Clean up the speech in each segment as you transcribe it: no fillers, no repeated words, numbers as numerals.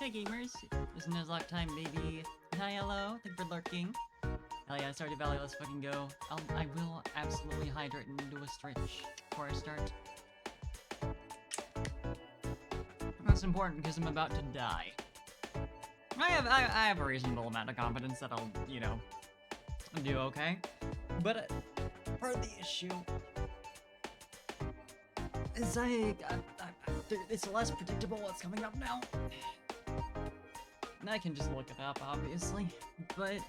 Hey gamers, it's Nuzlocke time, baby. Hi, hello, thank you for lurking. Hell yeah, Stardew Valley, let's fucking go. I will absolutely hydrate and do a stretch before I start. That's important because I'm about to die. I have a reasonable amount of confidence that I'll, you know, do okay. But part of the issue is it's less predictable what's coming up now. And I can just look it up, obviously, but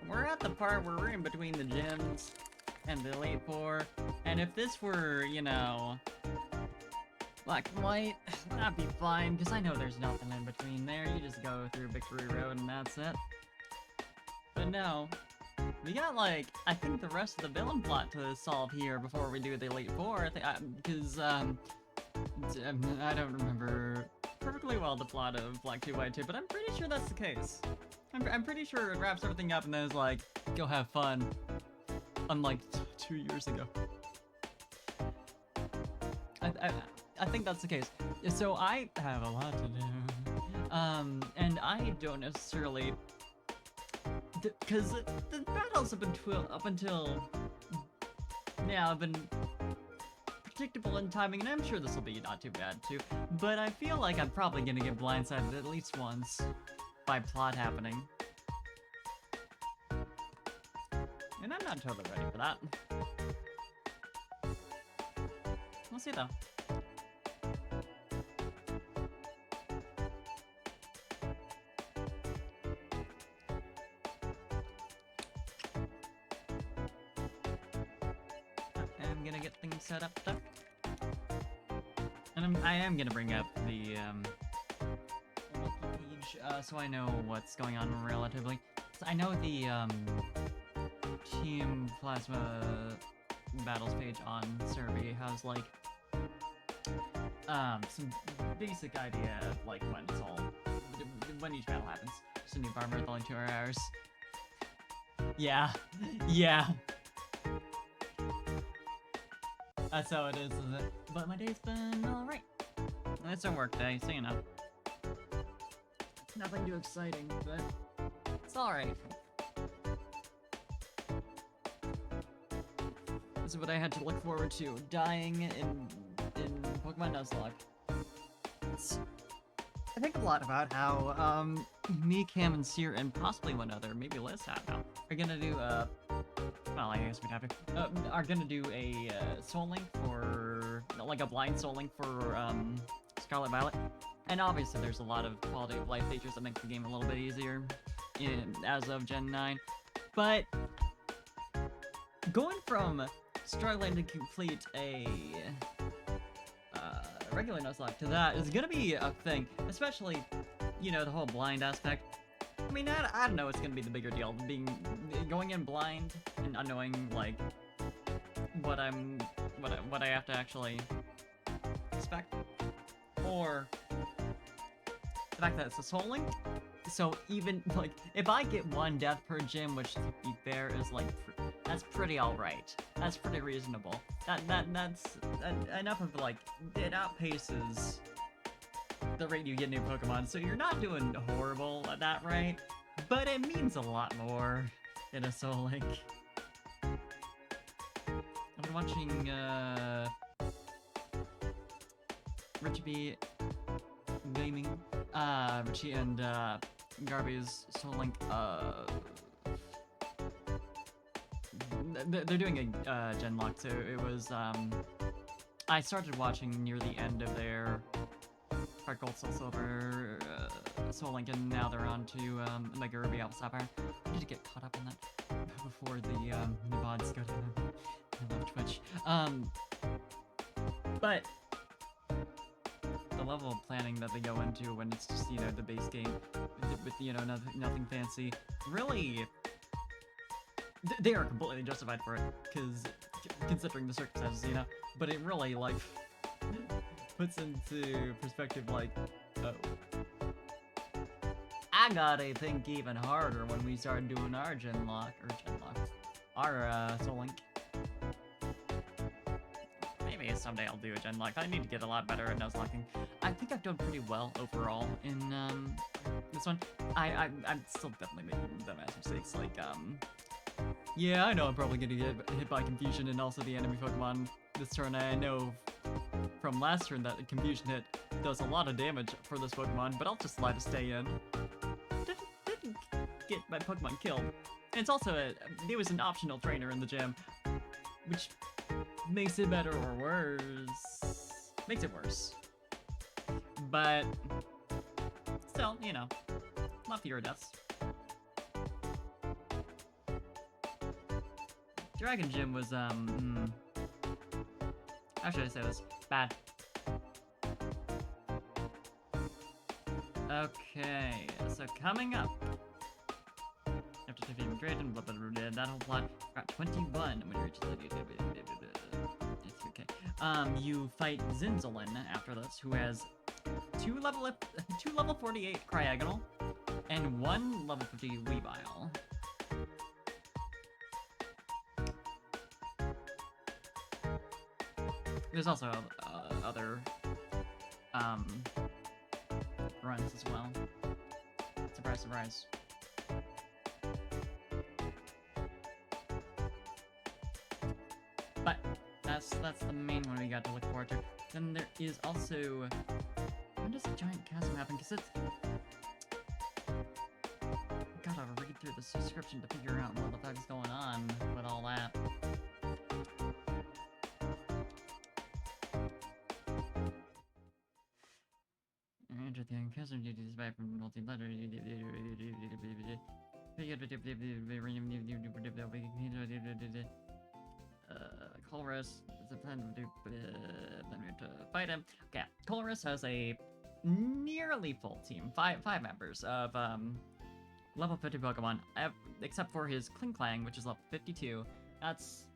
we're at the part where we're in between the gyms and the Elite Four, and if this were, you know, black and white, that'd be fine, because I know there's nothing in between there. You just go through Victory Road and that's it. But no, we got, like, I think the rest of the villain plot to solve here before we do the Elite Four, because, I don't remember perfectly well the plot of Black 2 White 2, but I'm pretty sure that's the case. I'm pretty sure it wraps everything up and then it's like, go have fun. Unlike 2 years ago. I think that's the case. So I have a lot to do. And I don't necessarily... Because the battles up until now have been predictable in timing, and I'm sure this will be not too bad too, but I feel like I'm probably gonna get blindsided at least once by plot happening. And I'm not totally ready for that. We'll see though. I'm gonna get things set up though. And I am gonna bring up the wiki page, so I know what's going on relatively. So I know the Team Plasma battles page on Survey has like some basic idea of like when each battle happens. Just a new farmer with only 2 hours. Yeah, yeah. That's how it is, isn't it? But my day's been alright. It's a work day, so you know. Nothing too exciting, but it's alright. This is what I had to look forward to, dying in Pokemon Nuzlocke. I think a lot about how, me, Cam, and Seer, and possibly one other, maybe Liz, I don't know, are gonna do, well, I guess we'd have to, are gonna do a, Soul Link for, like a blind Soul Link for, Scarlet Violet. And obviously there's a lot of quality of life features that make the game a little bit easier as of Gen 9. But going from struggling to complete a regular Nuzlocke to that is gonna be a thing, especially, you know, the whole blind aspect. I mean, I don't know what's gonna be the bigger deal, going in blind and unknowing like what I have to actually expect, or the fact that it's a Soul Link. So even like if I get 1 death per gym, which to be fair is like that's pretty alright. That's pretty reasonable. That's enough of like it outpaces the rate you get new Pokemon, so you're not doing horrible at that rate, but it means a lot more in a Soul Link. I've been watching Richie B gaming, Richie and Garby's Soul Link, they're doing a Genlock, so it was, I started watching near the end of their Heart Gold, Soul Silver, Soul Link, and now they're on to Mega Ruby, Alpha Sapphire. I need to get caught up on that before the VODs go down. I love Twitch. But the level of planning that they go into when it's just, you know, the base game with, you know, nothing fancy, really, they are completely justified for it, because considering the circumstances, you know, but it really, like, puts into perspective, like, oh, I gotta think even harder when we start doing our our Soul Link. Maybe someday I'll do a gen lock. I need to get a lot better at Nuzlocking. I think I've done pretty well overall in this one. I'm still definitely making dumbass mistakes. Like yeah, I know I'm probably gonna get hit by Confusion and also the enemy Pokemon this turn. I know from last turn that the Confusion hit does a lot of damage for this Pokemon, but I'll just let it stay in. Didn't get my Pokemon killed. And it's also it was an optional trainer in the gym, which makes it better or worse. Makes it worse. But still, you know, not fewer deaths. Dragon Gym was how should I say this? Bad. Okay, so coming up. After defeating Drayton, blah blah blah, that whole plot. Got 21 when you reach the it's okay. You fight Zinzolin after this, who has two level 48 Cryogonal and one level 50 Weavile. There's also other runs as well. Surprise, surprise. But that's the main one we got to look forward to. Then there is also, when does the giant chasm happen? Because it's, gotta read through the description to figure out what the fuck's going on with all that. Enter the chasm duty is back from multi-letter. Colress is a plan to fight him. Okay, Colress has a nearly full team, five members of level 50 Pokemon, except for his Klinklang, which is level 52. That's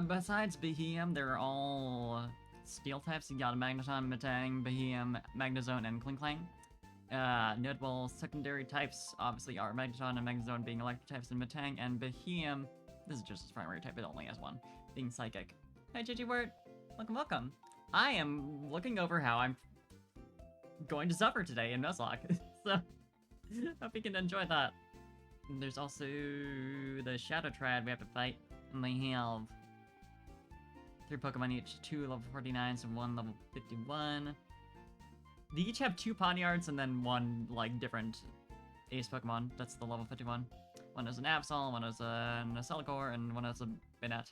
besides Beheeyem, they're all Steel types. You got a Magneton, Metang, Beheeyem, Magnezone, and Klinklang. Notable secondary types obviously are Magneton and Magnezone being electric types, and Metang and Beheeyem. This is just his primary type, it only has one, being psychic. Hey Gigi-Word, welcome. I am looking over how I'm going to suffer today in Nuzlocke, so hope you can enjoy that. And there's also the Shadow Triad we have to fight, and they have 3 Pokemon each, 2 level 49s and 1 level 51. They each have 2 Pawniards and then 1, like, different Ace Pokemon. That's the level 51. One is an Absol, one is a Celicore, and one is a Banette.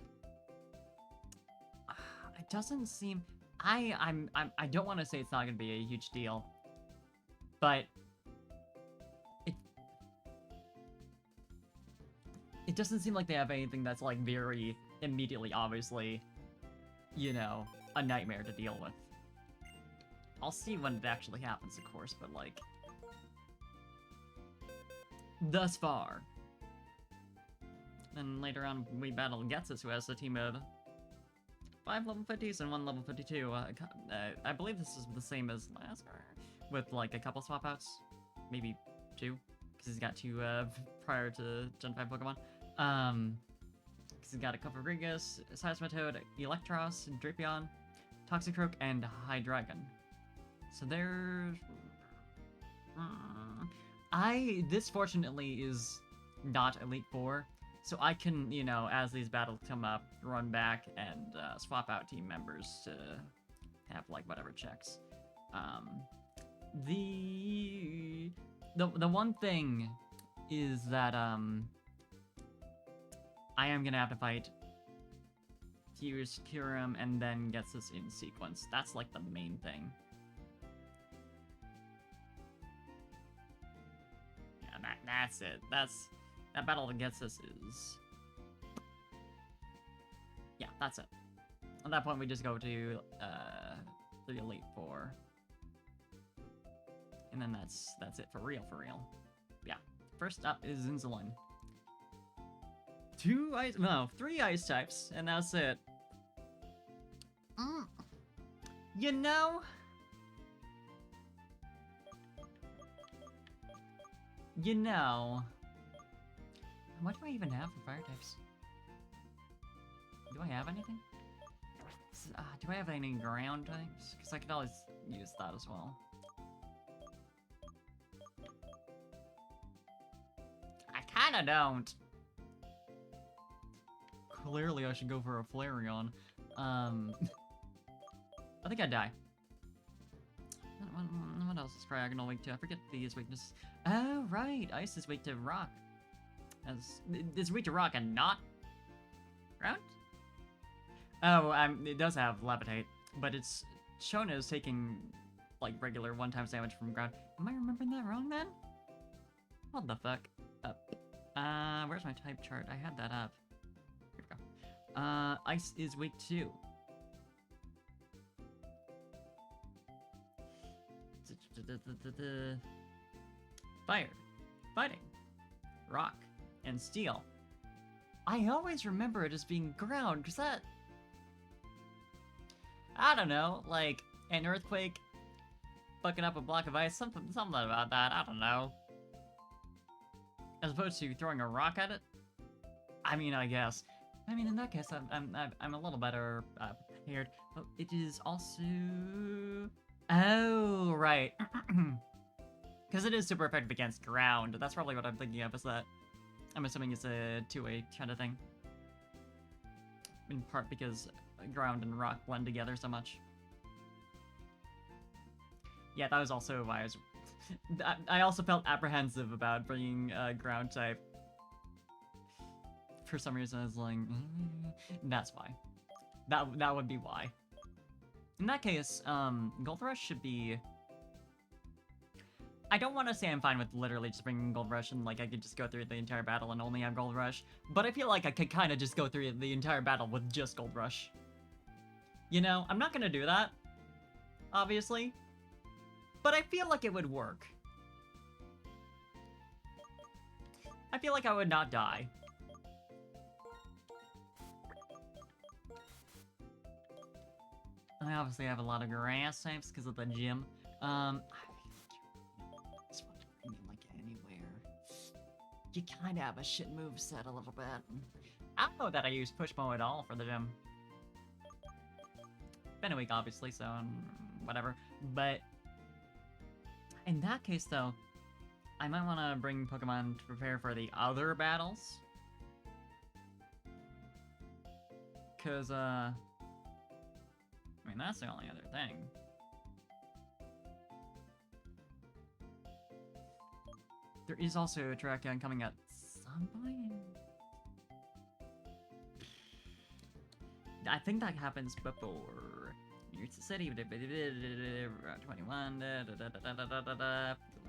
It doesn't seem... I don't want to say it's not going to be a huge deal, but it doesn't seem like they have anything that's, like, very immediately, obviously, you know, a nightmare to deal with. I'll see when it actually happens, of course, but, like, thus far. Then later on, we battle Getsus, who has a team of 5 level 50s and 1 level 52. I believe this is the same as last year, with, like, a couple swap outs. Maybe 2, because he's got 2 prior to Gen 5 Pokemon. Because he's got a Cofagrigus, Seismitoad, Electros, Drapion, Toxicroak, and Hydreigon. So there's... This fortunately is not Elite Four, so I can, you know, as these battles come up, run back and swap out team members to have, like, whatever checks. The one thing is that, I am gonna have to fight Fuse, Kyurem, and then Getsus in sequence. That's, like, the main thing. Yeah, that's it. That battle that Getsus is... Yeah, that's it. At that point, we just go to, the Elite Four. And then that's it for real. Yeah. First up is Zinzolin. 3 ice types, and that's it. You know... What do I even have for fire types? Do I have anything? Do I have any ground types? Because I could always use that as well. I kinda don't. Clearly I should go for a Flareon. I think I'd die. What else is Diagonal weak to? I forget these weaknesses. Oh, right. Ice is weak to rock. It's weak to rock and not ground? Oh, it does have Levitate, but it's shown as taking, like, regular 1x damage from ground. Am I remembering that wrong, then? What the fuck? Up. Where's my type chart? I had that up. Here we go. Ice is weak to fire, fighting, rock, and steel. I always remember it as being ground, because that... I don't know, like an earthquake fucking up a block of ice, something about that, I don't know. As opposed to throwing a rock at it? I mean, I guess. I mean, in that case, I'm a little better prepared. But it is also... Oh, right. Because it is super effective against ground. That's probably what I'm thinking of, is that... I'm assuming it's a two-way kind of thing. In part because ground and rock blend together so much. Yeah, that was also why I was... I also felt apprehensive about bringing ground type. For some reason, I was like, that's why. That would be why. In that case, Gold Rush should be... I don't want to say I'm fine with literally just bringing Gold Rush and, like, I could just go through the entire battle and only have Gold Rush, but I feel like I could kind of just go through the entire battle with just Gold Rush. You know, I'm not gonna do that, obviously, but I feel like it would work. I feel like I would not die. I obviously have a lot of grass types because of the gym. Like anywhere. You kind of have a shit move set a little bit. I don't know that I use Pushmo at all for the gym. Been a week, obviously, so whatever. But in that case, though, I might want to bring Pokemon to prepare for the other battles. Because, I mean, that's the only other thing. There is also a Terrakion coming at some point. I think that happens before New City. Route 21.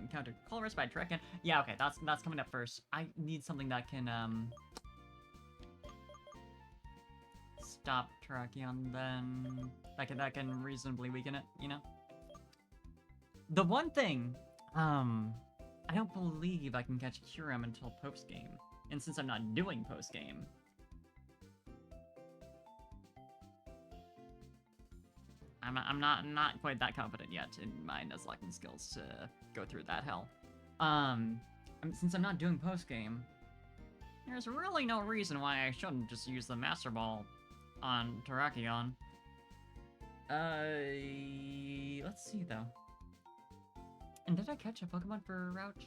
Encounter Colress by Terrakion. Yeah, okay, that's coming up first. I need something that can stop Terrakion then. That can reasonably weaken it, you know? The one thing, I don't believe I can catch Kyurem until post-game. And since I'm not doing post-game... I'm not quite that confident yet in my Nuzlocke skills to go through that hell. Since I'm not doing post-game, there's really no reason why I shouldn't just use the Master Ball on Terrakion. Let's see, though. And did I catch a Pokemon for Route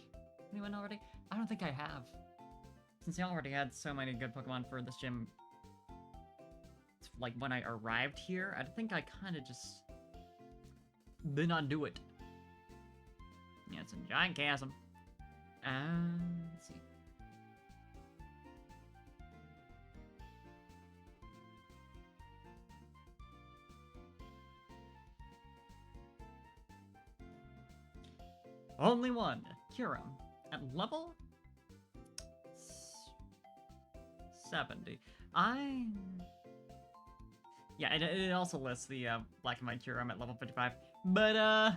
21 already? I don't think I have. Since I already had so many good Pokemon for this gym, like, when I arrived here, I think I kind of just did not do it. Yeah, it's a giant chasm. Let's see. Only one, Kyurem, at level 70. Yeah, it also lists the Black and White Kyurem at level 55, but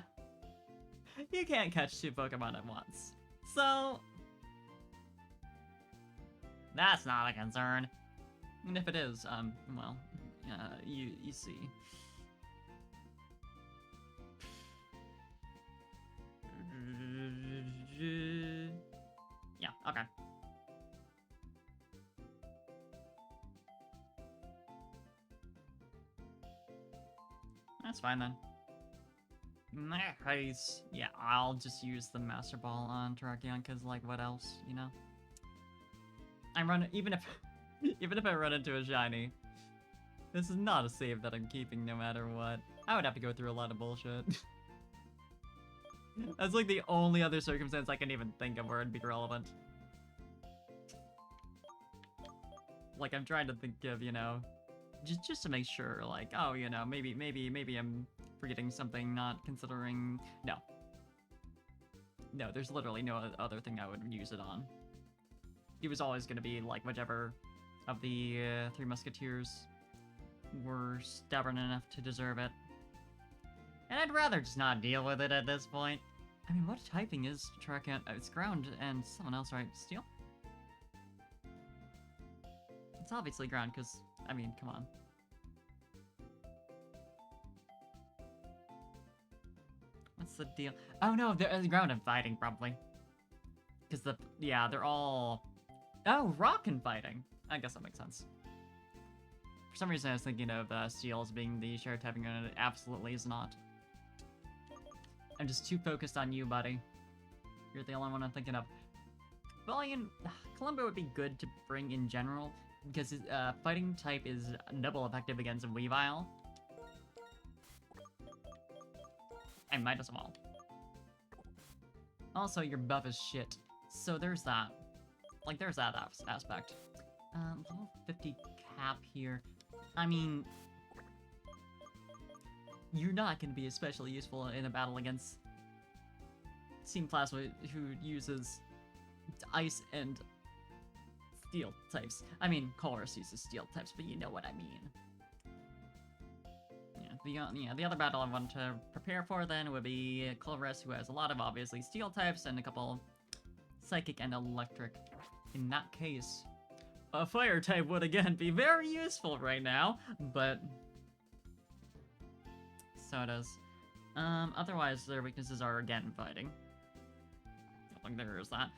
you can't catch two Pokemon at once, so that's not a concern. And if it is, well, you see. Yeah, okay. That's fine then. Nice. Yeah, I'll just use the Master Ball on Terrakion, cause like, what else, you know? Even if even if I run into a shiny, this is not a save that I'm keeping no matter what. I would have to go through a lot of bullshit. That's like the only other circumstance I can even think of where it'd be relevant. Like, I'm trying to think of, you know, just to make sure, like, oh, you know, maybe I'm forgetting something, not considering... No. No, there's literally no other thing I would use it on. It was always going to be, like, whichever of the Three Musketeers were stubborn enough to deserve it. And I'd rather just not deal with it at this point. I mean, what typing is Terrakion? It's ground and someone else, right? Steel? It's obviously ground, because, I mean, come on. What's the deal? Oh no, they're ground and fighting, probably. Because yeah, they're all... Oh, rock and fighting! I guess that makes sense. For some reason I was thinking of steel as being the shared typing, and it absolutely is not. I'm just too focused on you, buddy. You're the only one I'm thinking of. Volian, Columbo would be good to bring in general, because his fighting type is double effective against Weavile. And Midas of all. Also, your buff is shit. So there's that. Like, there's that aspect. Level 50 cap here. I mean... You're not going to be especially useful in a battle against Team Plasma, who uses ice and steel types. I mean, Colress uses steel types, but you know what I mean. Yeah, the other battle I want to prepare for then would be Colress, who has a lot of obviously steel types and a couple psychic and electric. In that case, a fire type would again be very useful right now, but so does. Otherwise, their weaknesses are again fighting. I think there is that.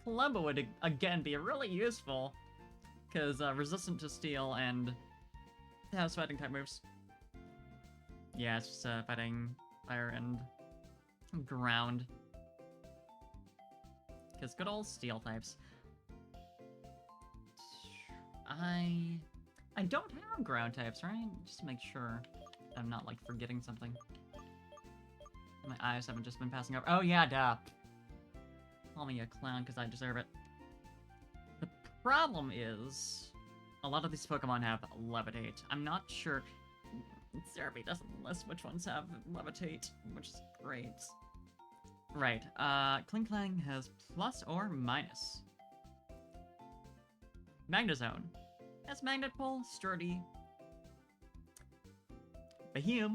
Columbo would again be really useful, because resistant to steel and has fighting type moves. Yeah, it's just fighting fire and ground. Because good old steel types. I don't have ground types, right? Just to make sure I'm not, like, forgetting something. My eyes haven't just been passing over. Oh, yeah, duh. Call me a clown because I deserve it. The problem is, a lot of these Pokemon have Levitate. I'm not sure. Cerebi doesn't list which ones have Levitate, which is great. Right, Klinklang has plus or minus. Magnezone has Magnet Pull, Sturdy. Behemoth.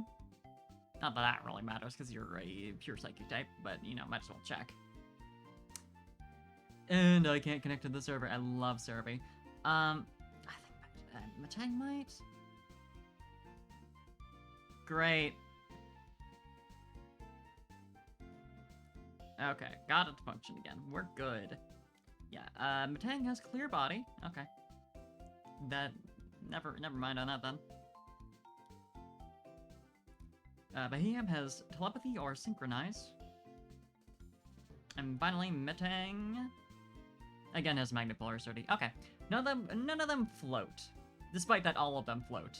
Not that that really matters, because you're a pure Psychic type, but, you know, might as well check. And I can't connect to the server. I love Cerebi. I think Matang might? Great. Okay, got it to function again. We're good. Yeah, Matang has Clear Body. Okay. That, never mind on that then. Behemoth has Telepathy or Synchronize. And finally, Metang again has Magnet Pull or Sturdy. Okay, none of them float. Despite that, all of them float.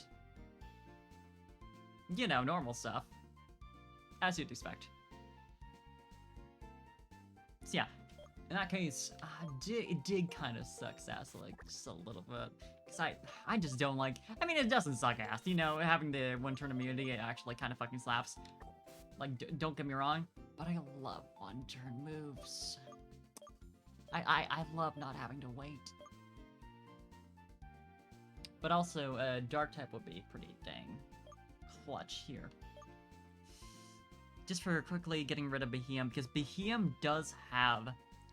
You know, normal stuff. As you'd expect. So yeah, in that case, it did kind of suck ass, like, just a little bit. Because I just don't like... I mean, it doesn't suck ass, you know, having the one-turn immunity, it actually kind of fucking slaps. Like, don't get me wrong, but I love one-turn moves. I love not having to wait. But also, Dark type would be pretty dang clutch here. Just for quickly getting rid of Behemoth, because Behemoth does have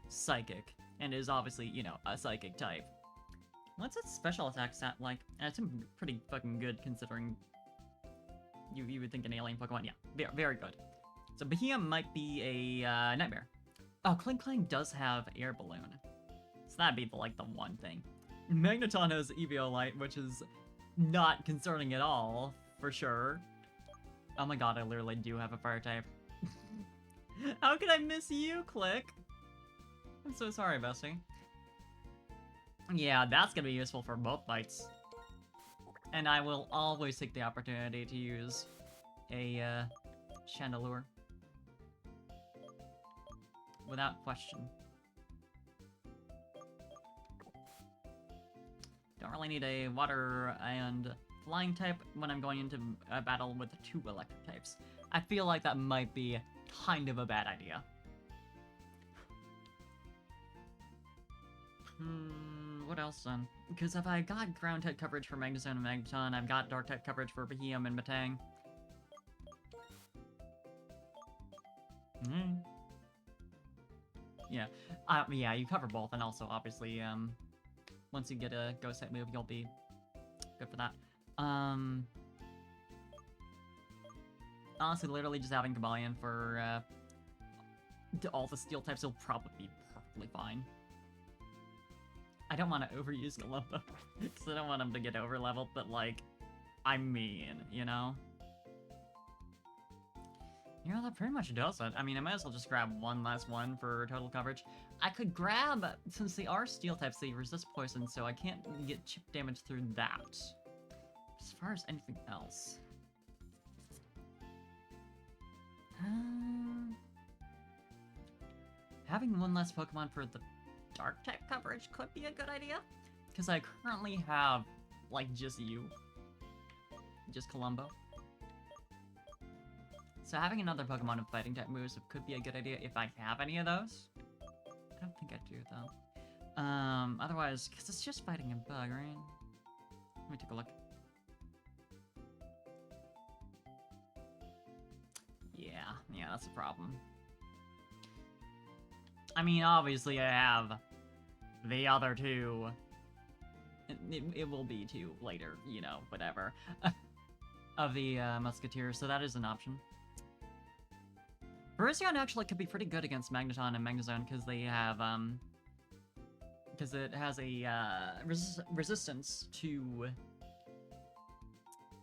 Psychic, and is obviously, you know, a Psychic type. What's its special attack stat like? And it's pretty fucking good, considering you would think an alien Pokemon. Yeah, very good. So Behemoth might be a Nightmare. Oh, Klinklang does have Air Balloon. So that'd be, like, the one thing. Magneton has Eviolite, which is not concerning at all, for sure. Oh my god, I literally do have a fire type. How could I miss you, Click? I'm so sorry, bestie. Yeah, that's gonna be useful for both fights. And I will always take the opportunity to use a Chandelure. Without question. Don't really need a water and flying type when I'm going into a battle with 2 electric types. I feel like that might be kind of a bad idea. What else then? Because if I got ground type coverage for Magnezone and Magneton, I've got dark type coverage for Beheeyem and Metang. Yeah. Yeah, you cover both, and also, obviously, once you get a ghost type move, you'll be good for that. Honestly, literally just having Cobalion for, all the steel types will probably be perfectly fine. I don't want to overuse Galumbo, because I don't want him to get over-leveled, but, like, I mean, you know? You know, that pretty much does it. I mean, I might as well just grab one last one for total coverage. I could grab, since they are steel types, they resist poison, so I can't get chip damage through that. As far as anything else... having one less Pokemon for the dark type coverage could be a good idea. Because I currently have, like, just you. Just Columbo. So having another Pokemon of fighting type moves could be a good idea if I have any of those. I don't think I do, though. Otherwise, because it's just fighting a bug, right? Let me take a look. Yeah, that's a problem. I mean, obviously I have the other 2. It will be 2 later, you know, whatever. Of the Musketeers, so that is an option. Virizion actually could be pretty good against Magneton and Magnezone because they have, because it has a resistance to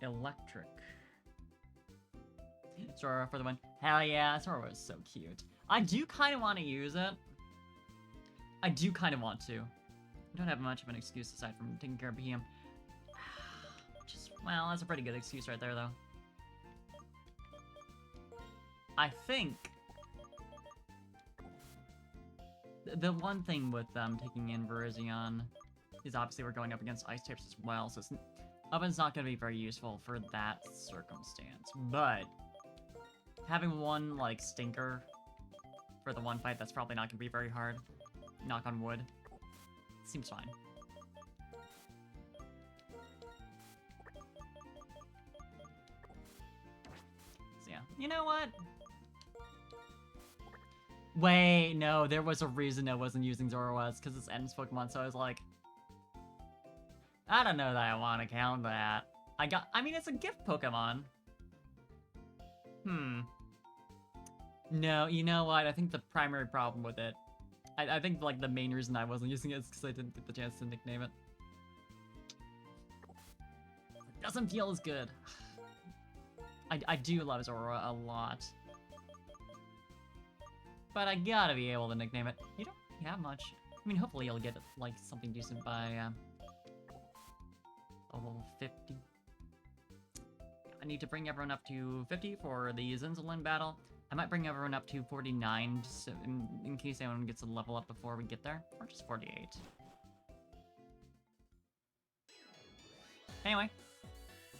electric. Sora for the win. Hell yeah, Sora was so cute. I do kind of want to use it. I do kind of want to. I don't have much of an excuse aside from taking care of Beheeyem. Well, that's a pretty good excuse right there, though. I think... the one thing with taking in Virizion is obviously we're going up against ice types as well, so Oven's not going to be very useful for that circumstance. But having one, like, stinker for the one fight, that's probably not going to be very hard. Knock on wood. Seems fine. So yeah, you know what? Wait, no, there was a reason I wasn't using Zoroark, because it's End's Pokemon, so I was like... I don't know that I want to count that. I mean, it's a gift Pokemon. No, you know what? I think the primary problem with it... I think, like, the main reason I wasn't using it is because I didn't get the chance to nickname it. It doesn't feel as good. I do love Zoroark a lot. But I gotta be able to nickname it. You don't really have much. I mean, hopefully you'll get, like, something decent by, level 50. I need to bring everyone up to 50 for the Zinzolin battle. I might bring everyone up to 49 just in case anyone gets a level up before we get there. Or just 48. Anyway.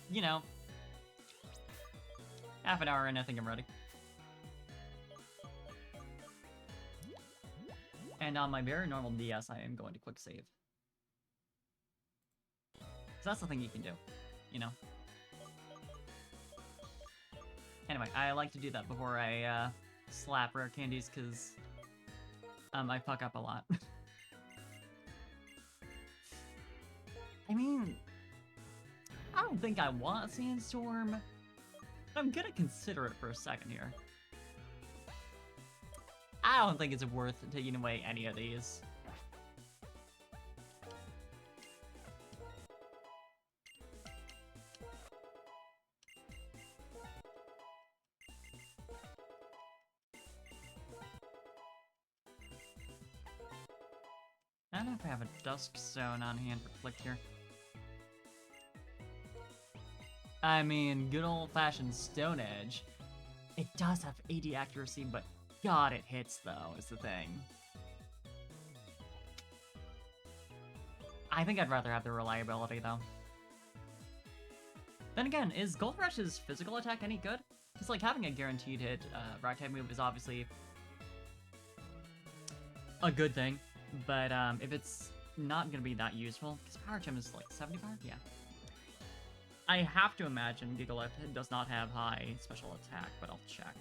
You know. Half an hour and I think I'm ready. And on my very normal DS, I am going to quick save. So that's the thing you can do, you know? Anyway, I like to do that before I slap rare candies, because I fuck up a lot. I mean, I don't think I want Sandstorm, but I'm gonna consider it for a second here. I don't think it's worth taking away any of these. don't know if I have a Dusk Stone on hand for Click here. I mean, good old-fashioned Stone Edge. It does have 80 accuracy, but God, it hits, though, is the thing. I think I'd rather have the reliability, though. Then again, is Gold Rush's physical attack any good? Because, like, having a guaranteed hit rock-type move is obviously a good thing, but if it's not going to be that useful, because Power Gem is, like, 75? Yeah. I have to imagine Gigalith does not have high special attack, but I'll check.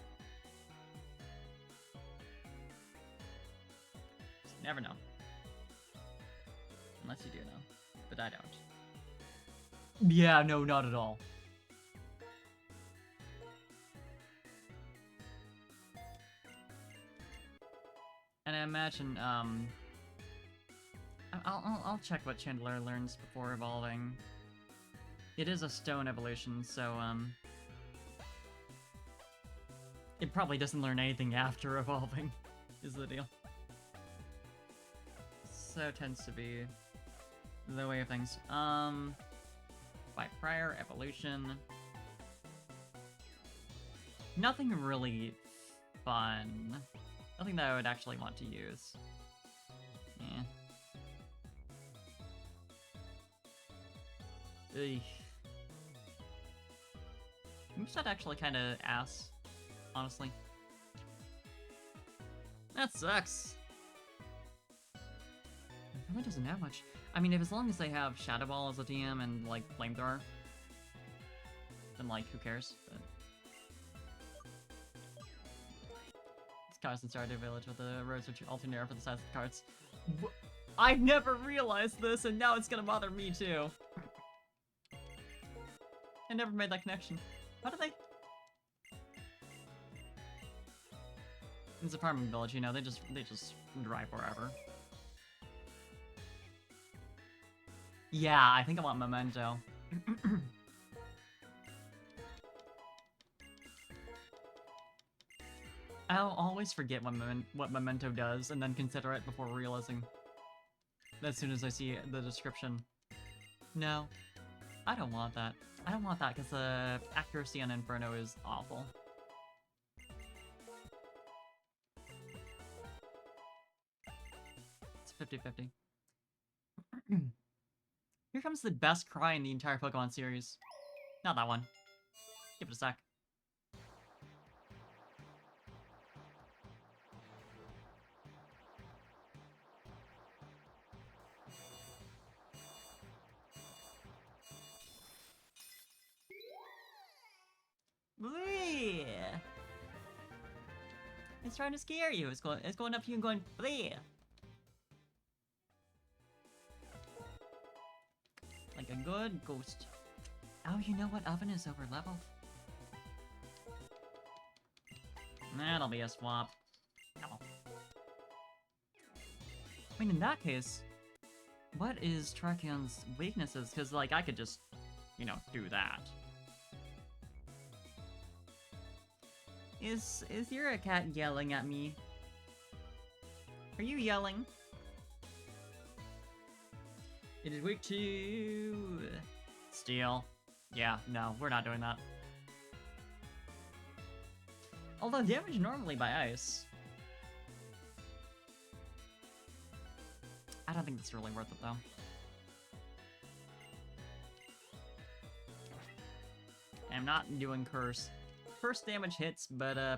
Just never know. Unless you do know, but I don't. Yeah, no, not at all. And I imagine, I'll check what Chandelure learns before evolving. It is a stone evolution, so, it probably doesn't learn anything after evolving, is the deal. So it tends to be the way of things. By prior evolution. Nothing really fun. Nothing that I would actually want to use. Yeah. Ugh. Moveset actually kind of ass, honestly. That sucks. It really doesn't have much. I mean, if as long as they have Shadow Ball as a TM and, like, Flamethrower, then, like, who cares? But this card's in Stardew Village with the roads which alternate for the size of the cards. I've never realized this, and now it's gonna bother me, too. I never made that connection. How do they? It's a farming village, you know, they just drive forever. Yeah, I think I want Memento. I'll always forget what Memento does and then consider it before realizing as soon as I see the description. No, I don't want that. I don't want that because the accuracy on Inferno is awful. It's 50-50. Here comes the best cry in the entire Pokemon series. Not that one. Give it a sec. Bleh. It's trying to scare you. It's going up to you and going bleh. Like a good ghost. Oh, you know what? Oven is over leveled. That'll be a swap. Oh. I mean, in that case, what is Terrakion's weaknesses? Because, like, I could just, you know, do that. Is your cat yelling at me? Are you yelling? It is weak to Steel. Yeah, no, we're not doing that. Although damage normally by ice. I don't think it's really worth it though. I'm not doing curse. Curse damage hits, but I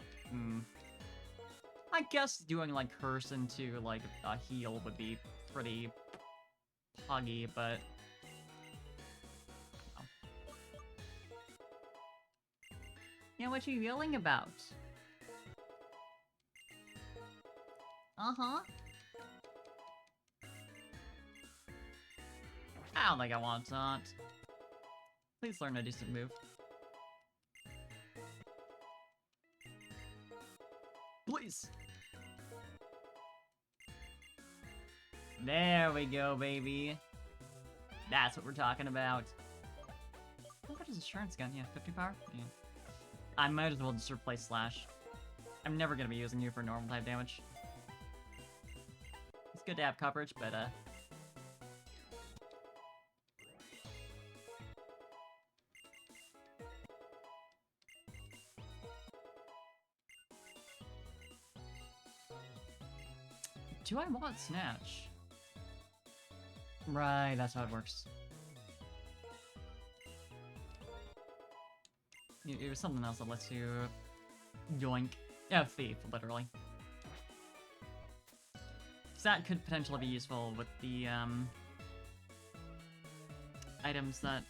guess doing like curse into like a heal would be pretty puggy, but yeah, what you yelling about? Uh-huh. I don't think I want taunt. Please learn a decent move. Please. There we go, baby. That's what we're talking about. Oh, what is Assurance Gun? Yeah, 50 power? Yeah. I might as well just replace Slash. I'm never gonna be using you for normal type damage. It's good to have coverage, but Do I want Snatch? Right, that's how it works. It was something else that lets you yoink. Yeah, thief, literally. So that could potentially be useful with the items that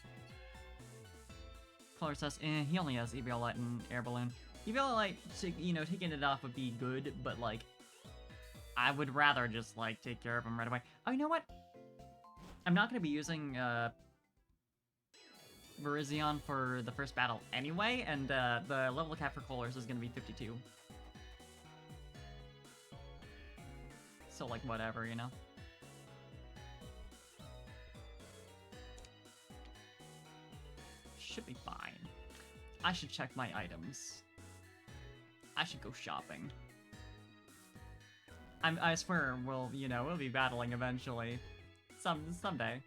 Color says. He only has Eviolite and Air Balloon. Eviolite, you know, taking it off would be good, but like, I would rather just like take care of him right away. Oh, you know what? I'm not gonna be using Virizion for the first battle anyway, and the level cap for Colors is gonna be 52. So like whatever, you know? Should be fine. I should check my items. I should go shopping. I swear we'll, you know, we'll be battling eventually. Someday.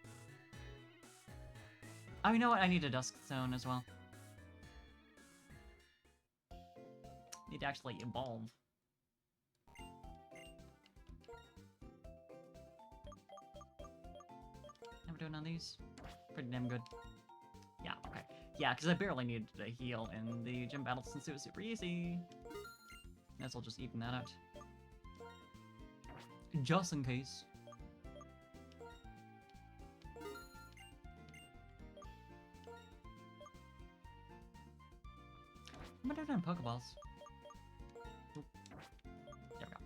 Oh, you know what? I need a Dusk Stone as well. Need to actually evolve. How we doing on these? Pretty damn good. Yeah, okay. Yeah, because I barely needed to heal in the gym battle since it was super easy. Might as well just even that out. Just in case. I'm gonna do it in Pokeballs. Oop. There we go.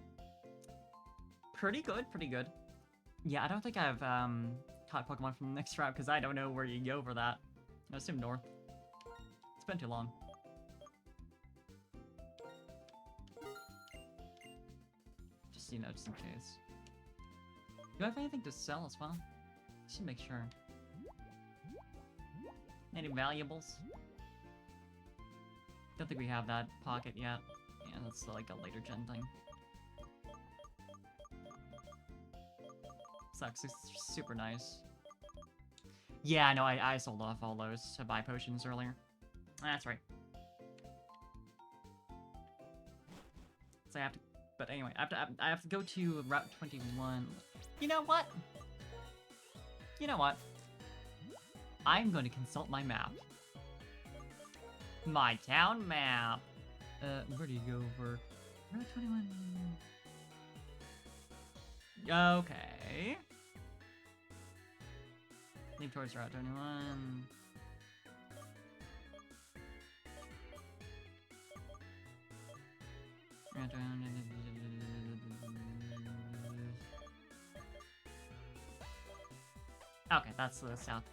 Pretty good, pretty good. Yeah, I don't think I've caught Pokemon from the next route because I don't know where you go for that. I assume north. It's been too long. Just, you know, just in case. Do I have anything to sell as well? Just to make sure. Any valuables? Don't think we have that pocket yet. Yeah, that's like a later gen thing. Sucks, it's super nice. Yeah, no, I sold off all those to buy potions earlier. That's right. So I have to, but anyway, I have to go to Route 21. You know what? You know what? I'm going to consult my map. My town map. Where do you go for Route 21? Okay. Leave towards Route 21. Okay, that's the south.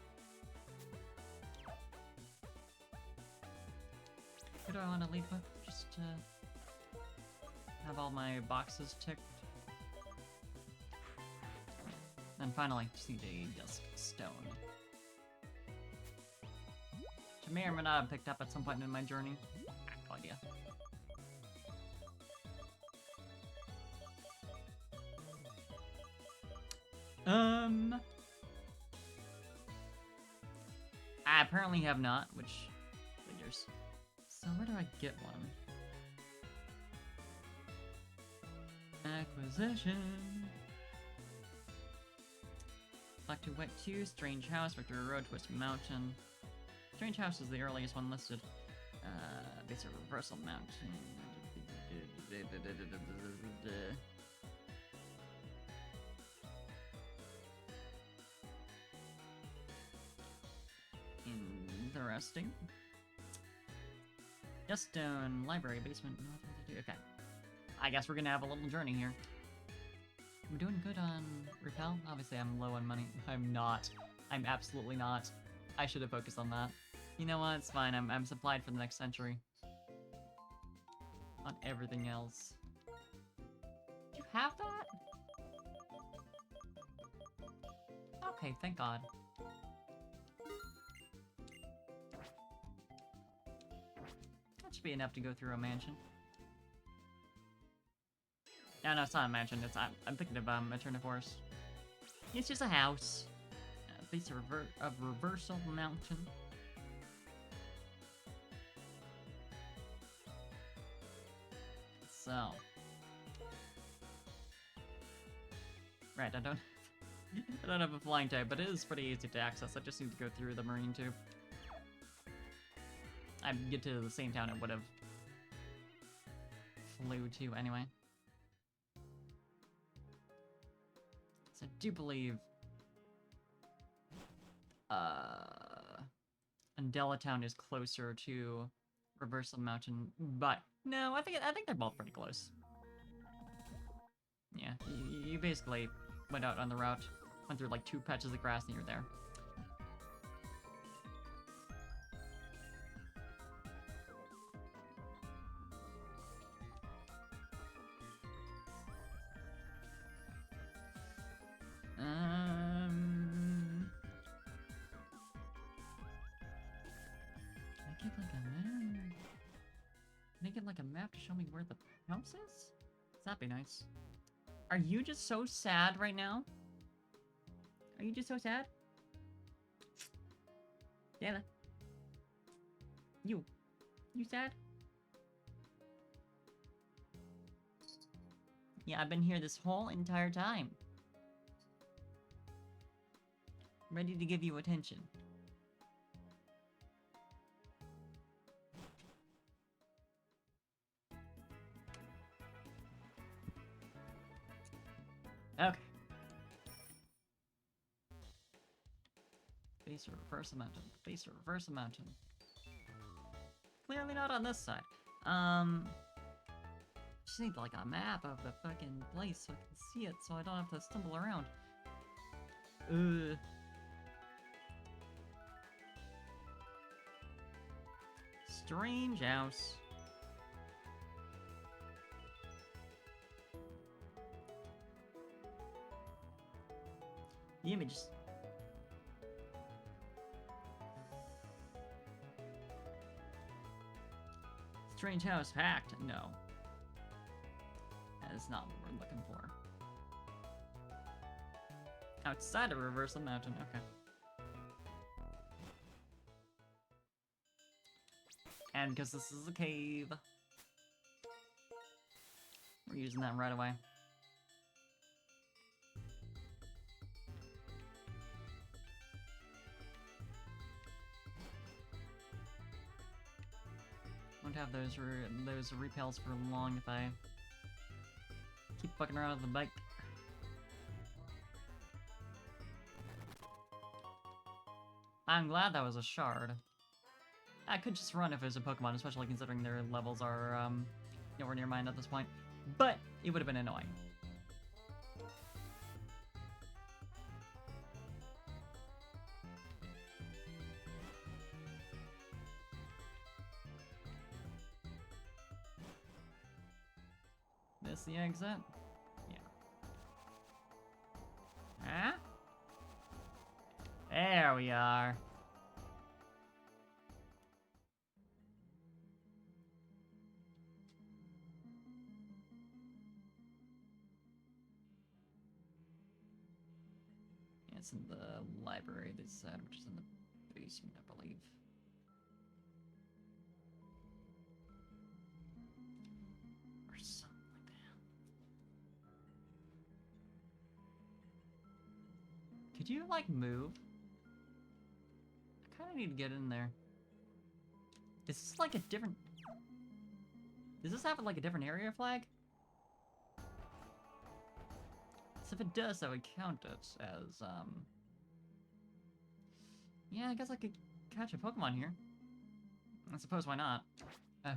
Who do I want to lead with? Just to have all my boxes ticked. And finally, CJ Dusk Stone. Which I may or may not have picked up at some point in my journey. No idea. I apparently have not, which figures. So where do I get one? Acquisition. Black to Wet 2, Strange House, Victory Road, Twist Mountain. Strange House is the earliest one listed. Base of Reversal Mountain. Interesting. Yellowstone Library Basement. Okay. I guess we're gonna have a little journey here. I'm doing good on Repel. Obviously, I'm low on money. I'm not. I'm absolutely not. I should have focused on that. You know what? It's fine. I'm supplied for the next century. On everything else. Do you have that? Okay, thank God. That should be enough to go through a mansion. Yeah, no, it's not a mansion. It's I'm thinking of Eterna Forest. It's just a house. Base of Reversal Mountain. So Right, I don't I don't have a flying type, but it is pretty easy to access. I just need to go through the marine tube. I'd get to the same town it would have flew to anyway. So I do believe Undella Town is closer to Reversal Mountain, but no, I think they're both pretty close. Yeah, you basically went out on the route, went through like 2 patches of grass, and you're there. Make it like a map to show me where the house is? That'd be nice. Are you just so sad right now? Are you just so sad? Dana? You sad? Yeah, I've been here this whole entire time. Ready to give you attention. Okay. Base or reverse a mountain. Base or reverse a mountain. Clearly not on this side. Just need like a map of the fucking place so I can see it, so I don't have to stumble around. Strange house. The images. Strange house hacked. No. That is not what we're looking for. Outside of Reversal Mountain, okay. And because this is a cave, we're using that right away. Won't have those repels for long if I keep fucking around with the bike. I'm glad that was a shard. I could just run if it was a Pokemon, especially considering their levels are nowhere near mine at this point. But it would have been annoying. This the exit? Yeah. Huh? There we are. It's in the library this side, which is in the basement, I believe. Or something like that. Could you, like, move? I kinda need to get in there. Is this like a different... Does this have, like, a different area flag? So if it does, that would count it as, yeah, I guess I could catch a Pokemon here. I suppose why not?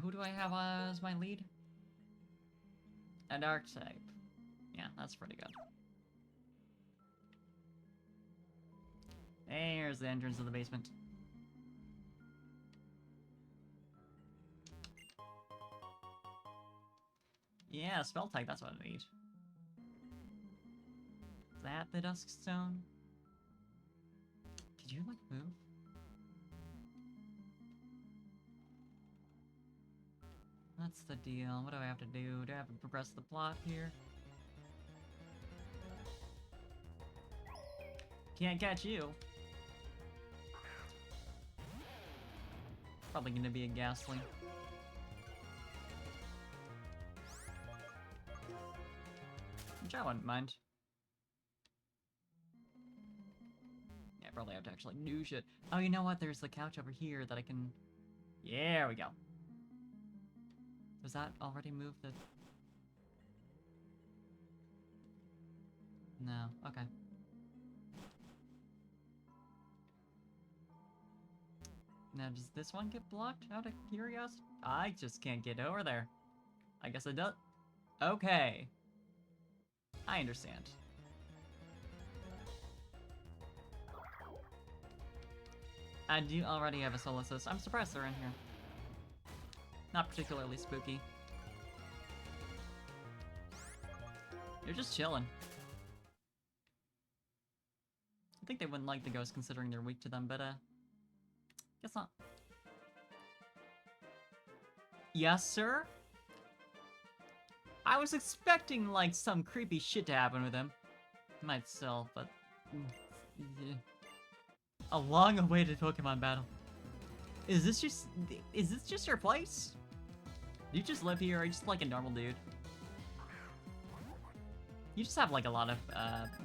Who do I have as my lead? A Dark type. Yeah, that's pretty good. There's the entrance of the basement. Yeah, spell tag, that's what I need. Is that the Dusk Stone? Could you, like, move? That's the deal. What do I have to do? Do I have to progress the plot here? Can't catch you. Probably gonna be a Ghastly. Which I wouldn't mind. probably have to actually do shit. Oh, you know what? There's the couch over here that I can... There we go. Does that already move the... No, okay. Now, does this one get blocked out of curiosity? I just can't get over there. I guess it does. Okay. I understand. I do already have a Solicist. I'm surprised they're in here. Not particularly spooky. You're just chilling. I think they wouldn't like the ghosts considering they're weak to them, but guess not. Yes, sir? I was expecting, like, some creepy shit to happen with him. Myself, but... yeah. A long-awaited Pokemon battle. Is this just your place? Do you just live here, or are you just like a normal dude? You just have like a lot of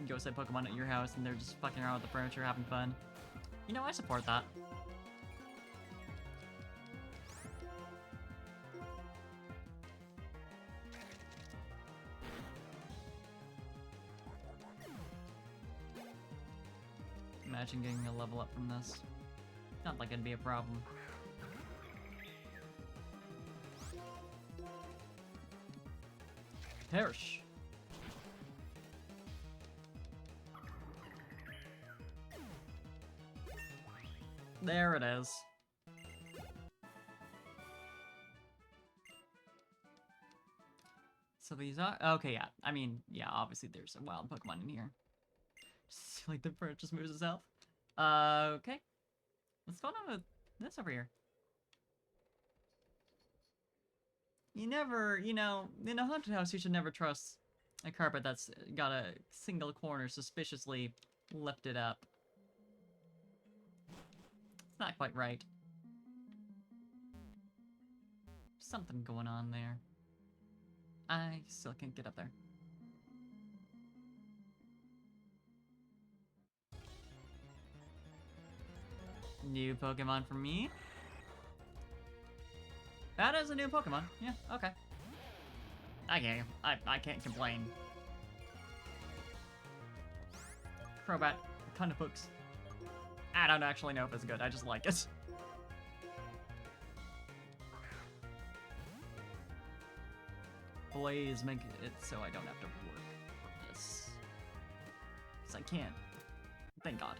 ghost-type Pokemon at your house and they're just fucking around with the furniture, having fun. You know, I support that. Imagine getting a level up from this. Not like it'd be a problem. Perish. There it is. So these are... Okay, yeah. I mean, yeah, obviously there's a wild Pokemon in here. Just like the bird just moves itself. Okay. What's going on with this over here? You never, you know, in a haunted house, you should never trust a carpet that's got a single corner suspiciously lifted up. It's not quite right. Something going on there. I still can't get up there. New Pokemon for me. That is a new Pokemon. Yeah, okay. I can't complain. Crobat, ton of books. I don't actually know if it's good, I just like it. Please make it so I don't have to work for this. Because I can't. Thank God.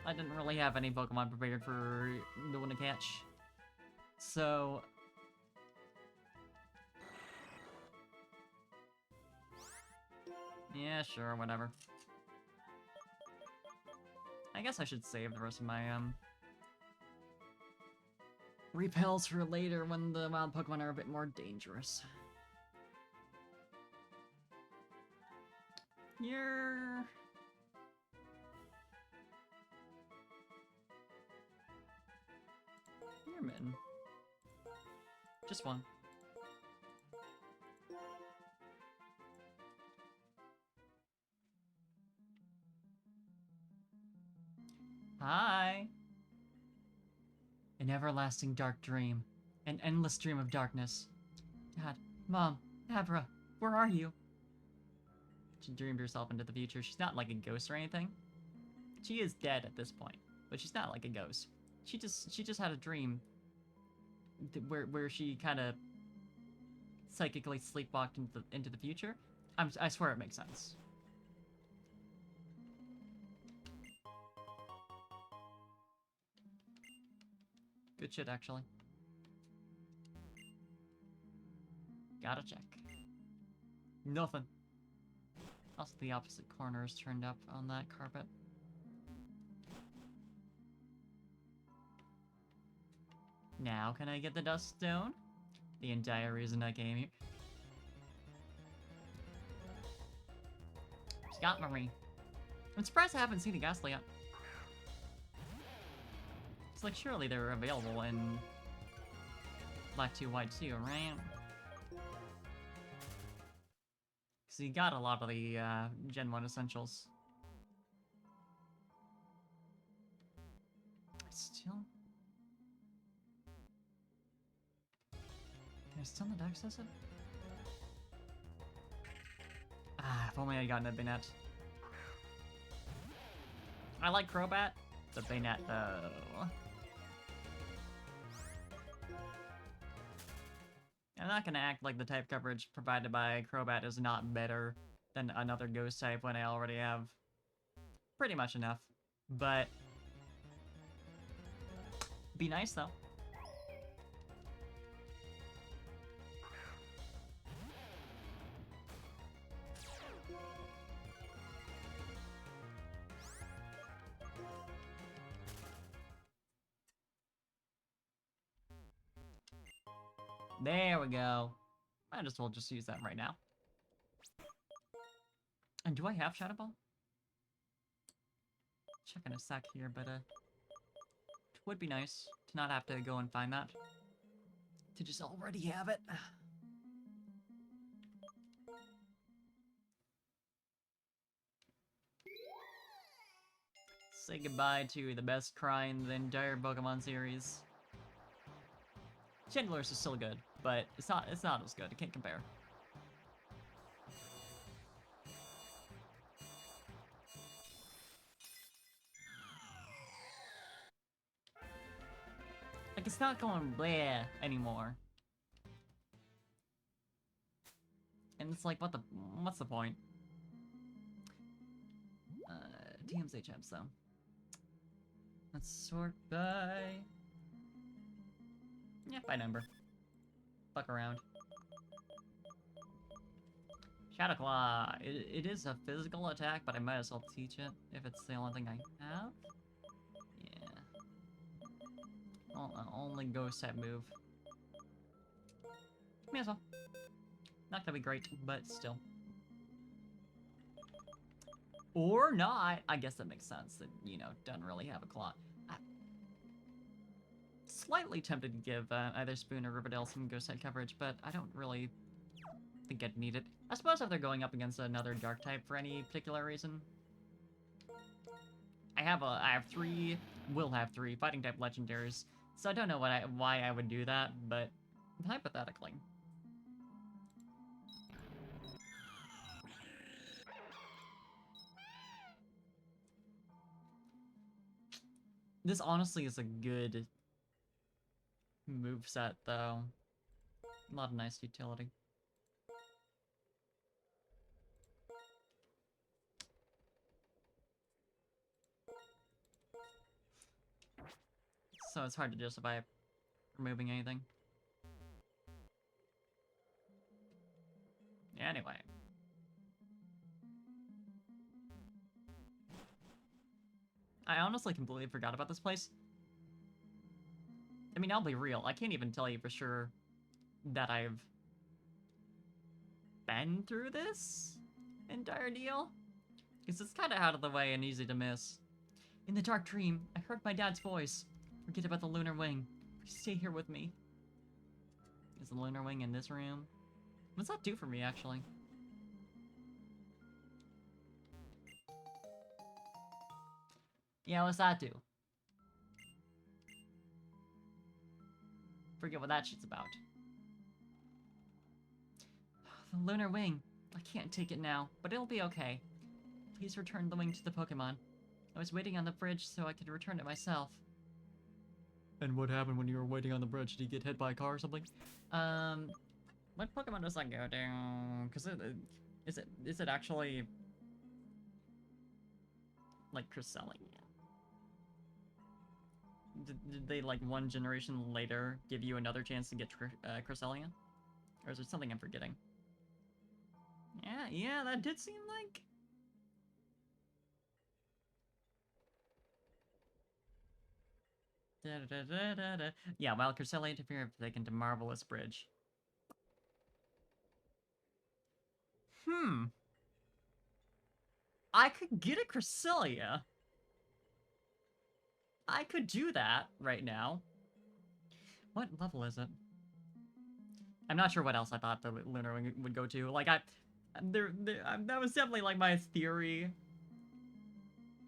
I didn't really have any Pokemon prepared for the one to catch. So... yeah, sure, whatever. I guess I should save the rest of my, repels for later when the wild Pokemon are a bit more dangerous. You're mitten. Just one. Hi. An everlasting dark dream. An endless dream of darkness. Dad, Mom, Abra, where are you? She dreamed herself into the future. She's not like a ghost or anything. She is dead at this point, but she's not like a ghost. She just had a dream where she kind of psychically sleepwalked into the future. I swear it makes sense. Good shit, actually. Gotta check. Nothing. Also, the opposite corner is turned up on that carpet. Now, can I get the Dust Stone? The entire reason I came here. Scott Marie. I'm surprised I haven't seen a Ghastly yet. It's like, surely they're available in Black 2, White 2, right? Because you got a lot of the Gen 1 essentials. still... Can I still not access it? Ah, if only I got a Banette. I like Crobat, the Banette though. I'm not gonna act like the type coverage provided by Crobat is not better than another ghost type when I already have pretty much enough. But be nice though. There we go. Might as well just use that right now. And do I have Shadow Ball? Check in a sec here, but it would be nice to not have to go and find that. To just already have it. Say goodbye to the best cry in the entire Pokemon series. Chandeler's is still good, but it's not as good. It can't compare. Like, it's not going bleh anymore. And it's like, what's the point? TM's HMs, though. Let's sort by... Yeah, by number. Fuck around. Shadow Claw. It is a physical attack, but I might as well teach it if it's the only thing I have. Yeah. Only ghost type move. May as well. Not gonna be great, but still. Or not. I guess that makes sense. That, you know, doesn't really have a claw. Slightly tempted to give either Spoon or Riverdale some ghost type coverage, but I don't really think I'd need it. I suppose if they're going up against another dark type for any particular reason. I have three, will have three fighting type legendaries, so I don't know why I would do that, but hypothetically. This honestly is a good moveset, though. A lot of nice utility. So it's hard to justify removing anything. Anyway. I honestly completely forgot about this place. I mean, I'll be real. I can't even tell you for sure that I've been through this entire deal. Because it's kind of out of the way and easy to miss. In the dark dream, I heard my dad's voice. Forget about the Lunar Wing. Stay here with me. Is the Lunar Wing in this room? What's that do for me, actually? Yeah, what's that do? Forget what that shit's about. The Lunar Wing. I can't take it now, but it'll be okay. Please return the wing to the Pokemon. I was waiting on the bridge so I could return it myself. And what happened when you were waiting on the bridge? Did you get hit by a car or something? What Pokemon does that go to? Cause is it actually like Cresselia? Did they like one generation later give you another chance to get Cresselia? Or is there something I'm forgetting? Yeah, that did seem like... Yeah, while Cresselia interfered if taken to Marvelous Bridge. I could get a Cresselia. I could do that right now. What level is it? I'm not sure what else I thought the Lunar Wing would go to. Like, that was definitely like my theory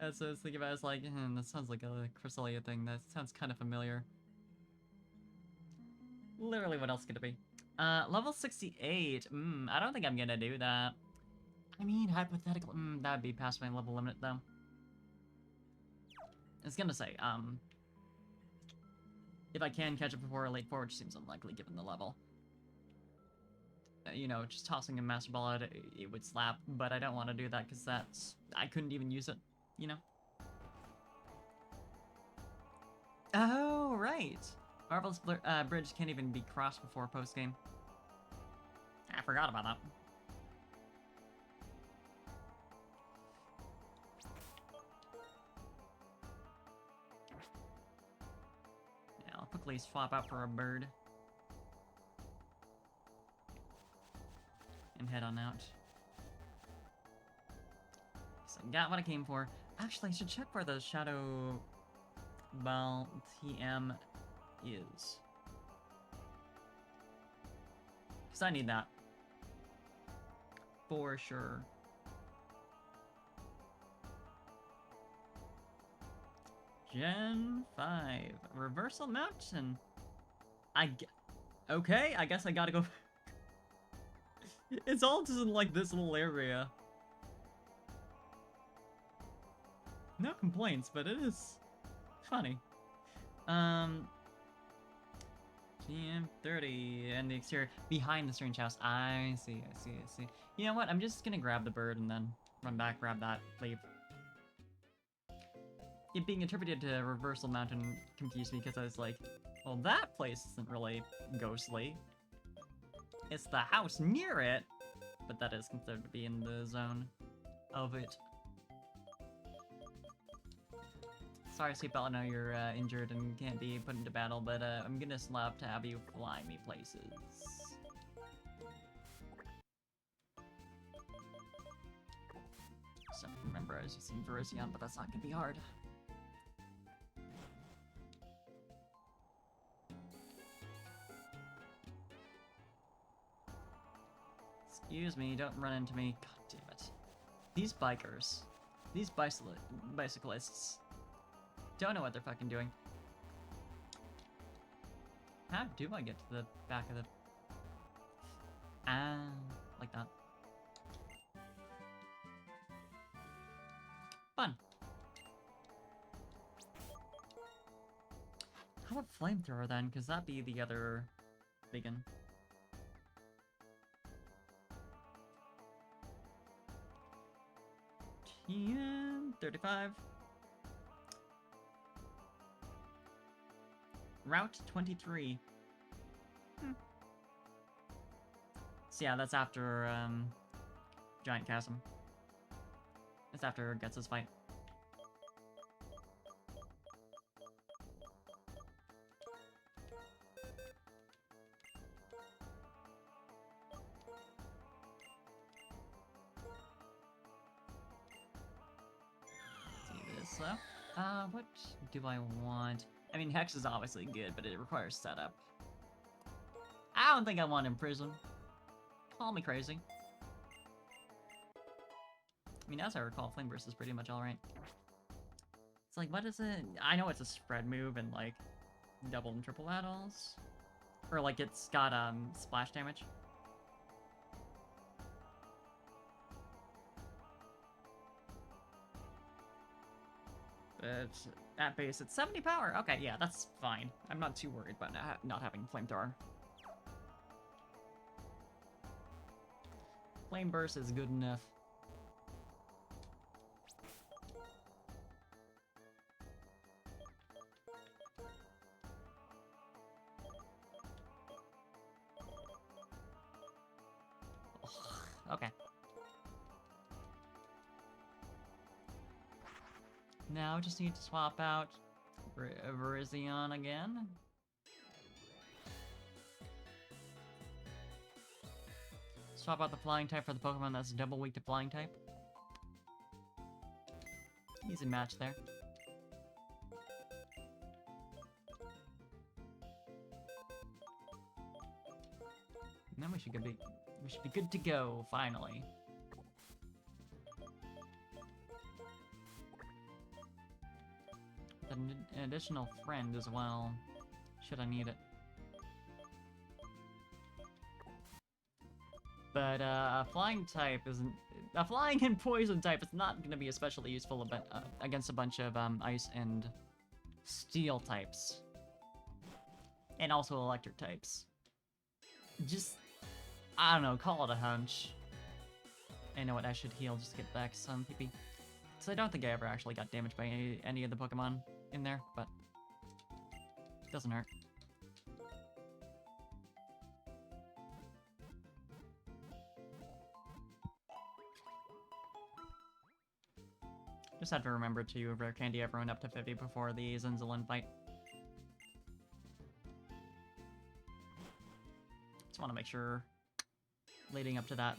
As I was thinking about it, I was like, that sounds like a Cresselia thing. That sounds kind of familiar. Literally, what else could it be? Level 68. I don't think I'm gonna do that. I mean, hypothetical. That would be past my level limit, though. I was gonna say, if I can catch it before Elite Four, which seems unlikely given the level. You know, just tossing a Master Ball at it, it would slap, but I don't want to do that because I couldn't even use it, you know? Oh, right! Marvel's Bridge can't even be crossed before post-game. I forgot about that. Yeah, I'll quickly swap out for a bird. And head on out. So I got what I came for. Actually, I should check where the Shadow Ball TM is. Because I need that. For sure. Gen 5. Reversal Mountain. Okay, I guess I gotta go... It's all just in, like, this little area. No complaints, but it is funny. GM30 and the exterior behind the strange house. I see. You know what? I'm just gonna grab the bird and then run back, grab that, leave. It being attributed to Reversal Mountain confused me because I was like, well, that place isn't really ghostly. It's the house near it, but that is considered to be in the zone of it. Sorry, Seatbelt, I know you're injured and can't be put into battle, but I'm gonna slap to have you fly me places. So remember, I was using Virizion, but that's not gonna be hard. Excuse me, don't run into me. God damn it. These bikers, these bicyclists, don't know what they're fucking doing. How do I get to the back of the... like that. Fun. How about flamethrower then? Because that'd be the other beacon. TM35. Route 23. So yeah, that's after Giant Chasm. It's after Guts' fight. See this, what do I want? I mean, Hex is obviously good, but it requires setup. I don't think I want Imprison. Call me crazy. I mean, as I recall, Flame Burst is pretty much alright. It's like, what is it? I know it's a spread move and, like, double and triple add-alls. Or, like, it's got, splash damage. But at base, it's 70 power. Okay, yeah, that's fine. I'm not too worried about not having Flamethrower. Flame Burst is good enough. Okay. Now just need to swap out Virizion again. Swap out the flying type for the Pokemon that's double weak to flying type. Easy match there. And then we should be good to go finally. additional friend as well, should I need it. But a flying type isn't... A flying and poison type is not going to be especially useful against a bunch of ice and steel types. And also electric types. Just, I don't know, call it a hunch. I know what, I should heal just to get back some PP. So I don't think I ever actually got damaged by any of the Pokemon in there, but it doesn't hurt. Just had to remember to rare candy everyone up to 50 before the Zinzolin fight. Just want to make sure, leading up to that,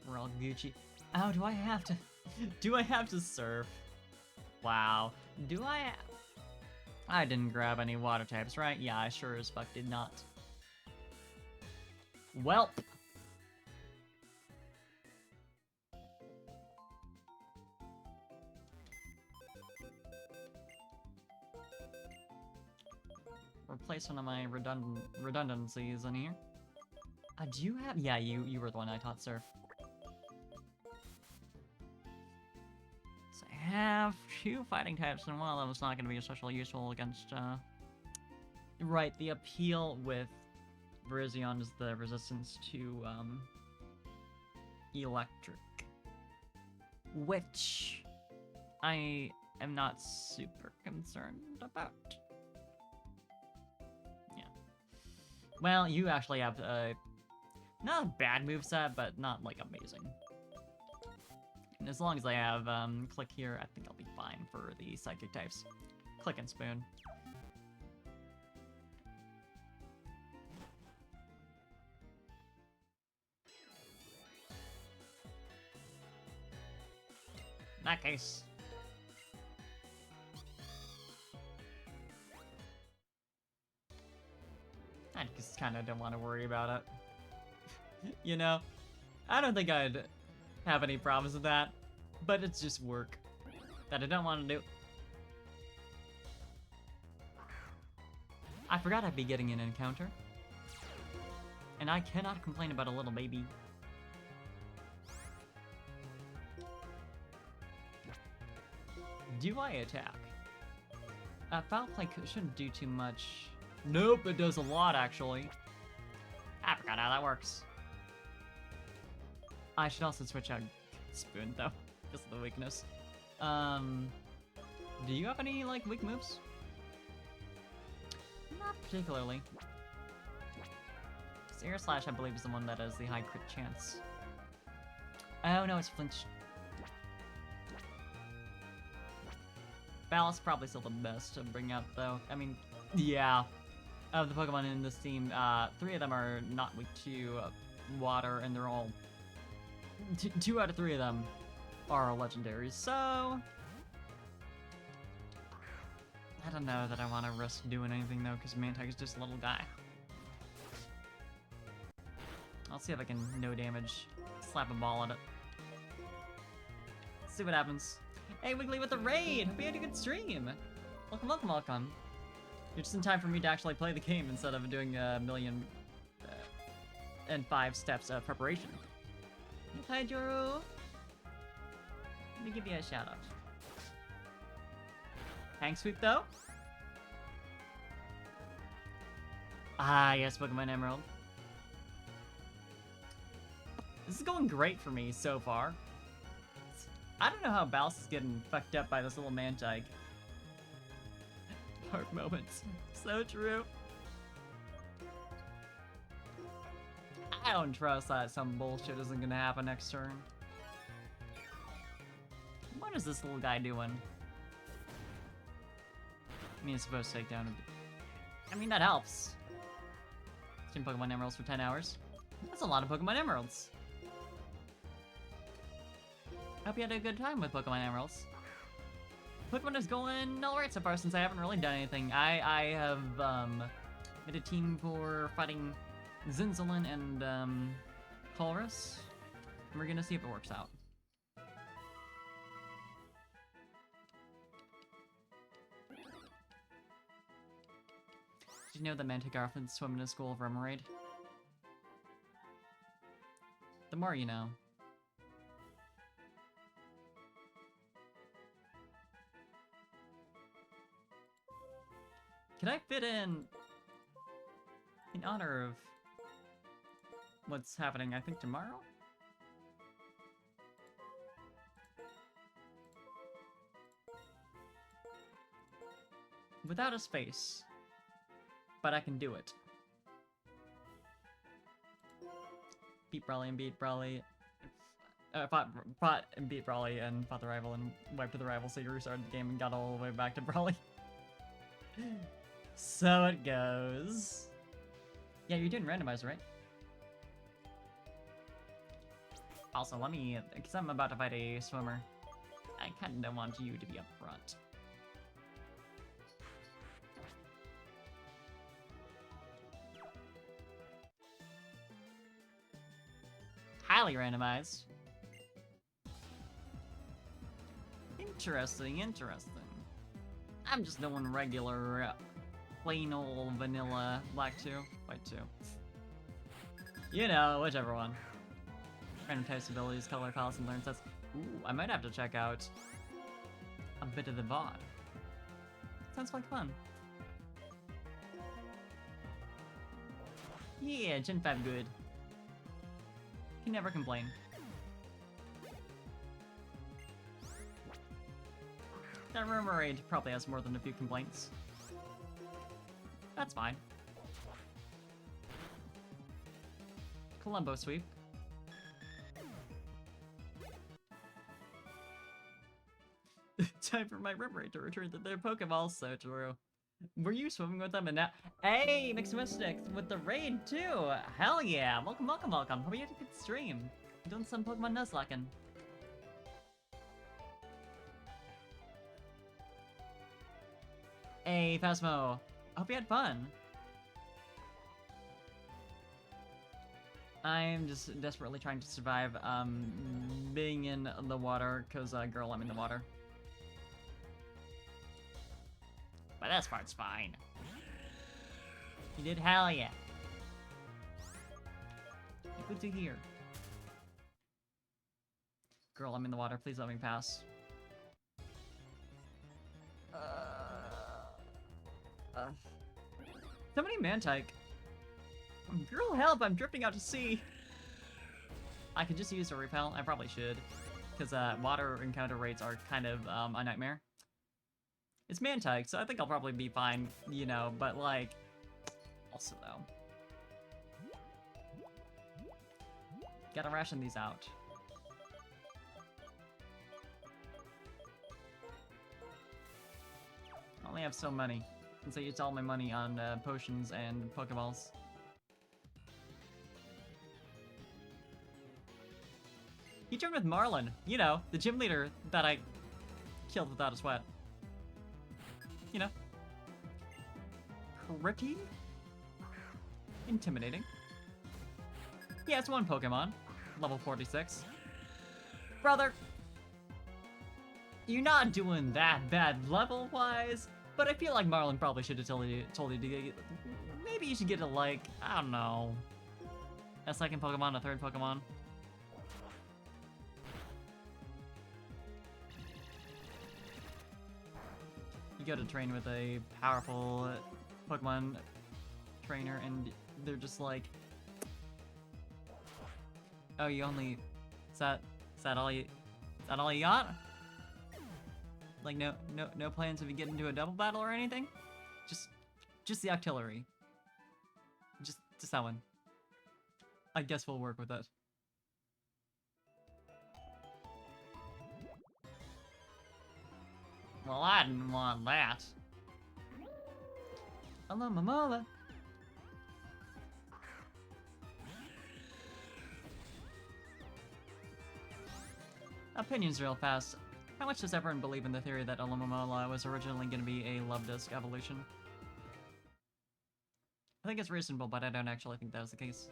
we're all Gucci. Oh, do I have to... Do I have to surf? Wow. Do I... I didn't grab any water types, right? Yeah, I sure as fuck did not. Welp. Replace one of my redundancies in here. Do you have... Yeah, you were the one I taught surf. So I have 2 fighting types, and one of them is not going to be especially useful against, Right, the appeal with Virizion is the resistance to, electric. Which I am not super concerned about. Well, you actually have not a bad moveset, but not like amazing. And as long as I have Click here, I think I'll be fine for the psychic types. Click and Spoon. In that case, I just kind of don't want to worry about it. You know? I don't think I'd have any problems with that, but it's just work that I don't want to do. I forgot I'd be getting an encounter. And I cannot complain about a little baby. Do I attack? Foul Play shouldn't do too much. Nope, it does a lot, actually. I forgot how that works. I should also switch out Spoon, though, because of the weakness. Do you have any, like, weak moves? Not particularly. Air Slash, I believe, is the one that has the high crit chance. Oh, no, it's Flinch. Ballast probably still the best to bring up, though. I mean, yeah. Of the Pokemon in this team, 3 of them are not weak to water, and they're all... 2 out of 3 of them are legendaries, so... I don't know that I want to risk doing anything, though, because Mantyke is just a little guy. I'll see if I can no damage slap a ball at it. See what happens. Hey, Wiggly with the raid! Hope you had a good stream! Welcome, welcome, welcome. You're just in time for me to actually play the game instead of doing a million and 5 steps of preparation. Hi, Joro! Let me give you a shout out. Hang sweep, though? Ah, yes, Pokemon Emerald. This is going great for me so far. I don't know how Ballast is getting fucked up by this little Mantyke. Heart moments. So true. I don't trust that some bullshit isn't gonna happen next turn. What is this little guy doing? I mean, it's supposed to take down a... I mean, that helps. Stream Pokemon Emeralds for 10 hours. That's a lot of Pokemon Emeralds. Hope you had a good time with Pokemon Emeralds. Pokemon is going alright so far since I haven't really done anything. I have made a team for fighting Zinzolin and Colress. And we're gonna see if it works out. Did you know that Mantigarthans swim in a school of Remoraid? The more you know. Can I fit in honor of what's happening, I think, tomorrow? Without a space. But I can do it. Beat Brawly and beat Brawly. Fought and beat Brawly and fought the rival and wiped the rival, so you restarted the game and got all the way back to Brawly. So it goes. Yeah, you're doing randomizer, right? Also, let me, because I'm about to fight a swimmer, I kinda want you to be up front. Highly randomized. Interesting, interesting. I'm just doing regular, plain old vanilla black 2, white 2. You know, whichever one. Random types, abilities, color palettes, and learn sets. Ooh, I might have to check out a bit of the VOD. Sounds like fun. Yeah, Gen 5 good. Can never complain. That Remoraid probably has more than a few complaints. That's fine. Columbo sweep. Time for my Remoraid to return to their Pokeballs, so true. Were you swimming with them and now— Hey, Mixed Mystics with the raid too! Hell yeah! Welcome, welcome, welcome! Hope you had a good stream. Doing some Pokemon Nuzlocking. Hey, Phasmo! Hope you had fun! I'm just desperately trying to survive, being in the water, cause, girl, I'm in the water. But this part's fine. You did? Hell yeah. Good to hear. Girl, I'm in the water. Please let me pass. Somebody Mantike. Girl, help! I'm drifting out to sea. I could just use a repel. I probably should. Because water encounter rates are kind of a nightmare. It's Mantike, so I think I'll probably be fine, you know, but like, also though. Gotta ration these out. I only have so many, since I used all my money on potions and Pokeballs. He joined with Marlin, you know, the gym leader that I killed without a sweat. You know, pretty intimidating. Yeah, it's one Pokemon, level 46. Brother, you're not doing that bad level-wise, but I feel like Marlin probably should have told you to get, maybe you should get to like, I don't know, a second Pokemon, a third Pokemon. Go to train with a powerful Pokemon trainer and they're just like, oh, you only, is that all you got? Like no plans if you get into a double battle or anything? Just the Octillery. Just that one. I guess we'll work with it. Well, I didn't want that. Hello, Momola. Opinions real fast. How much does everyone believe in the theory that Alomomola was originally going to be a Love-Disc evolution? I think it's reasonable, but I don't actually think that was the case.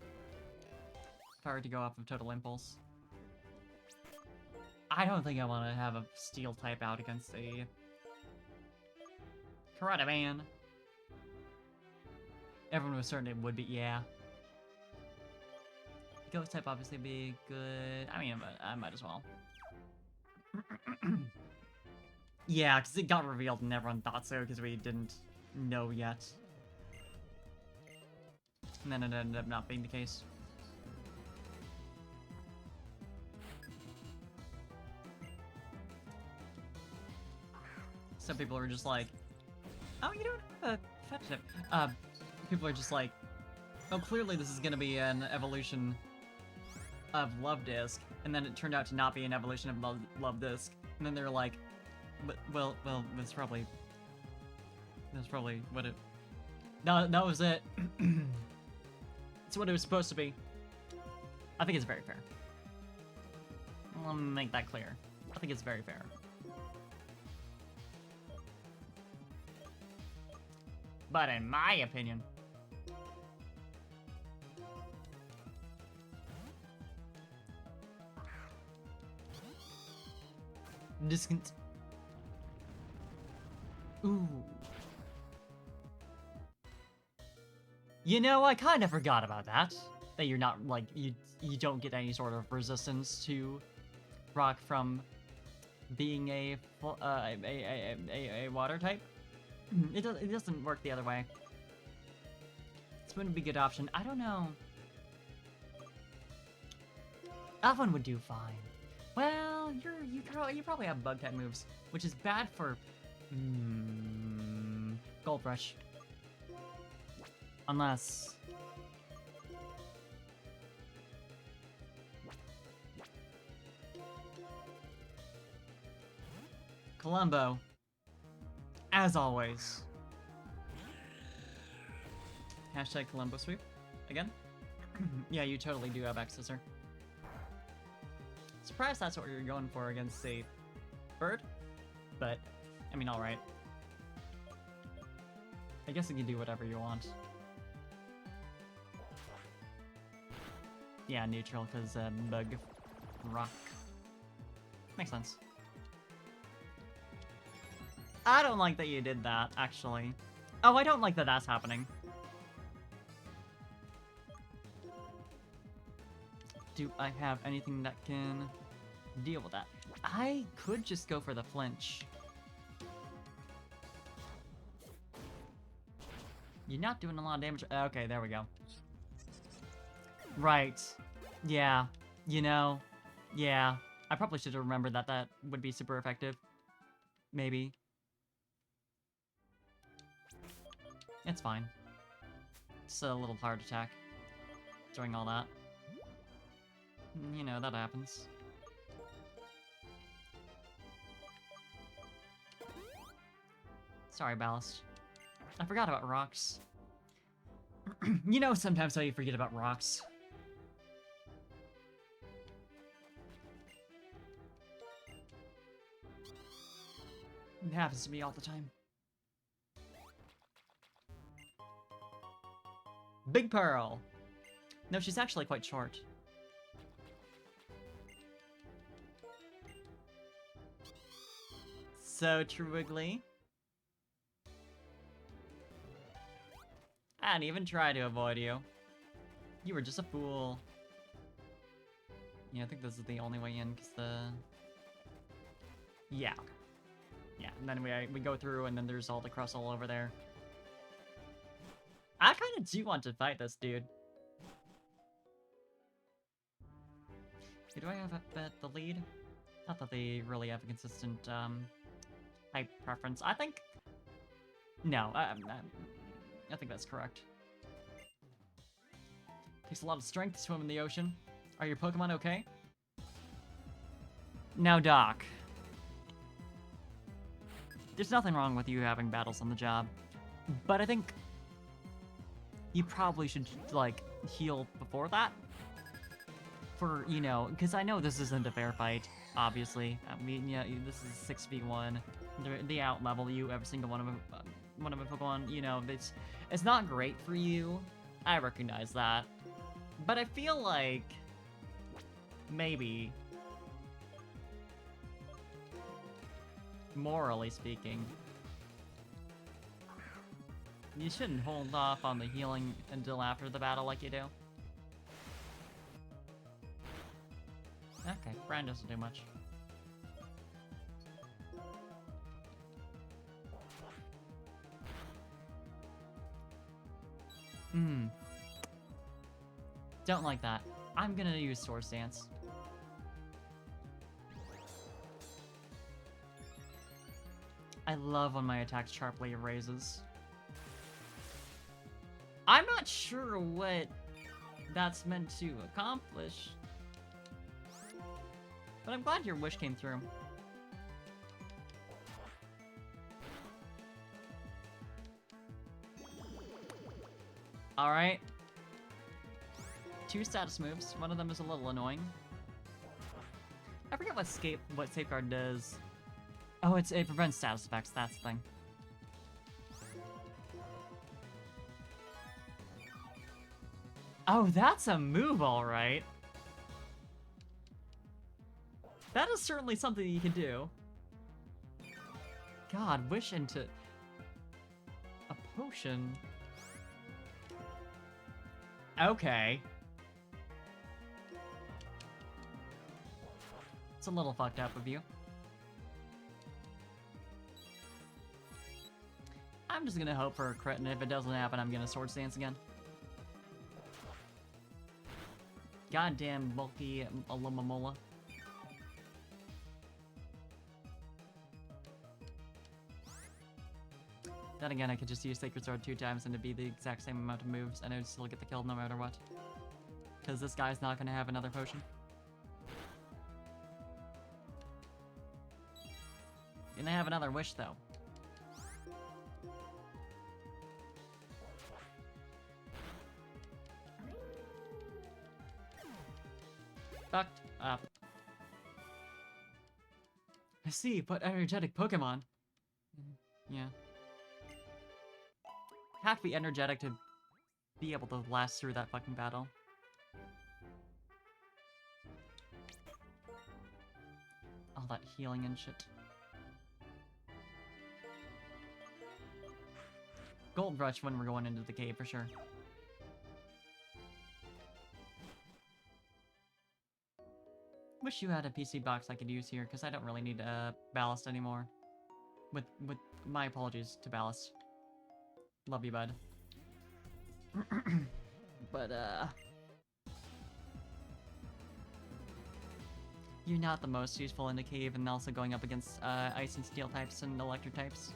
If I were to go off of Total Impulse. I don't think I want to have a Steel type out against a Karate Man. Everyone was certain it would be, yeah. Ghost type obviously be good. I mean, I might as well. Yeah, because it got revealed and everyone thought so because we didn't know yet. And then it ended up not being the case. Some people are just like, oh, you don't have a fetch tip. People are just like, oh, clearly this is gonna be an evolution of Luvdisc, and then it turned out to not be an evolution of Luvdisc, and then they're like, well, that's probably what it. No, that was it. It's what it was supposed to be. I think it's very fair. Let me make that clear. I think it's very fair. But in my opinion, Ooh. You know, I kind of forgot about that. That you're not, like, you don't get any sort of resistance to rock from being a water type. It doesn't work the other way. This wouldn't be a good option. I don't know. That one would do fine. Well, you probably have bug type moves, which is bad for Gold Rush. Unless Columbo, as always. Hashtag Columbo sweep again. Yeah, you totally do have X-Scissor. Surprised that's what you're going for against a bird, but I mean, all right. I guess you can do whatever you want. Yeah, neutral, because bug rock. Makes sense. I don't like that you did that, actually. Oh, I don't like that that's happening. Do I have anything that can deal with that? I could just go for the flinch. You're not doing a lot of damage. Okay, there we go. Right. Yeah. You know. Yeah. I probably should have remembered that that would be super effective. Maybe. It's fine. It's a little hard attack. Doing all that. You know, that happens. Sorry, Ballast. I forgot about rocks. You know sometimes how you forget about rocks. It happens to me all the time. Big Pearl! No, she's actually quite short. So true, Wiggly. I didn't even try to avoid you. You were just a fool. Yeah, I think this is the only way in, because the... Yeah. Yeah, and then we go through, and then there's all the crust all over there. I kind of do want to fight this dude. Do I have the lead? Not that they really have a consistent type preference. I think... No, I think that's correct. Takes a lot of strength to swim in the ocean. Are your Pokemon okay? Now, Doc. There's nothing wrong with you having battles on the job, but I think you probably should, like, heal before that. For, you know, because I know this isn't a fair fight, obviously. I mean, yeah, this is 6v1. They out-level you, every single one of a Pokemon. You know, it's not great for you. I recognize that. But I feel like maybe, morally speaking, You shouldn't hold off on the healing until after the battle like you do. Okay, Brian doesn't do much. Don't like that. I'm gonna use Swords Dance. I love when my attacks sharply raises. I'm not sure what that's meant to accomplish. But I'm glad your wish came through. Alright. 2 status moves. One of them is a little annoying. I forget what Safeguard does. Oh, it prevents status effects, that's the thing. Oh, that's a move, alright. That is certainly something you can do. God, wish into a potion. Okay. It's a little fucked up of you. I'm just gonna hope for a crit, and if it doesn't happen, I'm gonna Swords Dance again. Goddamn bulky Alumamola. Then again, I could just use Sacred Sword 2 times and it'd be the exact same amount of moves, and I'd still get the kill no matter what. Because this guy's not gonna have another potion. Gonna have another wish, though. Fucked up. I see, but energetic Pokemon. Yeah. Have to be energetic to be able to last through that fucking battle. All that healing and shit. Gold Rush when we're going into the cave for sure. Wish you had a PC box I could use here, because I don't really need Ballast anymore. With my apologies to Ballast. Love you, bud. But, you're not the most useful in the cave, and also going up against, Ice and Steel types and Electric types.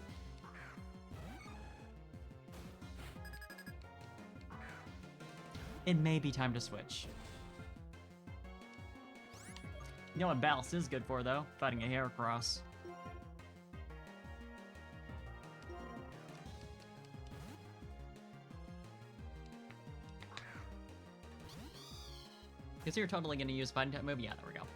It may be time to switch. You know what Ballast is good for, though? Fighting a Heracross. Because you're totally gonna use Fighting type move? Yeah, there we go.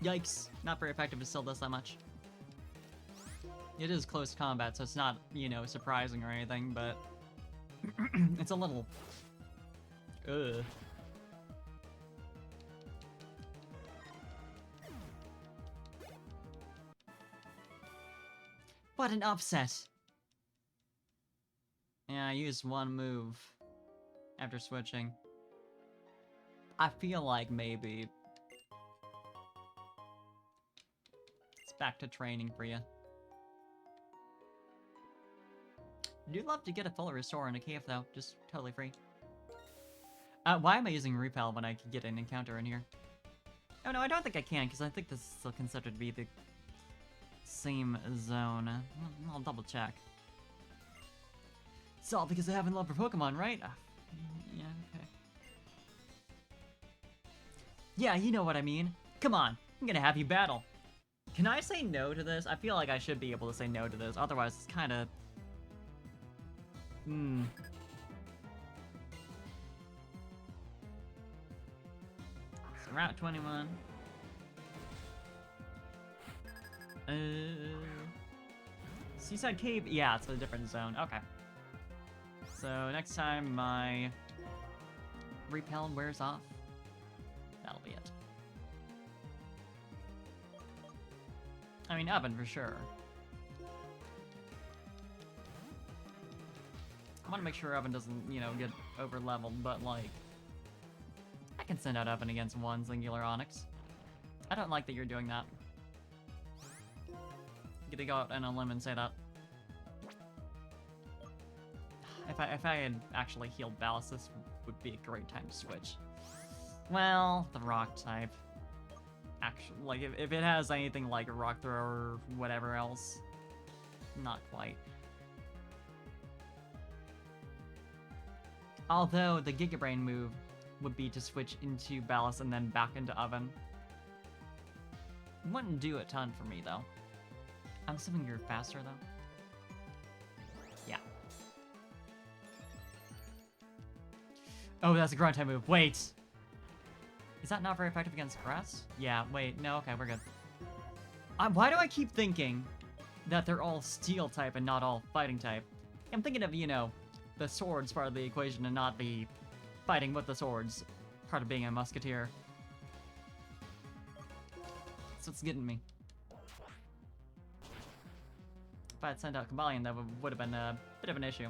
Yikes. Not very effective to still does that much. It is close combat, so it's not, you know, surprising or anything, but... it's a little... Ugh. What an upset! Yeah, I used one move after switching. I feel like maybe it's back to training for you. I'd love to get a full restore in a cave though, just totally free. Why am I using Repel when I can get an encounter in here? Oh no, I don't think I can, because I think this is still considered to be the same zone. I'll double check. It's all because I haven't loved for Pokemon, right? Yeah, okay. Yeah, you know what I mean. Come on, I'm gonna have you battle. Can I say no to this? I feel like I should be able to say no to this, otherwise it's kinda... So Route 21. Seaside Cave? Yeah, it's a different zone. Okay. So next time my Repel wears off, that'll be it. I mean, Oven for sure. want to make sure Evan doesn't, you know, get over leveled, but like, I can send out Evan against one singular Onyx. I don't like that you're doing that. Get to go out on a limb and say that. If I had actually healed Ballast, this would be a great time to switch. Well, the rock type. Actually, like, if it has anything like a rock throw or whatever else, not quite. Although the Giga Brain move would be to switch into Ballast and then back into Oven. Wouldn't do a ton for me though. I'm assuming you're faster though. Yeah. Oh, that's a ground type move. Wait! Is that not very effective against grass? Yeah, wait, no, okay, we're good. Why do I keep thinking that they're all steel type and not all fighting type? I'm thinking of, you know, the swords part of the equation and not the fighting with the swords part of being a musketeer. That's what's getting me. If I had sent out Kybalion, that would have been a bit of an issue.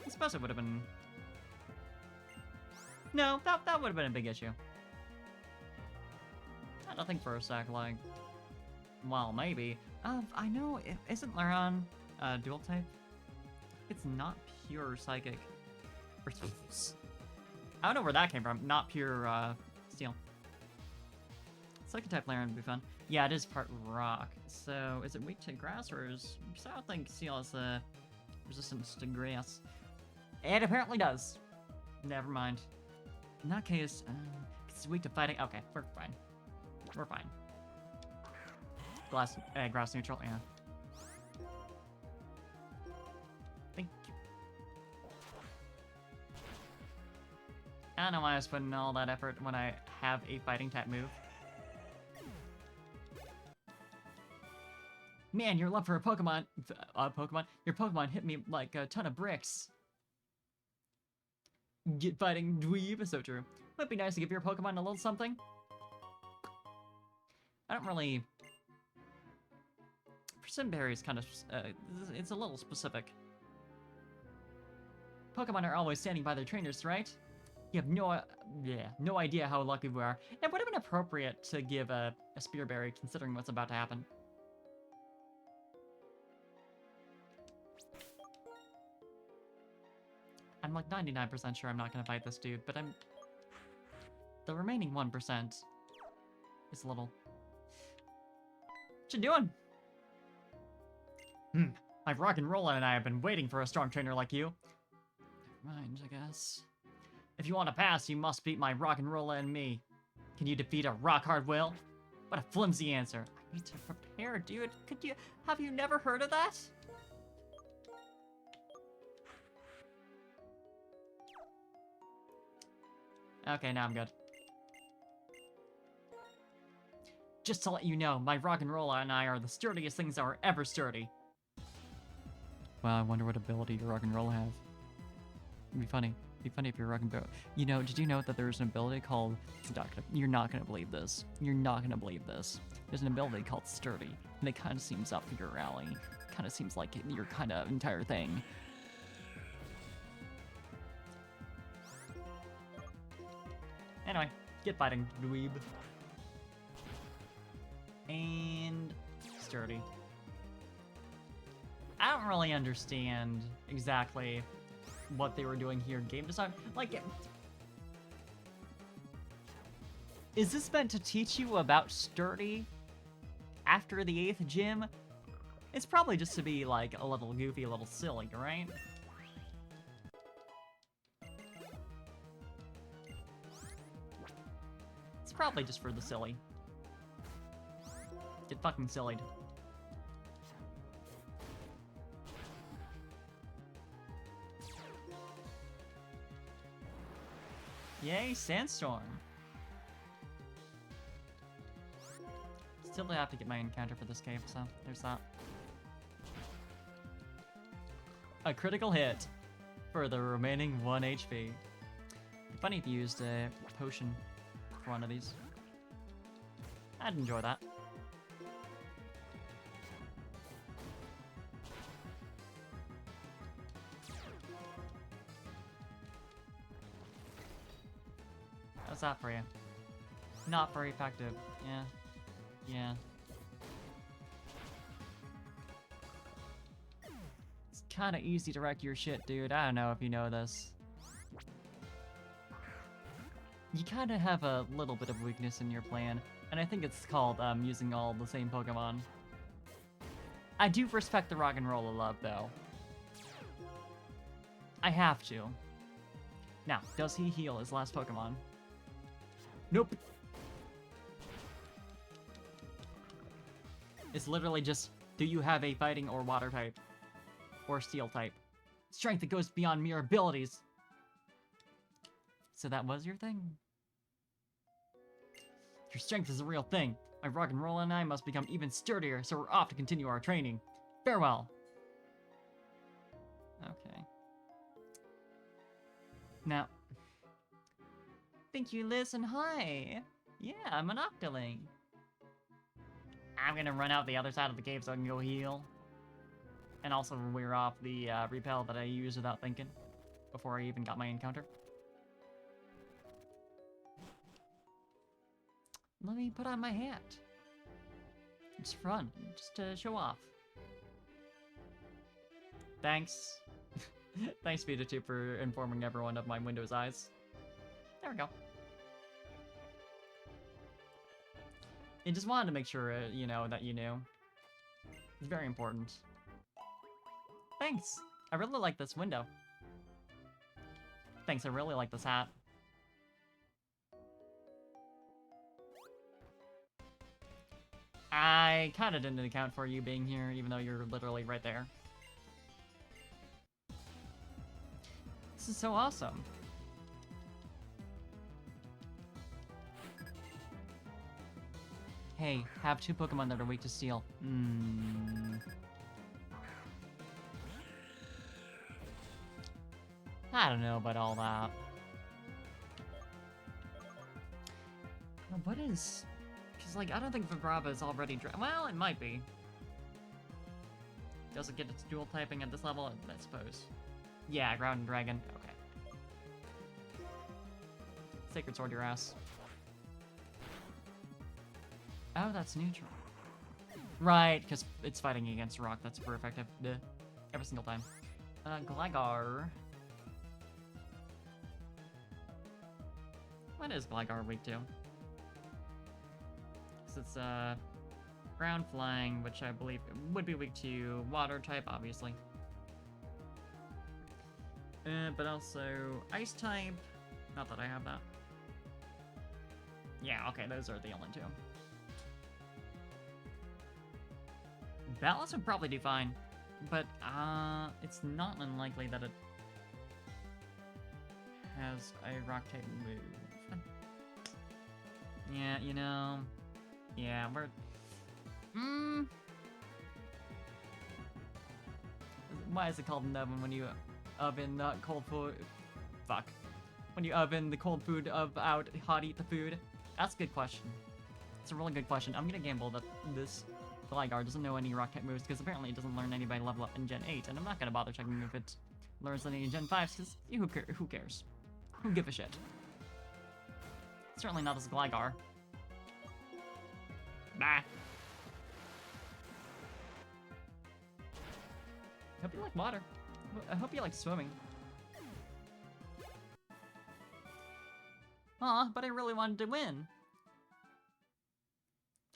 I suppose it would have been... No, that would have been a big issue. I don't think for a sec, like... Well, maybe. I know, isn't Laron dual type? It's not pure psychic. I don't know where that came from. Not pure steel. Psychic type Laron would be fun. Yeah, it is part rock. So, is it weak to grass or is... So I don't think steel has the resistance to grass. It apparently does. Never mind. In that case, it's weak to fighting. Okay, we're fine. We're fine. Grass neutral, yeah. Thank you. I don't know why I was putting all that effort when I have a fighting type move. Man, your love for a Pokemon, your Pokemon hit me like a ton of bricks. Get fighting dweeb is so true. Might be nice to give your Pokemon a little something. I don't really... Persimberry is kind of... it's a little specific. Pokemon are always standing by their trainers, right? You have no idea how lucky we are. It would have been appropriate to give a Spearberry considering what's about to happen. I'm like 99% sure I'm not gonna fight this dude, but I'm... The remaining 1% is a little... What you doing? My Rock and Rolla and I have been waiting for a strong trainer like you. Never mind, I guess. If you want to pass, you must beat my Rock and Rolla and me. Can you defeat a rock hard will? What a flimsy answer. I need to prepare, dude. Have you never heard of that? Okay, now I'm good. Just to let you know, my Rock and Rolla and I are the sturdiest things that were ever sturdy. Wow, I wonder what ability your Rock and Rolla have. It'd be funny. It'd be funny if you're Rock and Rolla. You know, did you know that there's an ability called... You're not gonna believe this. You're not gonna believe this. There's an ability called Sturdy, and it kind of seems up your alley. Kind of seems like your kind of entire thing. Anyway, get fighting, dweeb. And... Sturdy. I don't really understand exactly what they were doing here in game design. Like, is this meant to teach you about Sturdy after the 8th gym? It's probably just to be, like, a little goofy, a little silly, right? It's probably just for the silly. Get fucking sillied. Yay, Sandstorm! Still have to get my encounter for this cave, so there's that. A critical hit for the remaining 1 HP. It'd be funny if you used a potion for one of these. I'd enjoy that. How's that for you? Not very effective. Yeah. Yeah. It's kind of easy to wreck your shit, dude. I don't know if you know this. You kind of have a little bit of weakness in your plan, and I think it's called using all the same Pokemon. I do respect the rock and roll love, though. I have to. Now, does he heal his last Pokemon? Nope. It's literally just, do you have a fighting or water type? Or steel type? Strength that goes beyond mere abilities. So that was your thing? Your strength is a real thing. My rock and roll and I must become even sturdier, so we're off to continue our training. Farewell. Okay. Now, think you listen. Hi. Yeah, I'm an Octoling. I'm gonna run out the other side of the cave so I can go heal. And also wear off the repel that I used without thinking before I even got my encounter. Let me put on my hat. It's fun, just to show off. Thanks. Thanks, Vita2, for informing everyone of my Windows eyes. There we go. I just wanted to make sure, you know, that you knew. It's very important. Thanks. I really like this window. Thanks, I really like this hat. I kinda didn't account for you being here, even though you're literally right there. This is so awesome. Hey, have 2 Pokemon that are weak to steel. I don't know about all that. What is... Because, like, I don't think Vibrava is already... Well, it might be. Does it get its dual typing at this level? I suppose. Yeah, Ground and Dragon. Okay. Sacred Sword your ass. Oh, that's neutral. Right, because it's fighting against rock. That's super effective. Every single time. Gligar. What is Gligar weak to? Because it's, ground flying, which I believe would be weak to water type, obviously. But also ice type. Not that I have that. Yeah, okay, those are the only 2. Balance would probably do fine, but it's not unlikely that it has a rock type move. Yeah, you know, yeah, we're why is it called an oven when you oven the cold food? Fuck. When you oven the cold food out, hot eat the food? That's a good question. It's a really good question. I'm gonna gamble that this Gligar doesn't know any rock type moves because apparently it doesn't learn any by level up in Gen 8, and I'm not gonna bother checking if it learns any in Gen 5s because who cares? Who give a shit? Certainly not this Gligar. Bah. Hope you like water. I hope you like swimming. Aw, but I really wanted to win.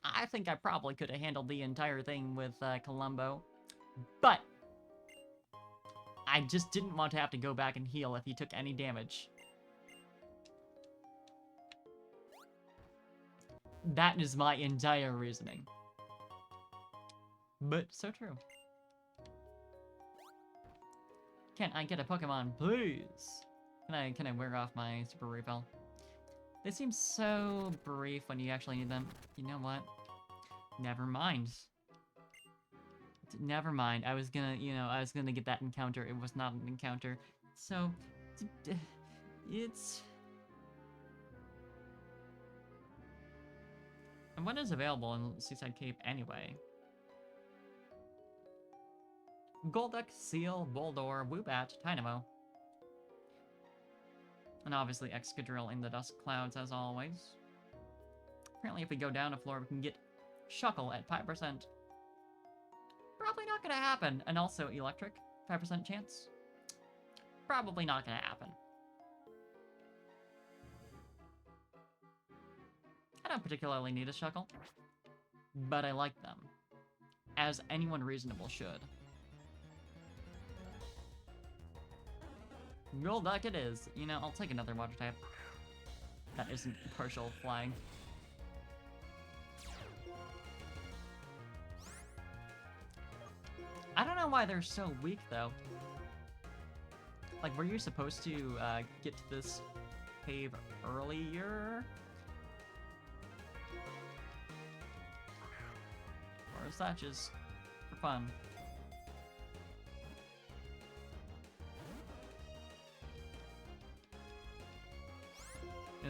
I think I probably could have handled the entire thing with Columbo, but I just didn't want to have to go back and heal if he took any damage. That is my entire reasoning. But so true. Can I get a Pokemon, please? Can I wear off my Super Repel? They seem so brief when you actually need them. You know what? Never mind. Never mind. I was gonna, you know, I was gonna get that encounter. It was not an encounter. So, it's... And what is available in Seaside Cape anyway? Golduck, Seal, Boldore, Woobat, Tynamo. And obviously Excadrill in the Dusk Clouds as always. Apparently if we go down a floor we can get Shuckle at 5%. Probably not gonna happen. And also Electric, 5% chance. Probably not gonna happen. I don't particularly need a Shuckle, but I like them, as anyone reasonable should. Golduck it is. You know, I'll take another water type. That isn't partial flying. I don't know why they're so weak, though. Like, were you supposed to get to this cave earlier? Or is that just for fun?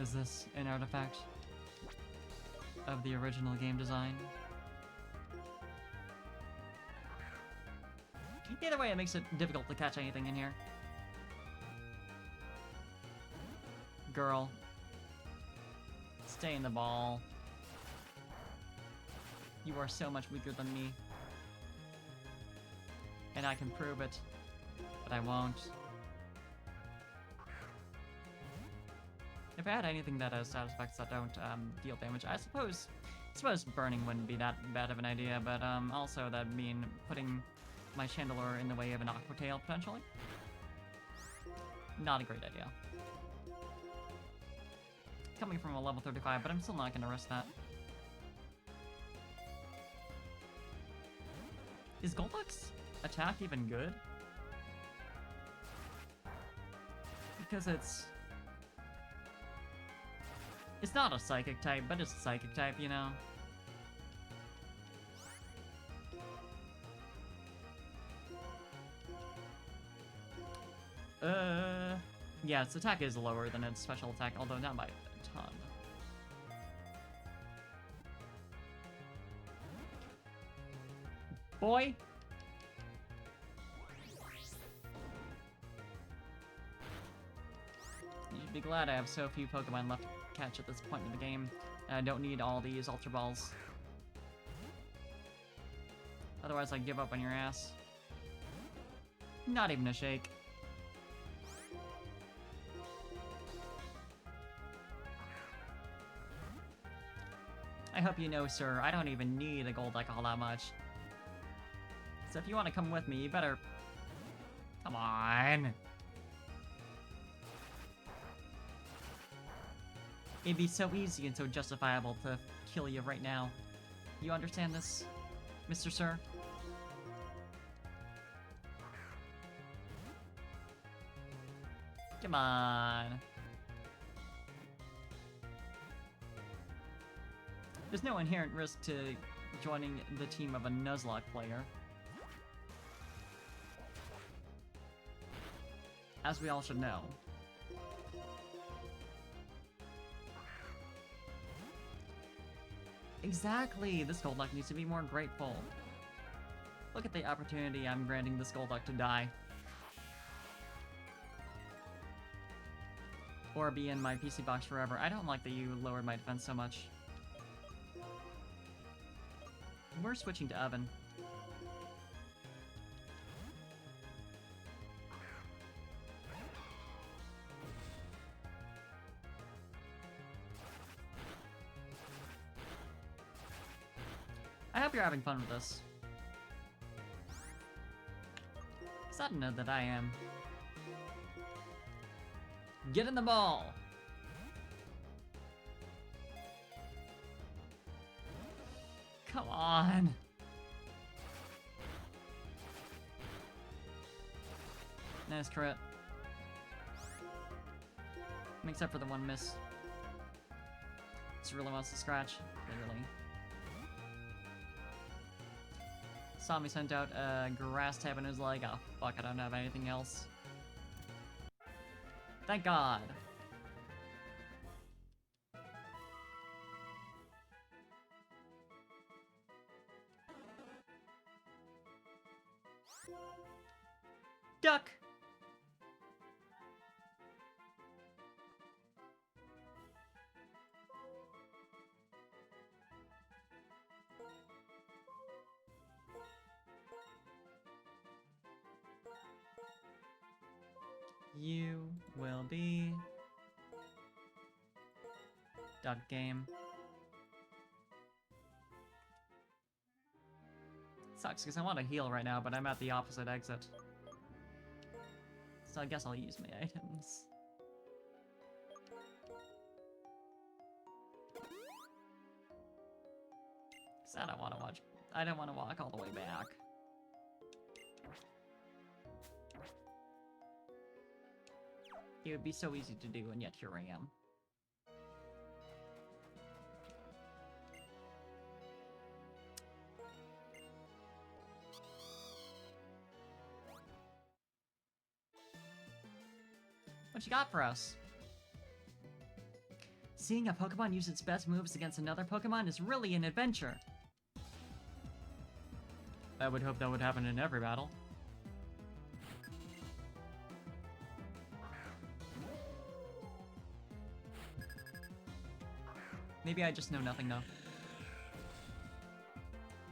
Is this an artifact of the original game design? Either way, it makes it difficult to catch anything in here. Girl. Stay in the ball. You are so much weaker than me. And I can prove it, but I won't. If I had anything that has side effects that don't deal damage, I suppose burning wouldn't be that bad of an idea, but also that'd mean putting my Chandelure in the way of an Aqua Tail, potentially. Not a great idea. Coming from a level 35, but I'm still not going to risk that. Is Golduck's attack even good? Because it's not a Psychic type, but it's a Psychic type, you know? Yeah, its attack is lower than its special attack, although not by a ton. Boy! You should be glad I have so few Pokemon left to catch at this point in the game, and I don't need all these Ultra Balls. Otherwise I'd give up on your ass. Not even a shake. I hope you know, sir, I don't even need a Golduck all that much. So if you want to come with me, you better... Come on! It'd be so easy and so justifiable to kill you right now. You understand this, Mr. Sir? Come on. There's no inherent risk to joining the team of a Nuzlocke player. As we all should know. Exactly! This Golduck needs to be more grateful. Look at the opportunity I'm granting this Golduck to die. Or be in my PC box forever. I don't like that you lowered my defense so much. We're switching to Oven. I hope you're having fun with this. 'Cause I don't know that I am. Get in the ball! Come on! Nice crit. Except for the one miss. This really wants to scratch, clearly. Saw me sent out a grass type and was like, oh fuck, I don't have anything else. Thank God. Duck! You will be... Duck game. Sucks, because I want to heal right now, but I'm at the opposite exit. So I guess I'll use my items. Because I don't want to watch... I don't want to walk all the way back. It would be so easy to do, and yet here I am. What you got for us? Seeing a Pokemon use its best moves against another Pokemon is really an adventure. I would hope that would happen in every battle. Maybe I just know nothing though.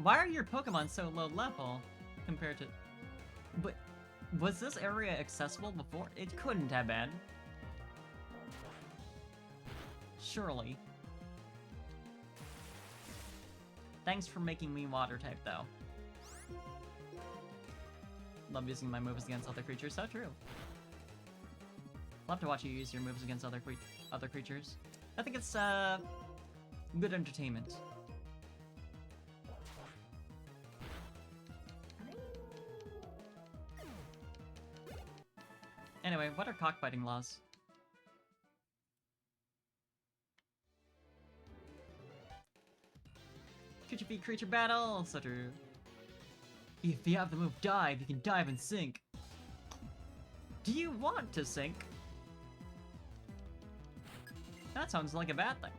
Why are your Pokemon so low level compared to... But was this area accessible before? It couldn't have been. Surely. Thanks for making me water type though. Love using my moves against other creatures, so true. Love to watch you use your moves against other creatures. I think it's good entertainment. Anyway, what are cockfighting laws? Creature v creature battle, so true. If you have the move dive, you can dive and sink. Do you want to sink? That sounds like a bad thing.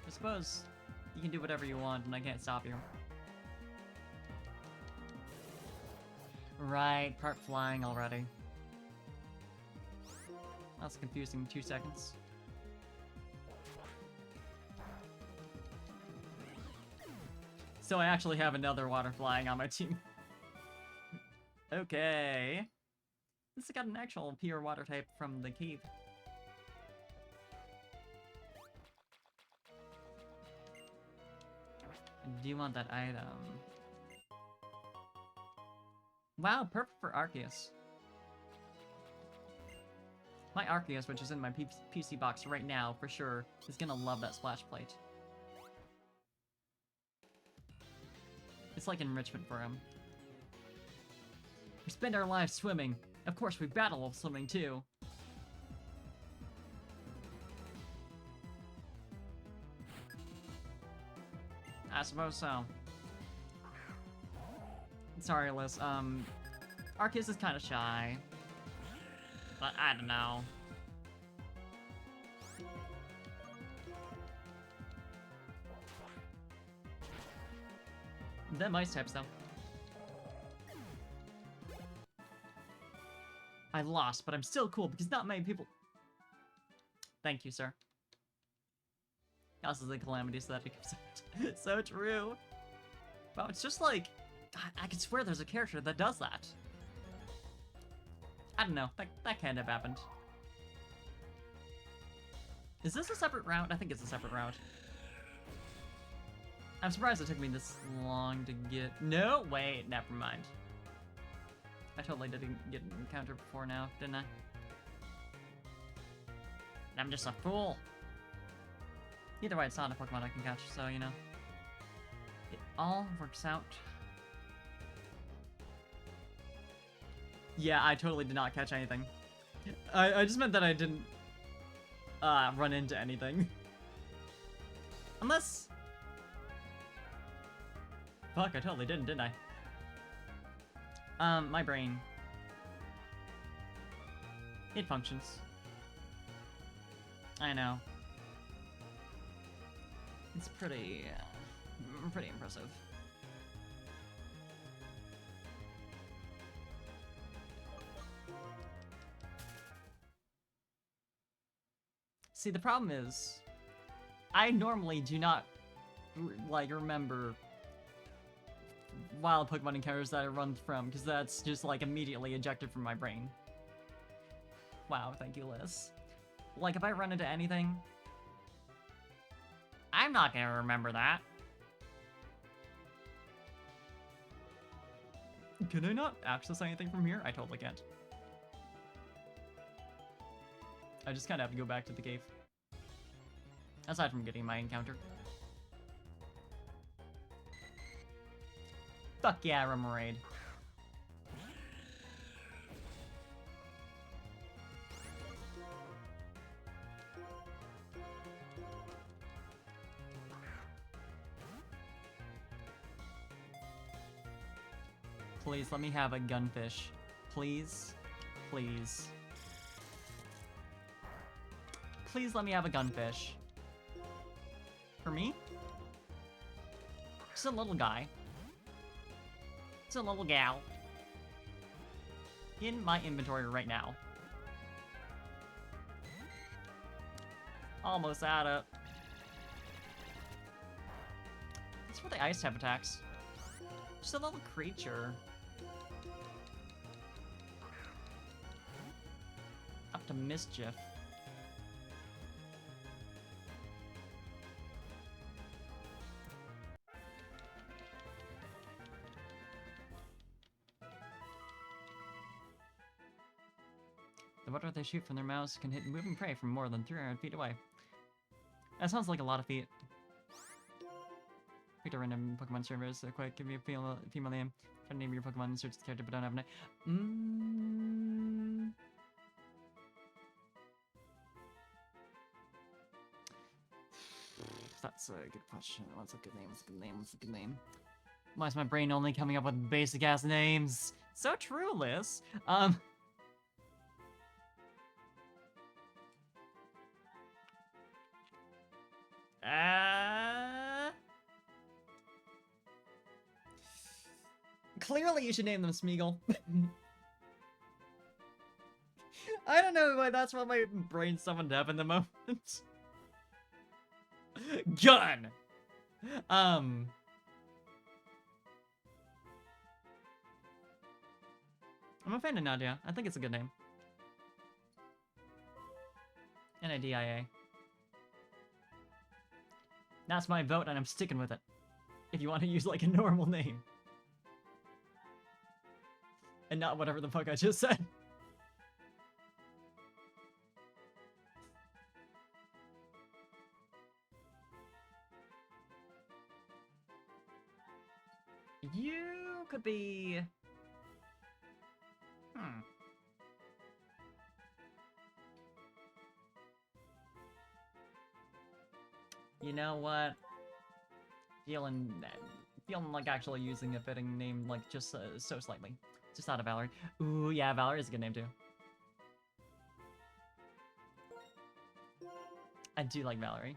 I suppose you can do whatever you want and I can't stop you. Right, part flying already. That's confusing. 2 seconds. So I actually have another water flying on my team. Okay. This has got an actual pure water type from the cave. Do you want that item? Wow, perfect for Arceus. My Arceus, which is in my PC box right now, for sure, is gonna love that splash plate. It's like enrichment for him. We spend our lives swimming. Of course, we battle while swimming too. I suppose so. Sorry, Liz. Arceus is kind of shy. But I don't know. Them ice types, though. I lost, but I'm still cool because not many people... Thank you, sir. This is a calamity, so that becomes so true. Wow, it's just like... I could swear there's a character that does that. I don't know. That can't have happened. Is this a separate route? I think it's a separate route. I'm surprised it took me this long to get... No, wait, never mind. I totally didn't get an encounter before now, didn't I? I'm just a fool. Either way, it's not a Pokemon I can catch, so, you know. It all works out. Yeah, I totally did not catch anything. I just meant that I didn't run into anything. Unless... Fuck, I totally didn't I? My brain. It functions. I know. It's pretty impressive. See, the problem is, I normally do not, like, remember wild Pokemon encounters that I run from, because that's just, like, immediately ejected from my brain. Wow, thank you, Liz. Like, if I run into anything, I'm not gonna remember that. Can I not access anything from here? I totally can't. I just kind of have to go back to the cave. Aside from getting my encounter. Fuck yeah, Remoraid. Please, let me have a gunfish. Please. Please. Please let me have a gunfish. For me? Just a little guy. Just a little gal. In my inventory right now. Almost at it. That's where the ice type attacks. Just a little creature. Up to mischief. The water they shoot from their mouths can hit moving prey from more than 300 feet away. That sounds like a lot of feet. Pick a random Pokemon servers. Quick, give me a female name. Try to name your Pokemon and search the character, but don't have a name. That's a good question. What's a good name? What's a good name? What's a good name? Why is my brain only coming up with basic ass names? So true, Liz. Clearly you should name them Smeagol. I don't know why that's what my brain summoned up in the moment. Gun! I'm a fan of Nadia. I think it's a good name. Nadia. That's my vote, and I'm sticking with it. If you want to use, like, a normal name. And not whatever the fuck I just said. You could be... You know what? Feeling like actually using a fitting name, like, just so slightly. Just thought of Valerie. Ooh, yeah, Valerie is a good name, too. I do like Valerie.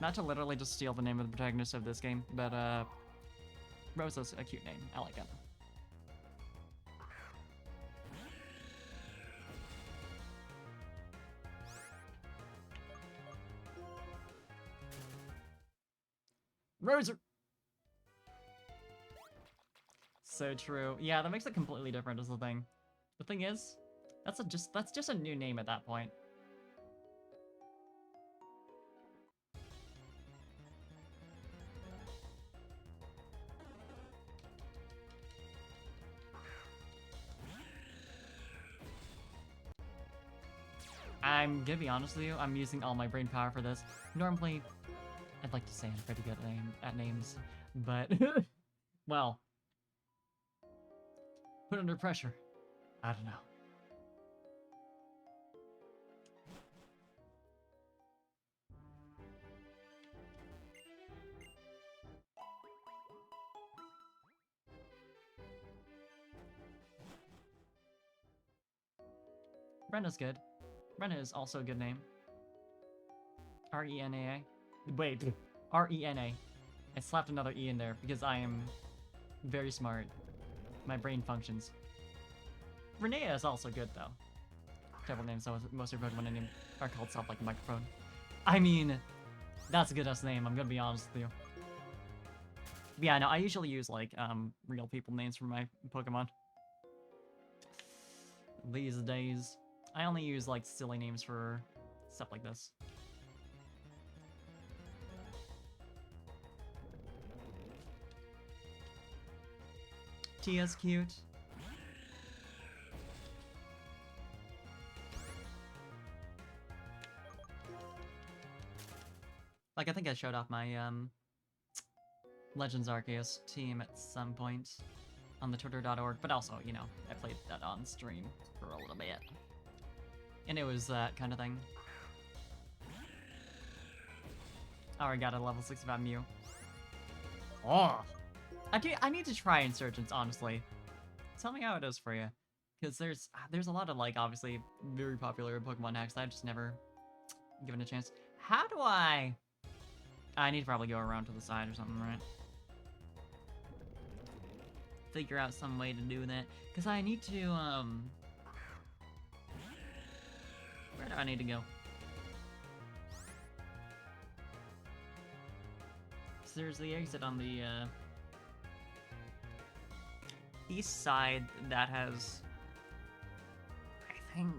Not to literally just steal the name of the protagonist of this game, but, Rosa's a cute name. I like it. Rosa! So true. Yeah, that makes it completely different is the thing. The thing is, that's just a new name at that point. I'm gonna be honest with you, I'm using all my brain power for this. Normally, I'd like to say I'm pretty good at names, but, well, put under pressure. I don't know. Rena's good. Rena is also a good name. R-E-N-A-A. Wait, R-E-N-A. I slapped another E in there because I am Very smart. My brain functions. Renea is also good, though. Terrible name, so most of your Pokemon name are called stuff like Microphone. I mean, that's a good-ass name, I'm gonna be honest with you. But yeah, no, I usually use, like, real people names for my Pokemon. These days. I only use, like, silly names for stuff like this. Tia's cute. Like, I think I showed off my, Legends Arceus team at some point on the twitter.org, but also, you know, I played that on stream for a little bit. And it was that kind of thing. Already got a level 65 Mew. Oh! I need to try Insurgents, honestly. Tell me how it is for you. Because there's a lot of, like, obviously very popular Pokemon hacks that I've just never given a chance. How do I need to probably go around to the side or something, right? Figure out some way to do that. Because I need to, where do I need to go? So there's the exit on the, east side that has, I think,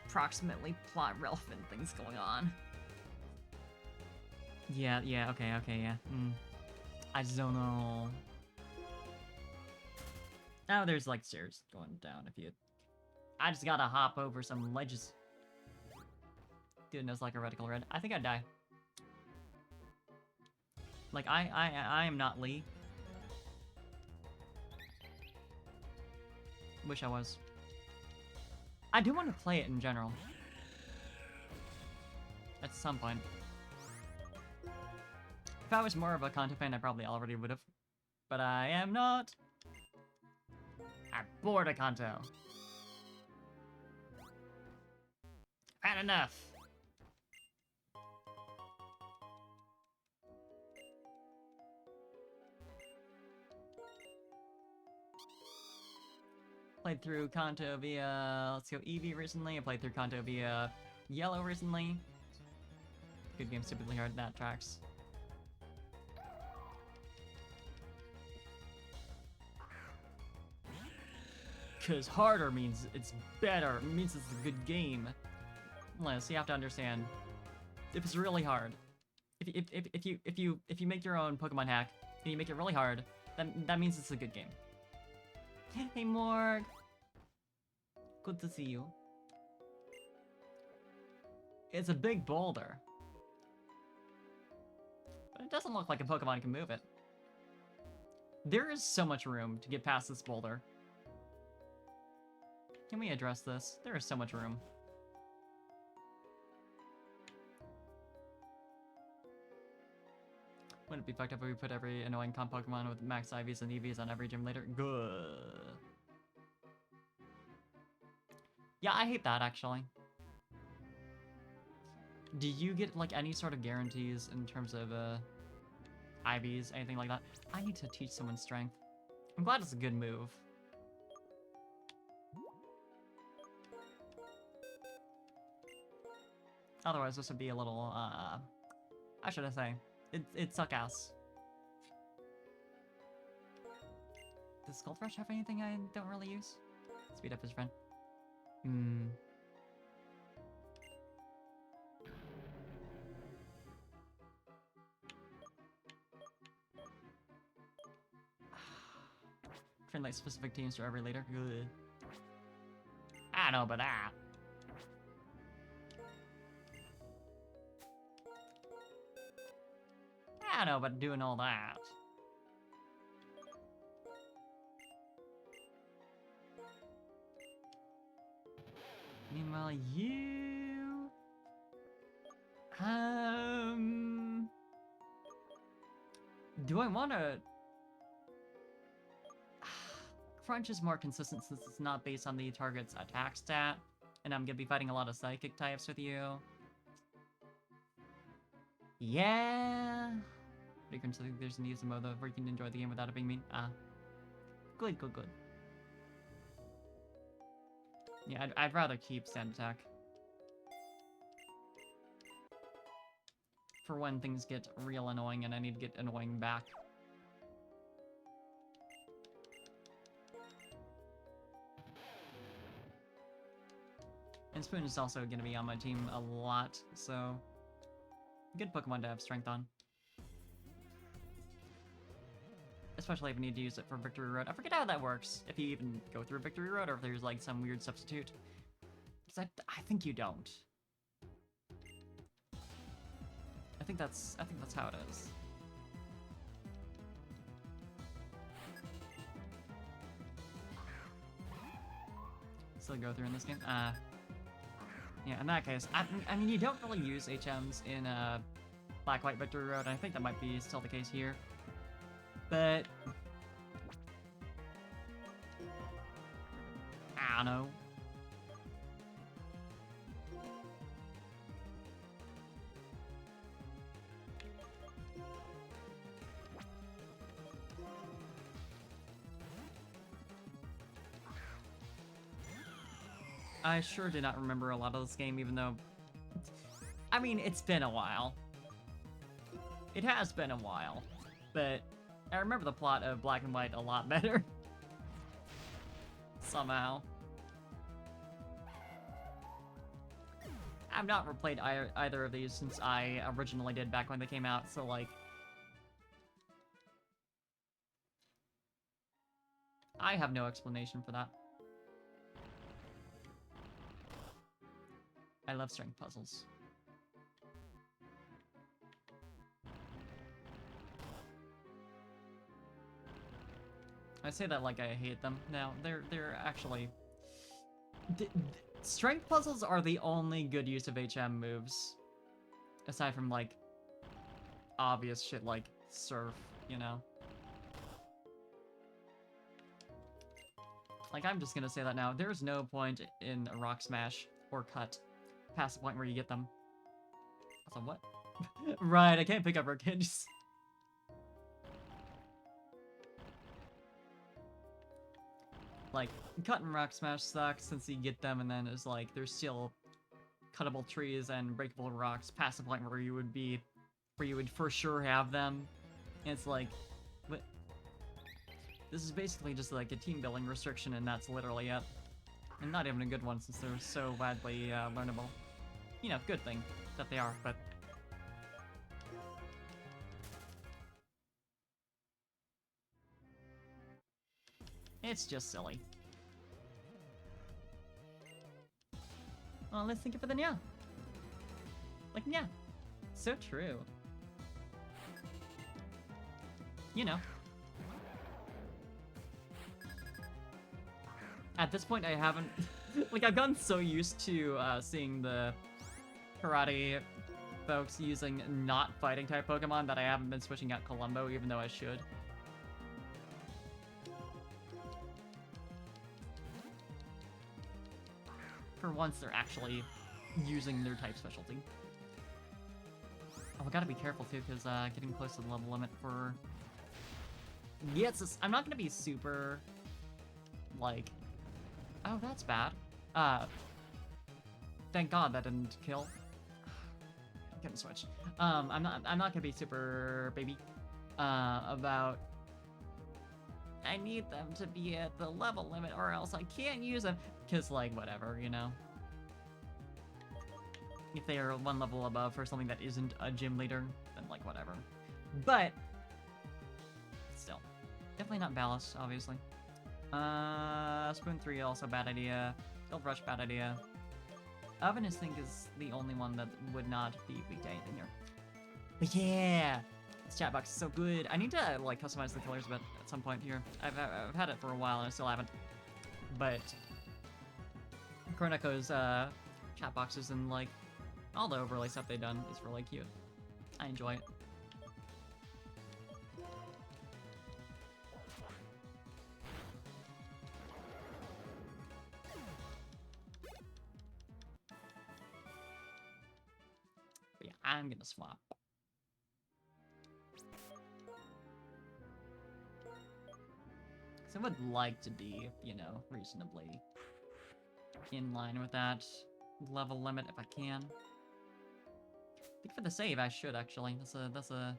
approximately plot-relevant things going on. Yeah, okay, yeah. I just don't know. Now there's, like, stairs going down if you... I just gotta hop over some ledges. Dude knows like a reticle red. I think I'd die. Like, I am not Lee. Wish I was. I do want to play it in general. At some point. If I was more of a content fan, I probably already would have. But I am not. I'm bored of Kanto. Had enough. Played through Kanto via, let's go, Eevee recently. I played through Kanto via Yellow recently. Good game, stupidly hard, that tracks. Cause harder means it's better, means it's a good game. Unless you have to understand, if it's really hard, if you make your own Pokemon hack and you make it really hard, then that means it's a good game. Hey Morg! Good to see you. It's a big boulder. But it doesn't look like a Pokemon can move it. There is so much room to get past this boulder. Can we address this? There is so much room. Wouldn't it be fucked up if we put every annoying comp Pokemon with max IVs and EVs on every gym later? Good. Yeah, I hate that, actually. Do you get, like, any sort of guarantees in terms of, IVs, anything like that? I need to teach someone strength. I'm glad it's a good move. Otherwise, this would be a little, how should I say? It suck ass. Does Goldrush have anything I don't really use? Speed up his friend. Train like specific teams for every leader. Good. I know about that. I know about doing all that. Meanwhile, you... Do I want to... Crunch is more consistent since it's not based on the target's attack stat, and I'm gonna be fighting a lot of psychic types with you. Yeah... But you can think there's an easy mode where you can enjoy the game without it being mean. Ah. Good, good, good. Yeah, I'd rather keep stand attack. For when things get real annoying and I need to get annoying back. And Spoon is also going to be on my team a lot, so good Pokemon to have strength on. Especially if you need to use it for Victory Road. I forget how that works, if you even go through Victory Road or if there's like some weird substitute. Because I think you don't. I think that's how it is. Still go through in this game? Yeah, in that case, I mean, you don't really use HMs in Black White Victory Road, and I think that might be still the case here. But I don't know. I sure did not remember a lot of this game, even though... I mean, it's been a while. It has been a while. But I remember the plot of Black and White a lot better. Somehow. I've not replayed either of these since I originally did back when they came out, so like... I have no explanation for that. I love strength puzzles. I say that like I hate them. No, they're actually... strength puzzles are the only good use of HM moves. Aside from, like, obvious shit like Surf, you know? Like, I'm just gonna say that now. There's no point in a Rock Smash or Cut past the point where you get them. Also, what? Right, I can't pick up Rockids. Like, Cut and Rock Smash sucks since you get them and then it's like, there's still cuttable trees and breakable rocks past the point where you would for sure have them. And it's like, but this is basically just like a team building restriction and that's literally it. And not even a good one since they're so badly learnable. You know, good thing that they are, but... it's just silly. Well, let's think of it then, yeah. Like, yeah. So true. You know. At this point, I haven't... like, I've gotten so used to seeing the karate folks using not fighting type Pokemon that I haven't been switching out Columbo, even though I should. For once, they're actually using their type specialty. Oh, I gotta be careful too, because getting close to the level limit for... yes, I'm not gonna be super, like... oh, that's bad. Thank God that didn't kill. I'm gonna switch. I'm not gonna be super baby about... I need them to be at the level limit or else I can't use them. Because, like, whatever, you know? If they are one level above for something that isn't a gym leader, then, like, whatever. But, still. Definitely not Ballast, obviously. Spoon 3, also bad idea. Field Rush, bad idea. Oven, I think, is the only one that would not be weak to anything here. But yeah! This chat box is so good. I need to, like, customize the colors a bit at some point here. I've had it for a while and I still haven't. But Chroneco's chat boxes and, like, all the overlay stuff they've done is really cute. I enjoy it. But yeah, I'm gonna swap. So I would like to be, you know, reasonably in line with that level limit if I can. I think for the save I should actually. That's a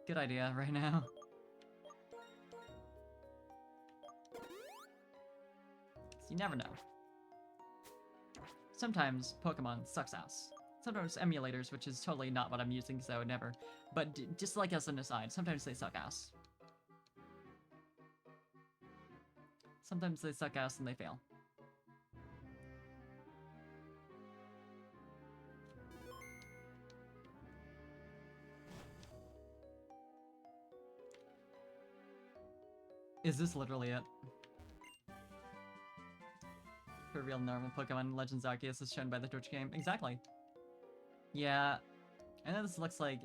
good idea right now. So you never know. Sometimes Pokemon sucks ass. Sometimes emulators, which is totally not what I'm using, so I would never. But just like as an aside, sometimes they suck ass. Sometimes they suck ass and they fail. Is this literally it? For real normal Pokemon, Legends Arceus is shown by the Twitch game. Exactly. Yeah, I know this looks like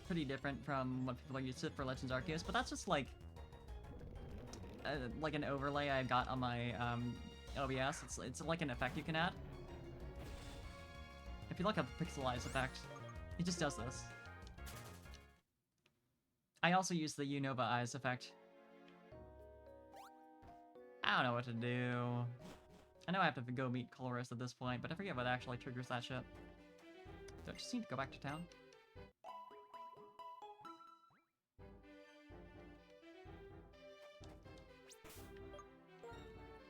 pretty different from what people are used to for Legends Arceus, but that's just like an overlay I got on my OBS. It's like an effect you can add. If you look up Pixelize effect, it just does this. I also use the Unova Eyes effect. I don't know what to do. I know I have to go meet Colress at this point, but I forget what actually triggers that shit. Do I just need to go back to town?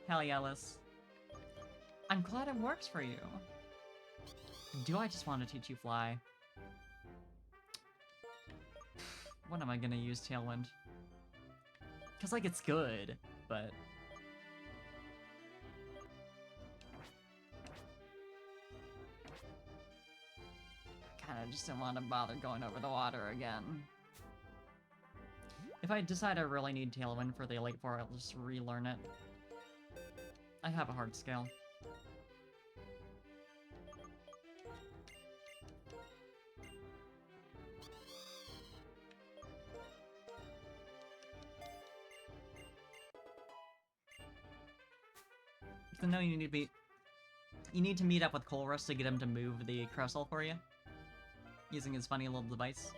Hell yeah, Alice. I'm glad it works for you. Do I just want to teach you Fly? When am I gonna use Tailwind? Cause like it's good, but... Kinda just don't want to bother going over the water again. If I decide I really need Tailwind for the Elite Four, I'll just relearn it. I have a hard scale. So no, you need to meet up with Colress to get him to move the Crustle for you. Using his funny little device.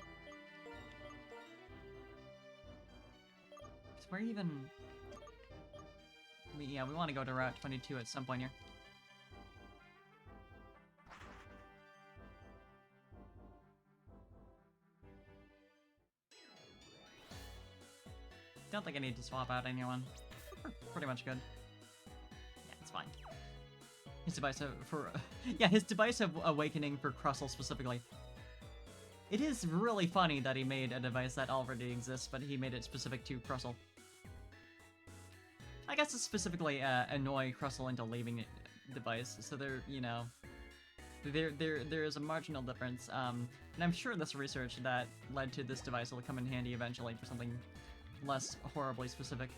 Cause we're even... yeah, we want to go to Route 22 at some point here. Don't think I need to swap out anyone. We're pretty much good. Yeah, it's fine. His device for... yeah, his device of awakening for Crustle specifically. It is really funny that he made a device that already exists, but he made it specific to Crustle. I guess it's specifically annoy Crustle into leaving device, so there, you know, there is a marginal difference, and I'm sure this research that led to this device will come in handy eventually for something less horribly specific.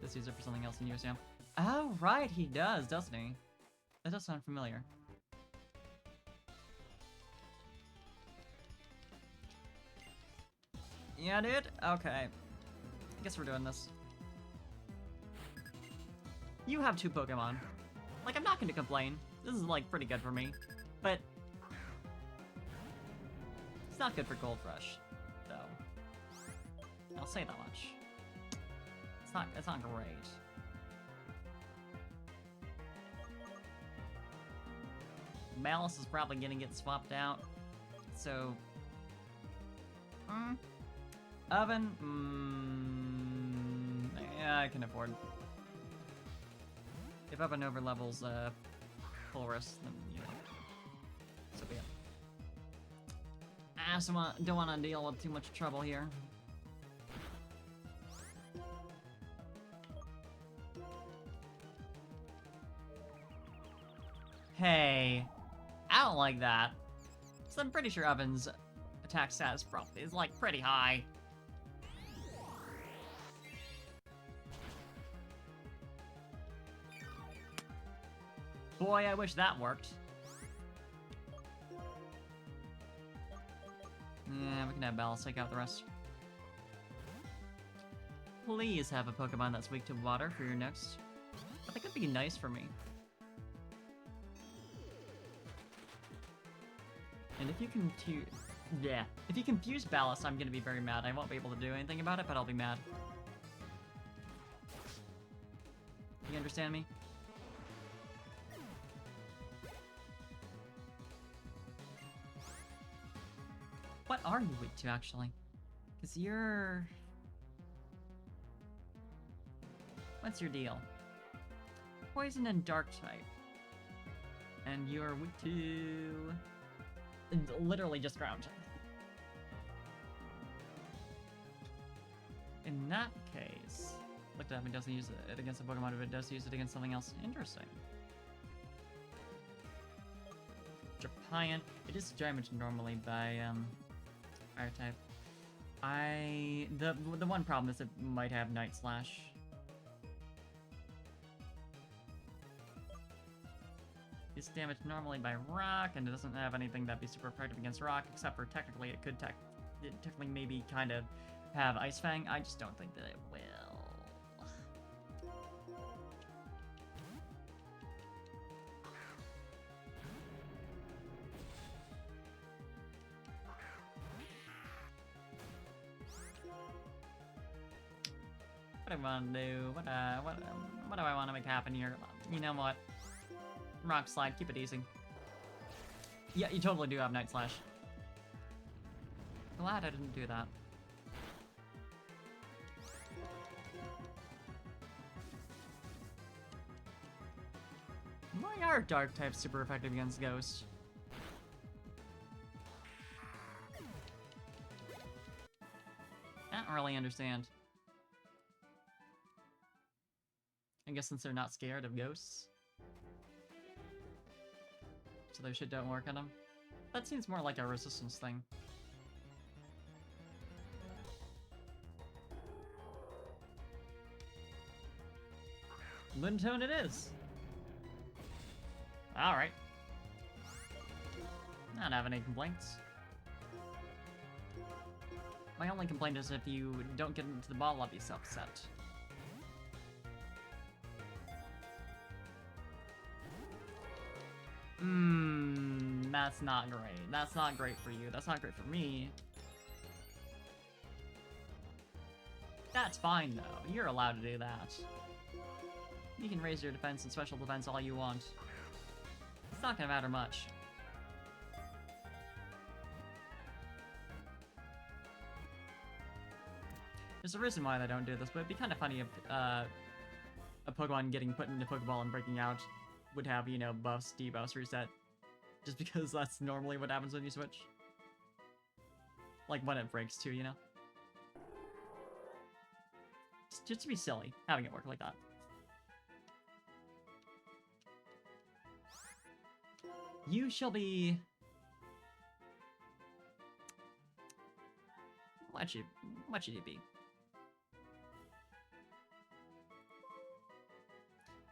This user for something else in USM. Oh, right, he does, doesn't he? That does sound familiar. Yeah, dude? Okay. I guess we're doing this. You have 2 Pokemon. Like, I'm not gonna complain. This is, like, pretty good for me. But... it's not good for Goldrush, though. I'll say that much. It's not great. Malice is probably gonna get swapped out. So... Oven? Yeah, I can afford. If Oven overlevels Colress, then, you know, so be it. I also don't want to deal with too much trouble here. Hey, I don't like that. So I'm pretty sure Oven's attack status probably is, like, pretty high. Boy, I wish that worked. Yeah, we can have Balance take out the rest. Please have a Pokemon that's weak to water for your next. I think it'd be nice for me. And if you can Yeah. If you confuse Ballast, I'm gonna be very mad. I won't be able to do anything about it, but I'll be mad. You understand me? What are you weak to, actually? Because you're... What's your deal? Poison and dark type. And you're weak to... literally just ground. In that case... Looked up, it doesn't use it against a Pokemon, but it does use it against something else. Interesting. Drapion. It is damaged normally by, fire type. The one problem is it might have Night Slash. It's damaged normally by rock, and it doesn't have anything that'd be super effective against rock, except for technically it could technically maybe kind of have Ice Fang. I just don't think that it will. What do I want to do? What do I want to make happen here? You know what? Rock Slide, keep it easy. Yeah, you totally do have Night Slash. Glad I didn't do that. Why are Dark types super effective against Ghost? I don't really understand. I guess since they're not scared of ghosts. So their shit don't work on them. That seems more like a resistance thing. Lintone it is! Alright. Not having any complaints. My only complaint is if you don't get into the ball, I'll be upset. That's not great. That's not great for you. That's not great for me. That's fine, though. You're allowed to do that. You can raise your defense and special defense all you want. It's not gonna matter much. There's a reason why they don't do this, but it'd be kind of funny if a Pokemon getting put into Pokeball and breaking out would have, you know, buffs, debuffs, reset. Just because that's normally what happens when you switch. Like when it breaks too, you know? Just to be silly, having it work like that. You shall be... What should you be?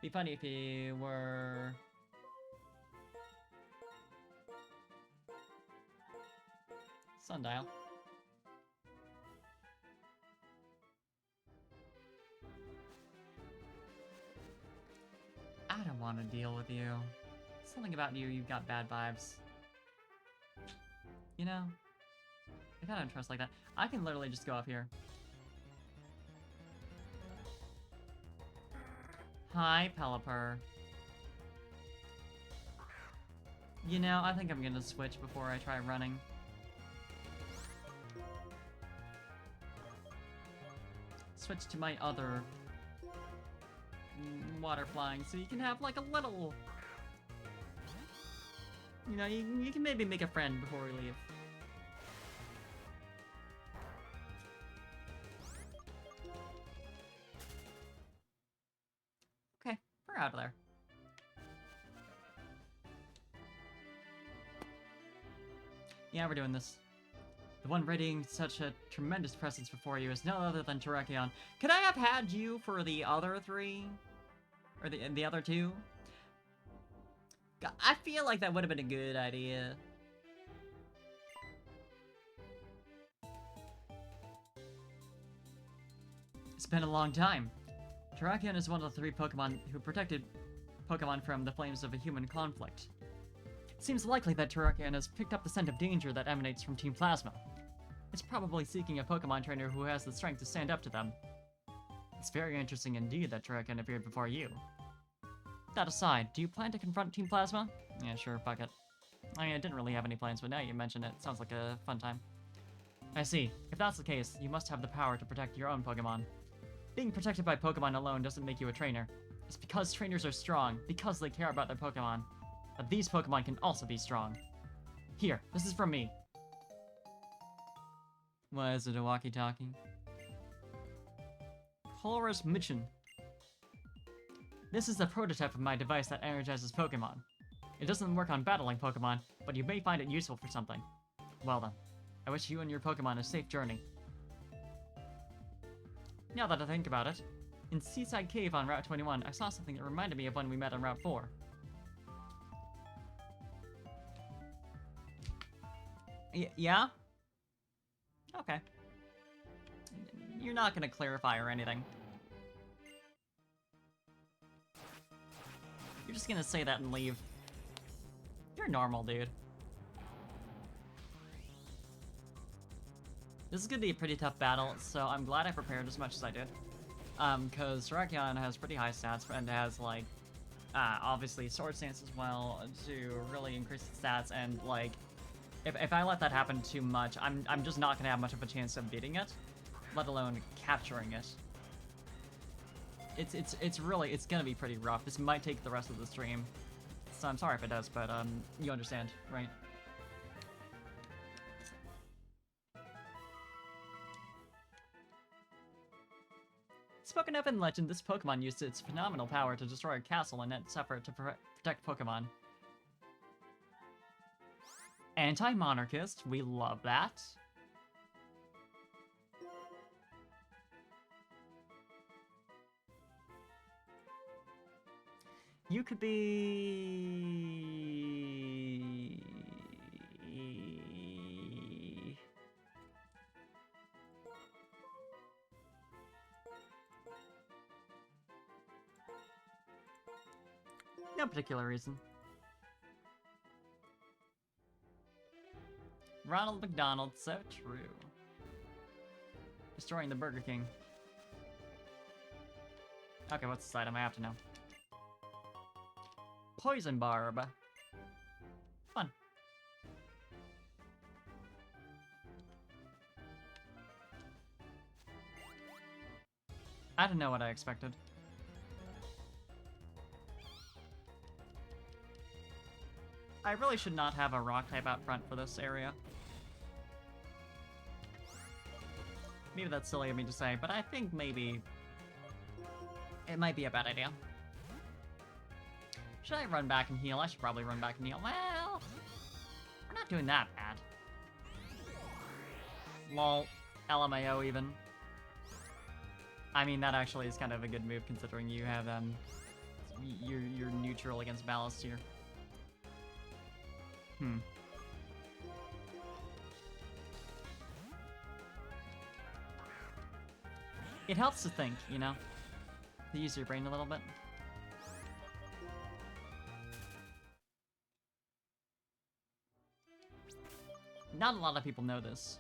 Be funny if he were... Sundial. I don't want to deal with you. Something about you, you've got bad vibes. You know? I kinda don't trust like that. I can literally just go up here. Hi, Pelipper. You know, I think I'm gonna switch before I try running. Switch to my other water flying, so you can have like a little... You know, you can maybe make a friend before we leave. Okay, we're out of there. Yeah, we're doing this. The one radiating such a tremendous presence before you is no other than Terrakion. Could I have had you for the other three? Or the other two? I feel like that would have been a good idea. It's been a long time. Terrakion is one of the 3 Pokemon who protected Pokemon from the flames of a human conflict. seems likely that Terrakion has picked up the scent of danger that emanates from Team Plasma. It's probably seeking a Pokemon trainer who has the strength to stand up to them. It's very interesting indeed that Terrakion appeared before you. That aside, do you plan to confront Team Plasma? Yeah, sure, fuck it. I mean, I didn't really have any plans, but now you mention it, sounds like a fun time. I see. If that's the case, you must have the power to protect your own Pokemon. Being protected by Pokemon alone doesn't make you a trainer. It's because trainers are strong, because they care about their Pokemon. But these Pokemon can also be strong. Here, this is from me. What is it, a walkie-talkie? Polaris Mission. This is the prototype of my device that energizes Pokemon. It doesn't work on battling Pokemon, but you may find it useful for something. Well then, I wish you and your Pokemon a safe journey. Now that I think about it, in Seaside Cave on Route 21, I saw something that reminded me of when we met on Route 4. Yeah? Okay. You're not gonna clarify or anything. You're just gonna say that and leave. You're normal, dude. This is gonna be a pretty tough battle, so I'm glad I prepared as much as I did. Because Terrakion has pretty high stats and has, like, obviously Sword Stance as well to really increase its stats, and, like, if I let that happen too much, I'm just not gonna have much of a chance of beating it, let alone capturing it. It's really gonna be pretty rough. This might take the rest of the stream, so I'm sorry if it does, but you understand, right? Spoken of in legend, this Pokemon used its phenomenal power to destroy a castle in its effort to protect Pokemon. Anti-monarchist, we love that. You could be... No particular reason. Ronald McDonald, so true. Destroying the Burger King. Okay, what's this item? I have to know. Poison Barb. Fun. I didn't know what I expected. I really should not have a rock type out front for this area. Maybe that's silly of me to say, but I think maybe it might be a bad idea. Should I run back and heal? I should probably run back and heal. Well, we're not doing that bad. Lol. LMAO even. I mean, that actually is kind of a good move considering you have you're neutral against Ballast here. It helps to think, you know? To use your brain a little bit. Not a lot of people know this.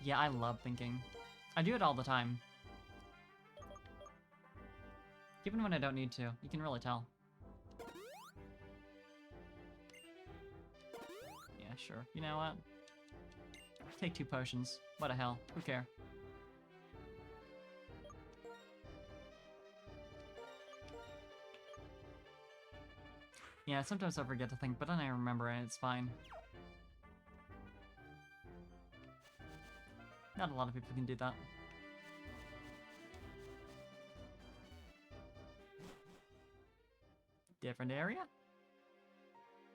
Yeah, I love thinking. I do it all the time. Even when I don't need to, you can really tell. Yeah, sure. You know what? Take 2 potions. What the hell? Who cares? Yeah, sometimes I forget to think, but then I remember and it's fine. Not a lot of people can do that. Different area?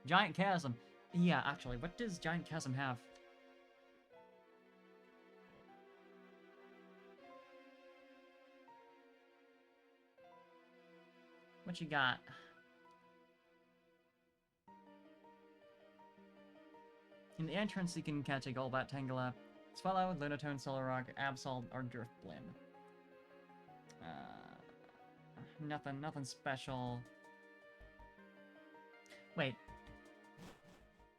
Giant Chasm. Yeah, actually, what does Giant Chasm have? What you got? In the entrance, you can catch a Golbat, Tangela, Swallow, Lunatone, Solrock, Absol, or Drifblim. Nothing special. Wait.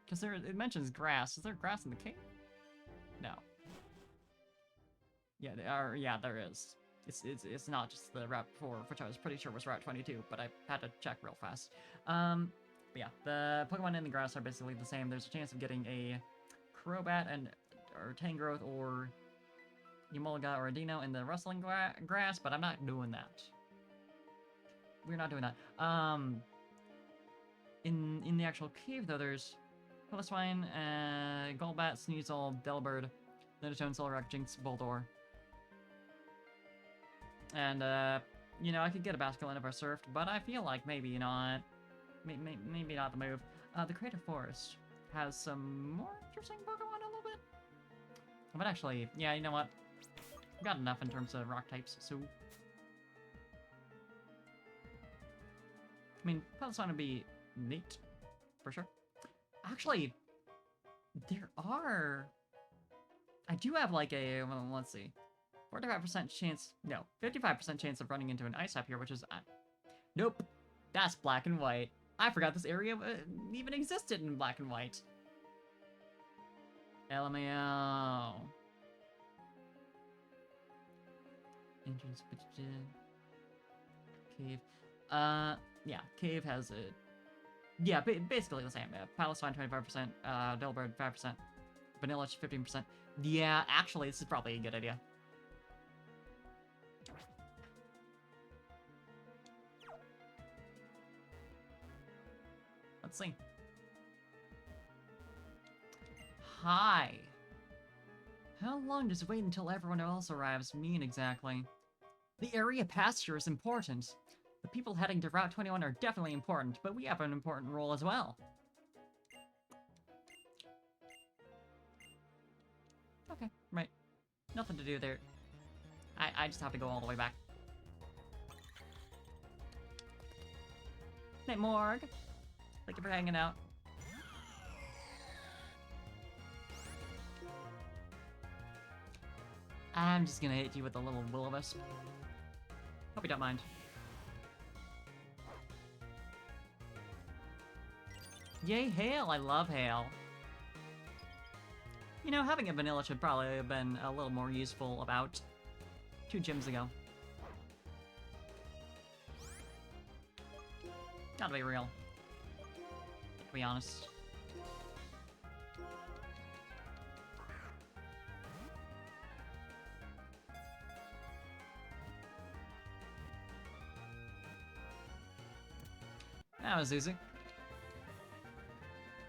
Because it mentions grass. Is there grass in the cave? No. Yeah, yeah, there is. It's not just the Route 4, which I was pretty sure was Route 22, but I had to check real fast. But yeah, the Pokemon in the grass are basically the same. There's a chance of getting a Crobat or Tangrowth or Emolga or Adino in the rustling grass, but I'm not doing that. We're not doing that. In the actual cave though, there's Piloswine, Golbat, Sneasel, Delibird, Linatone, Solrock, Jinx, Boldore. And, you know, I could get a Basculin if I surfed, but I feel like maybe not. Maybe not the move. The Creative Forest has some more interesting Pokemon a little bit. But actually, yeah, you know what? I've got enough in terms of rock types, so... I mean, Piloswine would be neat, for sure. Actually, there are... I do have like a, well, let's see. 45% chance, no, 55% chance of running into an ice type here, which is, nope, that's black and white. I forgot this area even existed in black and white. LMAO. Entrance, cave. Yeah, cave has a, yeah, basically the same. Piloswine 25%, Delibird 5%, Vanillish 15%. Yeah, actually, this is probably a good idea. Let's see. Hi. How long does wait until everyone else arrives mean exactly? The area pasture is important. The people heading to Route 21 are definitely important, but we have an important role as well. Okay, right. Nothing to do there. I just have to go all the way back. Hey, Morg. Thank you for hanging out. I'm just gonna hit you with a little Will-O-Wisp. Hope you don't mind. Yay, Hail! I love Hail. You know, having a Vanilla should probably have been a little more useful about 2 gyms ago. Gotta be real. To be honest. That was easy.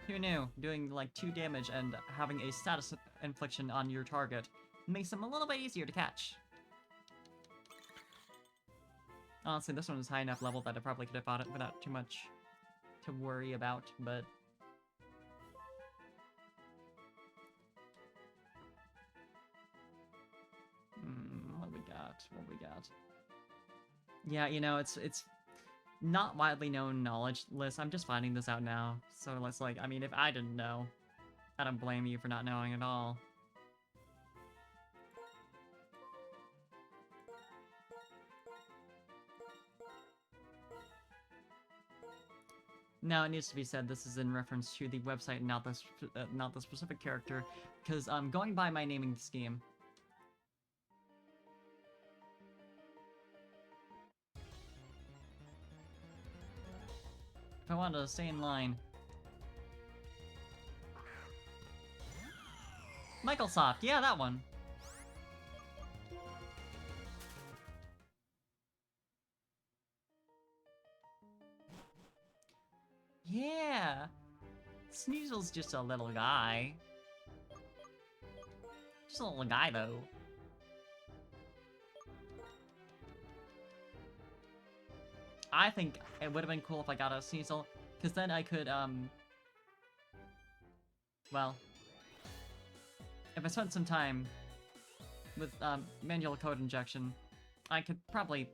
Who knew? Doing like 2 damage and having a status infliction on your target makes them a little bit easier to catch. Honestly, this one was high enough level that I probably could have fought it without too much to worry about, but... what we got? What we got? Yeah, you know, it's not widely known knowledge, Liz. I'm just finding this out now. So it's like, I mean, if I didn't know, I don't blame you for not knowing at all. Now, it needs to be said, this is in reference to the website, not the specific character, because I'm going by my naming scheme. If I wanted to stay in line. Microsoft, yeah, that one. Yeah. Sneasel's just a little guy. Just a little guy, though. I think it would have been cool if I got a Sneasel, because then I could, well, if I spent some time with, manual code injection, I could probably,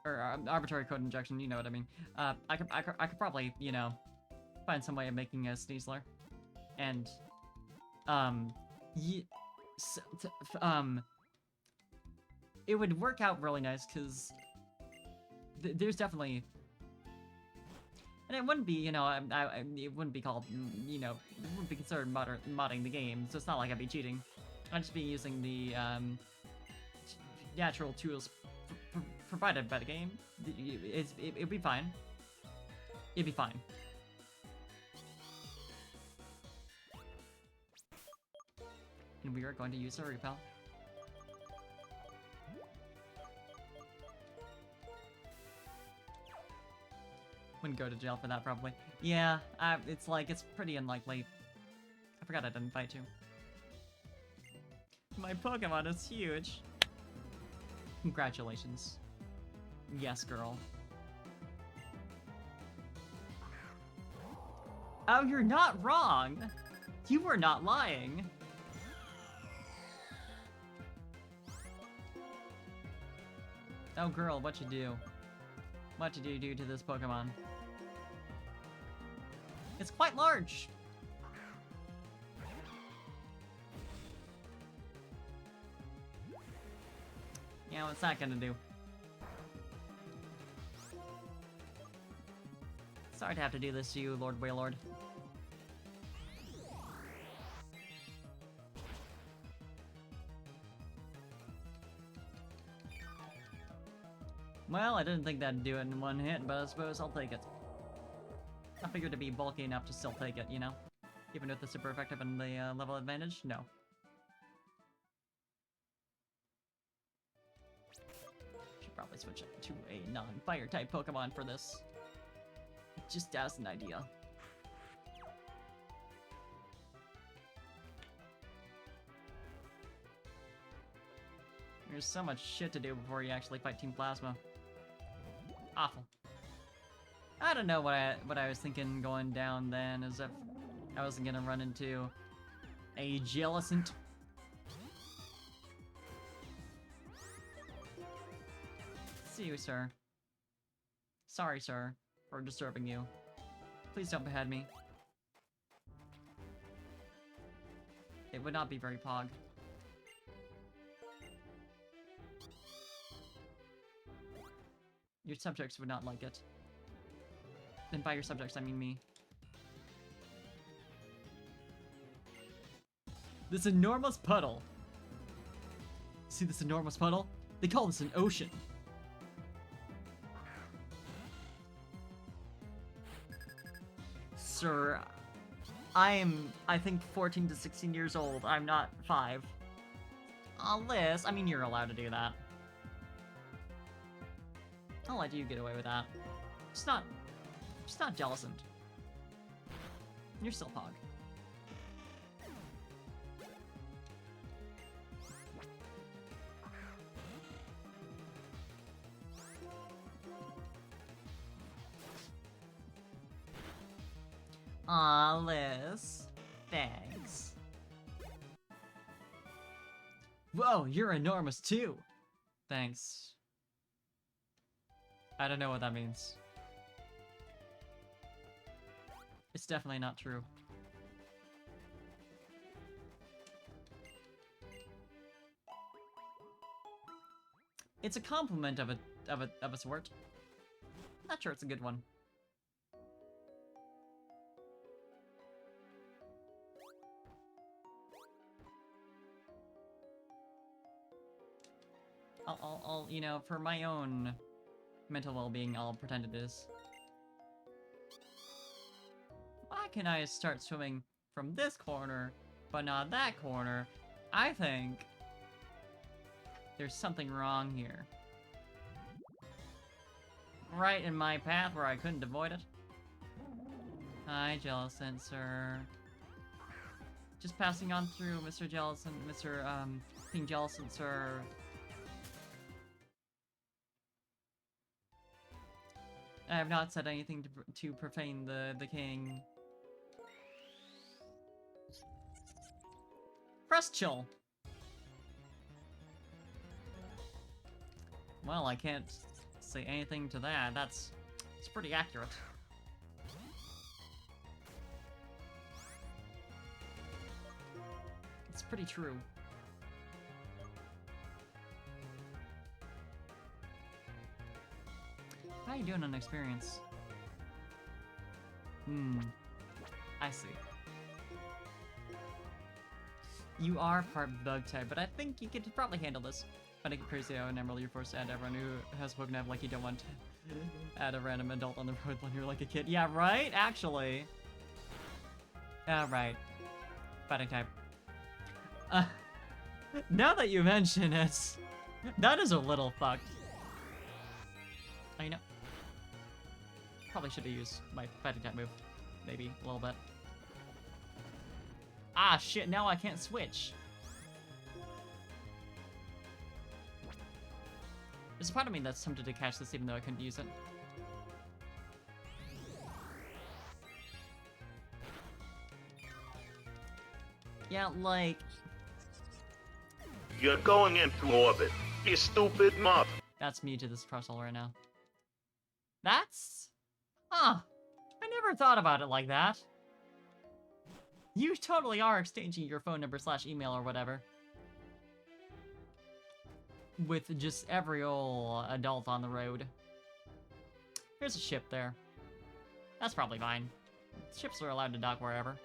or arbitrary code injection, you know what I mean. I could probably, you know, find some way of making a Sneasler, and, it would work out really nice, because there's definitely And it wouldn't be, you know, it wouldn't be called, you know, it wouldn't be considered modding the game, so it's not like I'd be cheating. I'd just be using the natural tools provided by the game. It'd be fine. It'd be fine. And we are going to use a repel. Wouldn't go to jail for that, probably. Yeah, it's like, it's pretty unlikely. I forgot I didn't fight you. My Pokemon is huge. Congratulations. Yes, girl. Oh, you're not wrong! You were not lying! Oh, girl, what you do? What did you do to this Pokemon? It's quite large! Yeah, what's that gonna do? Sorry to have to do this to you, Lord Wailord. Well, I didn't think that'd do it in one hit, but I suppose I'll take it. I figured to be bulky enough to still take it, you know? Even with the super effective and the level advantage? No. Should probably switch up to a non-fire type Pokemon for this. Just as an idea. There's so much shit to do before you actually fight Team Plasma. Awful. I don't know what I was thinking going down then, as if I wasn't gonna run into a Jellicent. See you, sir. Sorry, sir, for disturbing you. Please don't behead me. It would not be very pog. Your subjects would not like it. And by your subjects, I mean me. This enormous puddle. See this enormous puddle? They call this an ocean. Sir, I think, 14 to 16 years old. I'm not 5. Liz, I mean, you're allowed to do that. I'll let you get away with that. Just not Jellicent. You're still Pog. Aw, Liz. Thanks. Whoa, you're enormous too! Thanks. I don't know what that means. It's definitely not true. It's a compliment of a sort. Not sure it's a good one. I'll, you know, for my own mental well-being, I'll pretend it is. Why can I start swimming from this corner, but not that corner? I think there's something wrong here. Right in my path where I couldn't avoid it. Hi, Jellicent, sir. Just passing on through, Mr. Jellicent, Mr. King Jellicent, sir. I have not said anything to profane the king. Press chill. Well, I can't say anything to that. It's pretty accurate. It's pretty true. How you doing on experience? Hmm. I see. You are part bug type, but I think you could probably handle this. I think crazy how in Emerald you're forced to add everyone who has Pokemon like you don't want to add a random adult on the road when you're like a kid. Yeah, right? Actually. Right. Fighting type. Now that you mention it, that is a little fucked. Oh, you know. Probably should have used my fighting type move. Maybe a little bit. Ah, shit, now I can't switch. There's a part of me that's tempted to catch this even though I couldn't use it. Yeah, like... You're going into orbit, you stupid mother. That's me to this parcel right now. That's... Huh. I never thought about it like that. You totally are exchanging your phone number / email or whatever. With just every old adult on the road. There's a ship there. That's probably fine. Ships are allowed to dock wherever.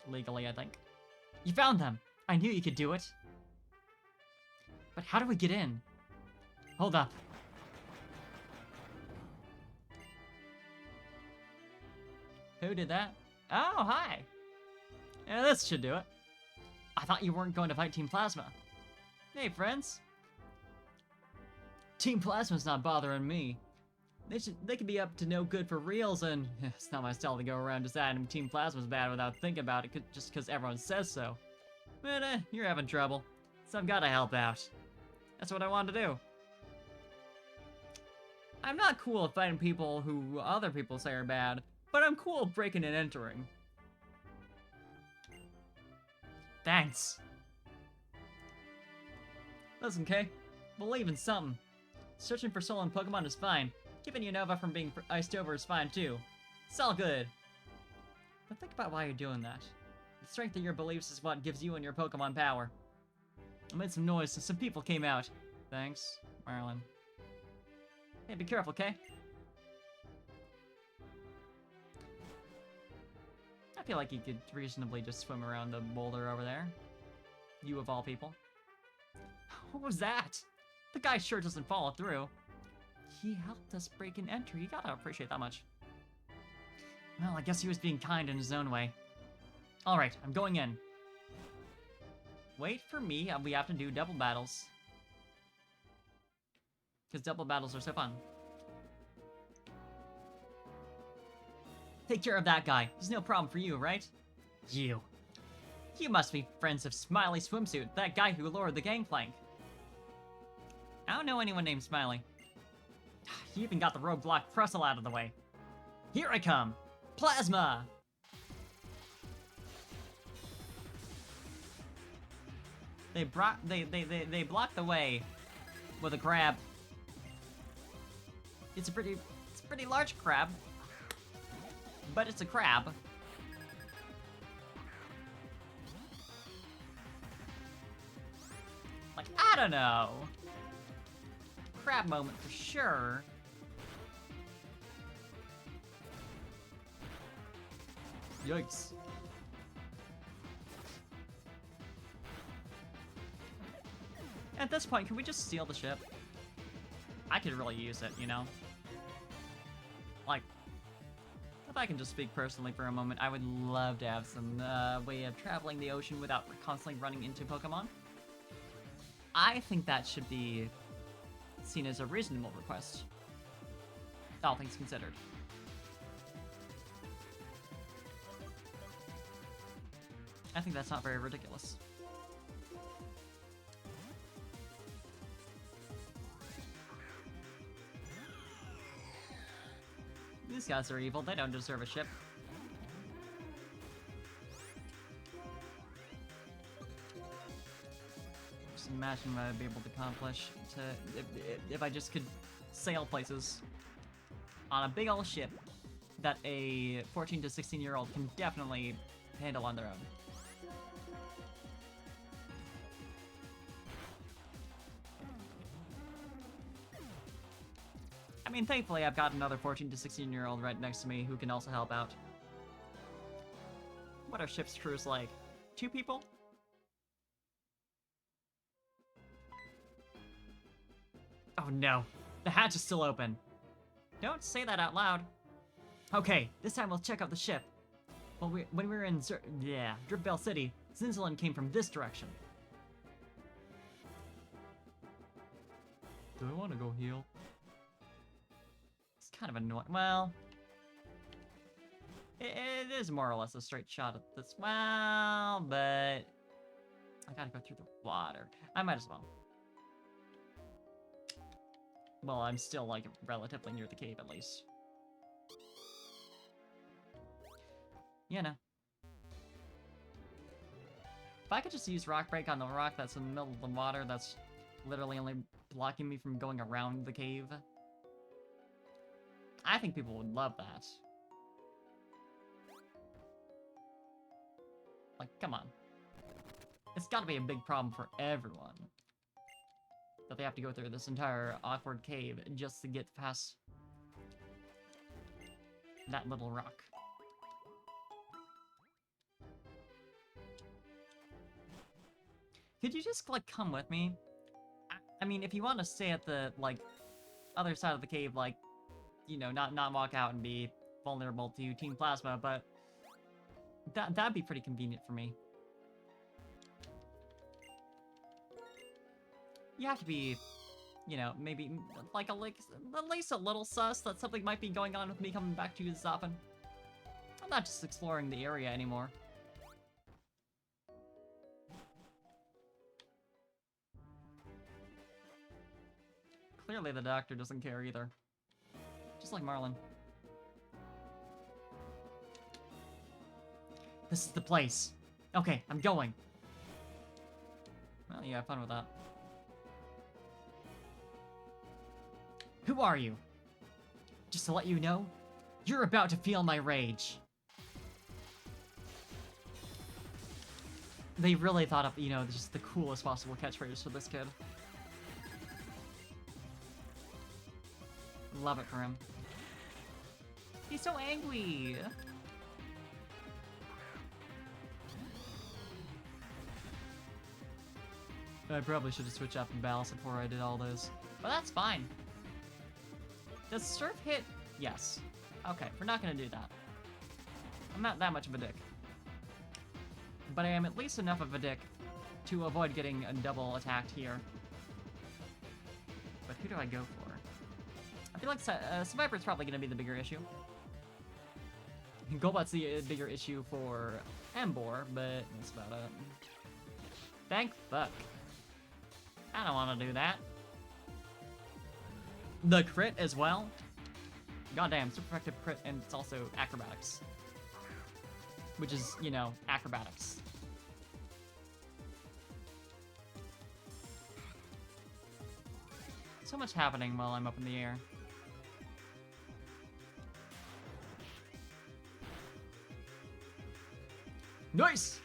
Legally, I think. You found them! I knew you could do it. But how do we get in? Hold up. Who did that? Oh, hi! Yeah, this should do it. I thought you weren't going to fight Team Plasma. Hey, friends. Team Plasma's not bothering me. They could be up to no good for reals, and it's not my style to go around deciding Team Plasma's bad without thinking about it just because everyone says so. But, you're having trouble, so I've got to help out. That's what I wanted to do. I'm not cool at fighting people who other people say are bad, but I'm cool at breaking and entering. Thanks. Listen, Kay. Believe in something. Searching for stolen Pokemon is fine. Keeping Unova from being iced over is fine too. It's all good. But think about why you're doing that. The strength of your beliefs is what gives you and your Pokemon power. I made some noise and some people came out. Thanks, Marlon. Hey, be careful, Kay. I feel like you could reasonably just swim around the boulder over there. You of all people. What was that? The guy sure doesn't follow through. He helped us break and enter. You gotta appreciate that much. Well, I guess he was being kind in his own way. Alright, I'm going in. Wait for me, we have to do double battles. Because double battles are so fun. Take care of that guy. There's no problem for you, right? You. You must be friends of Smiley Swimsuit, that guy who lowered the gangplank. I don't know anyone named Smiley. You even got the roadblock Pressel out of the way. Here I come! Plasma! They blocked the way with a crab. It's a pretty large crab. But it's a crab. Like, I don't know. Crab moment for sure. Yikes. At this point, can we just steal the ship? I could really use it, you know? Like, if I can just speak personally for a moment, I would love to have some way of traveling the ocean without constantly running into Pokemon. I think that should be seen as a reasonable request, all things considered. I think that's not very ridiculous. These guys are evil, they don't deserve a ship. Just imagine what I'd be able to accomplish if I just could sail places on a big old ship that a 14 to 16-year-old can definitely handle on their own. I mean, thankfully, I've got another 14 to 16-year-old right next to me who can also help out. What are ship's crews like? 2 people? Oh no, the hatch is still open. Don't say that out loud. Okay, this time we'll check out the ship. Well, when we were in Dripbell City, Zinzalin came from this direction. Do I want to go heal? It's kind of annoying. Well, it is more or less a straight shot at this. Well, but I gotta go through the water. I might as well. Well, I'm still, like, relatively near the cave, at least. You know. If I could just use Rock Break on the rock that's in the middle of the water, that's literally only blocking me from going around the cave. I think people would love that. Like, come on. It's gotta be a big problem for everyone. That they have to go through this entire awkward cave just to get past that little rock. Could you just, like, come with me? I mean, if you want to stay at the, like, other side of the cave, like, you know, not walk out and be vulnerable to Team Plasma, but that'd be pretty convenient for me. You have to be, you know, maybe, like, at least a little sus that something might be going on with me coming back to you this often. I'm not just exploring the area anymore. Clearly the doctor doesn't care either. Just like Marlon. This is the place. Okay, I'm going. Well, you have fun with that. Who are you? Just to let you know, you're about to feel my rage. They really thought of, you know, just the coolest possible catchphrase for this kid. Love it for him. He's so angry. I probably should have switched up and balanced before I did all this. But that's fine. Does Surf hit? Yes. Okay, we're not gonna do that. I'm not that much of a dick. But I am at least enough of a dick to avoid getting a double attacked here. But who do I go for? I feel like Survivor's probably gonna be the bigger issue. Golbat's the bigger issue for Embor, but that's about it. Thank fuck. I don't want to do that. The crit as well. Goddamn, super effective crit, and it's also acrobatics. Which is, you know, acrobatics. So much happening while I'm up in the air. Nice!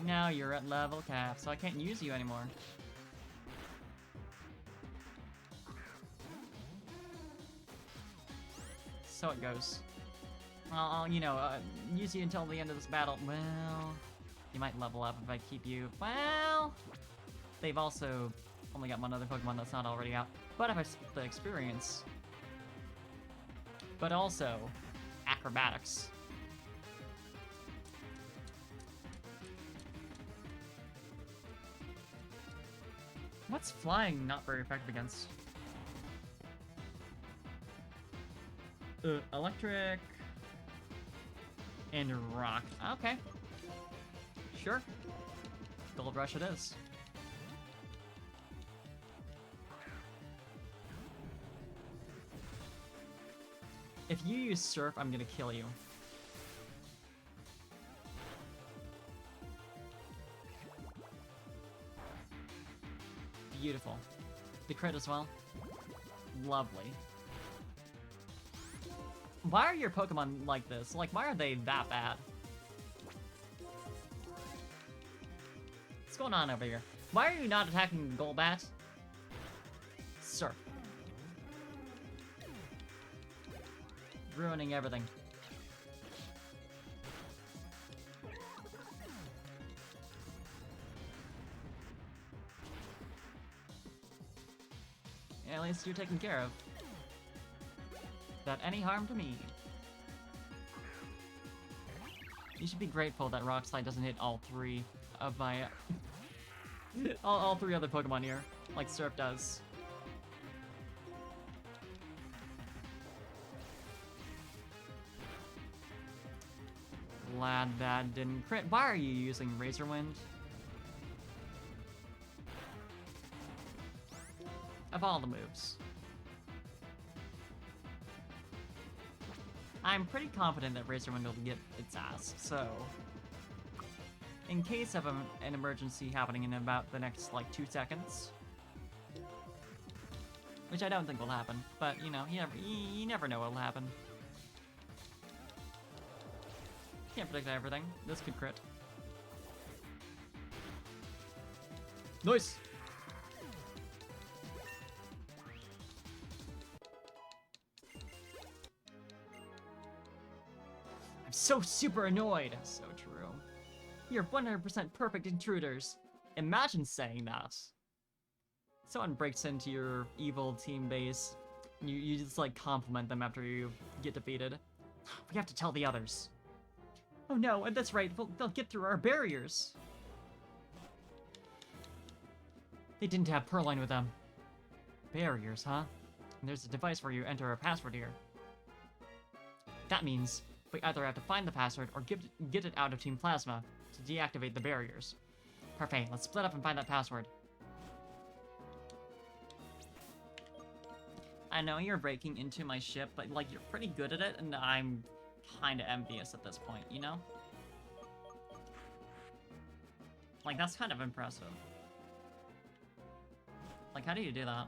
Now you're at level cap, so I can't use you anymore. So it goes. I'll you know, use you until the end of this battle. Well, you might level up if I keep you. Well, they've also only got one other Pokemon that's not already out. But if I split the experience, but also acrobatics. What's flying not very effective against? Electric and rock. Okay. Sure. Gold Rush it is. If you use Surf, I'm gonna kill you. Beautiful. The crit as well. Lovely. Why are your Pokemon like this? Like, why are they that bad? What's going on over here? Why are you not attacking Golbat? Sir. Ruining everything. Yeah, at least you're taken care of. Without any harm to me. You should be grateful that Rock Slide doesn't hit all three of my... all three other Pokemon here, like Surf does. Glad that didn't crit. Why are you using Razor Wind? Of all the moves. I'm pretty confident that Razor Wind will get its ass, so... in case of an emergency happening in about the next, like, 2 seconds... which I don't think will happen, but, you know, you never know what'll happen. Can't predict everything. This could crit. Nice! I'm so super annoyed. So true. You're 100% perfect intruders. Imagine saying that. Someone breaks into your evil team base. You just like compliment them after you get defeated. We have to tell the others. Oh no, and that's right, they'll get through our barriers. They didn't have Purrloin with them. Barriers, huh? And there's a device where you enter a password here. That means we either have to find the password or get it out of Team Plasma to deactivate the barriers. Perfect, let's split up and find that password. I know you're breaking into my ship, but like you're pretty good at it, and I'm kinda envious at this point, you know? Like, that's kind of impressive. Like, how do you do that?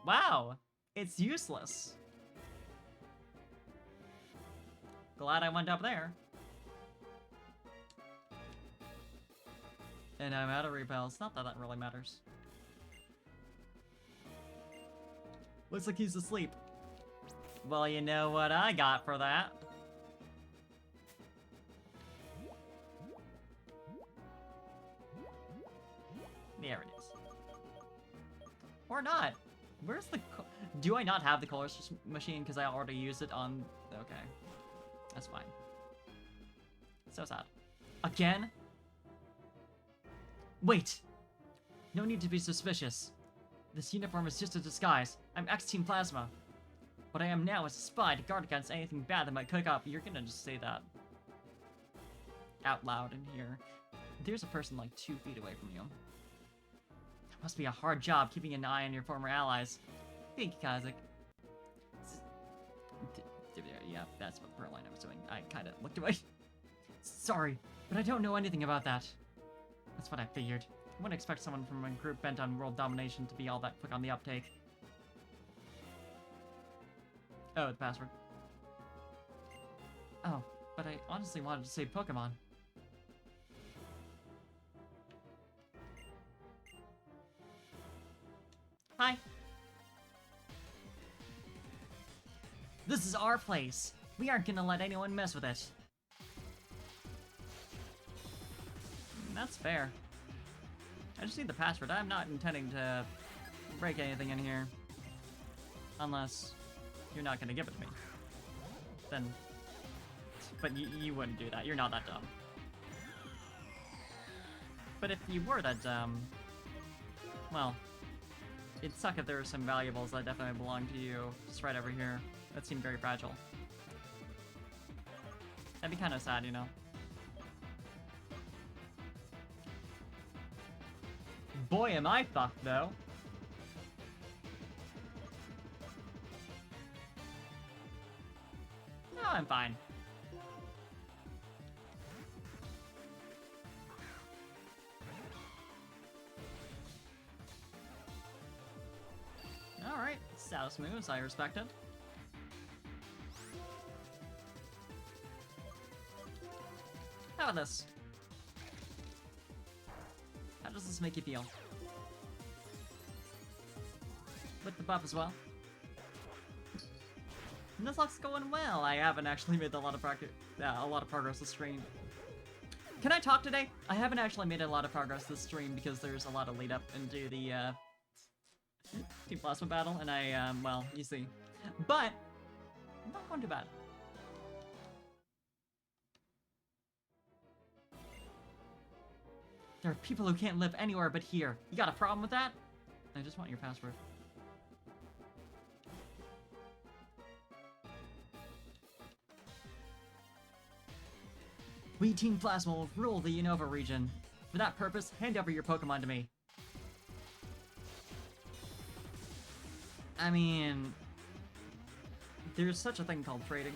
Wow! It's useless! Glad I went up there. And I'm out of repels. Not that that really matters. Looks like he's asleep. Well, you know what I got for that. There it is. Or not. Where's the... Do I not have the colors machine because I already used it on... Okay. That's fine. So sad. Again? Wait! No need to be suspicious. This uniform is just a disguise. I'm ex-Team Plasma. What I am now is a spy to guard against anything bad that might cook up. You're gonna just say that out loud in here. There's a person like 2 feet away from you. It must be a hard job keeping an eye on your former allies. Thank you, Kazik. Yeah, that's what Purrloin I was doing. I kinda looked away. Sorry, but I don't know anything about that. That's what I figured. I wouldn't expect someone from a group bent on world domination to be all that quick on the uptake. Oh, the password. Oh, but I honestly wanted to save Pokemon. Hi. This is our place. We aren't gonna let anyone mess with it. That's fair. I just need the password. I'm not intending to break anything in here. Unless you're not gonna give it to me. Then... But you wouldn't do that. You're not that dumb. But if you were that dumb... Well... It'd suck if there were some valuables that definitely belong to you, just right over here. That seemed very fragile. That'd be kind of sad, you know? Boy, am I fucked, though. No, I'm fine. Souse moves, I respect it. How about this? How does this make you feel? With the buff as well. Nuzlocke's going well. I haven't actually made a lot of progress this stream. Can I talk today? I haven't actually made a lot of progress this stream because there's a lot of lead up into the Team Plasma battle, and I well, you see. But not going too bad. There are people who can't live anywhere but here. You got a problem with that? I just want your password. We Team Plasma will rule the Unova region. For that purpose, hand over your Pokemon to me. I mean, there's such a thing called trading.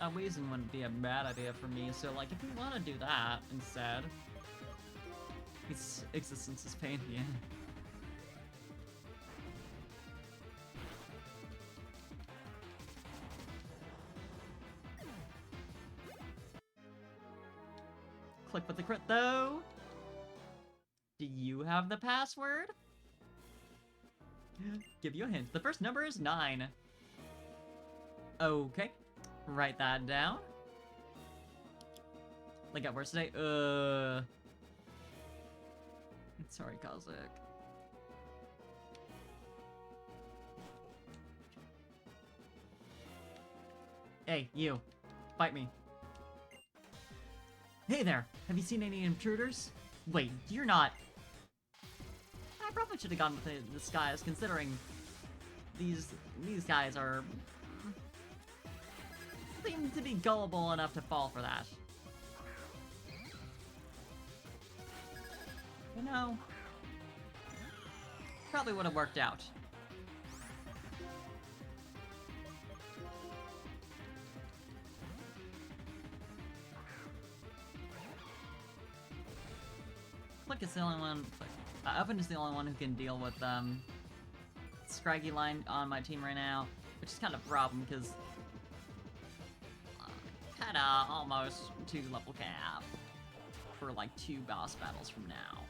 A Weezing wouldn't be a bad idea for me, so like, if you want to do that instead, its existence is pain, yeah. Click with the crit, though. Do you have the password? Give you a hint. The first number is 9. Okay. Write that down. Like at worst today. Sorry, Kazik. Hey, you. Fight me. Hey there! Have you seen any intruders? Wait, you're not... I probably should have gone with the disguise, considering these guys are... seem to be gullible enough to fall for that. You know... probably would have worked out. Click is the only one. Oven is the only one who can deal with Scraggy line on my team right now, which is kind of a problem because kinda almost 2 level cap for like 2 boss battles from now.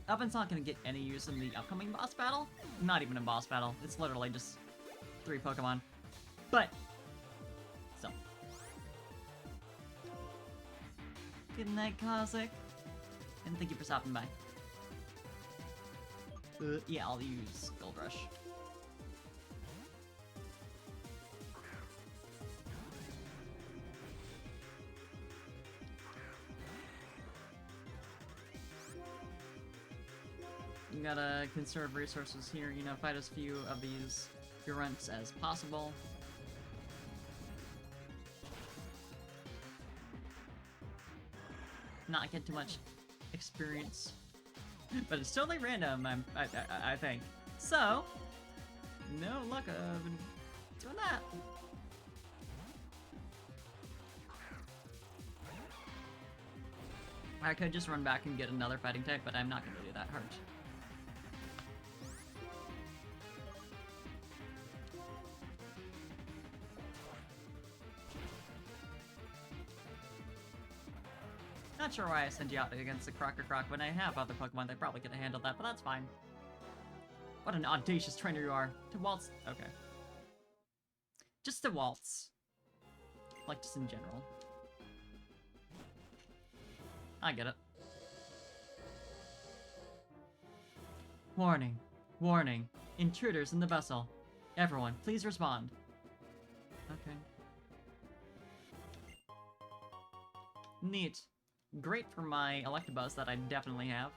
Oven's not gonna get any use in the upcoming boss battle. Not even a boss battle. It's literally just 3 Pokemon. But so. Good night, Kazik. And thank you for stopping by. Yeah, I'll use Gold Rush. You gotta conserve resources here, you know, fight as few of these grunts as possible. Not get too much experience, but it's totally random. I think so. No luck of doing that. I could just run back and get another fighting type, but I'm not going to do that hard. Not sure why I sent you out against the Crocker Croc when I have other Pokemon that probably could have handled that, but that's fine. What an audacious trainer you are. To waltz... Okay. Just to waltz. Like, just in general. I get it. Warning. Warning. Intruders in the vessel. Everyone, please respond. Okay. Neat. Great for my Electabuzz that I definitely have.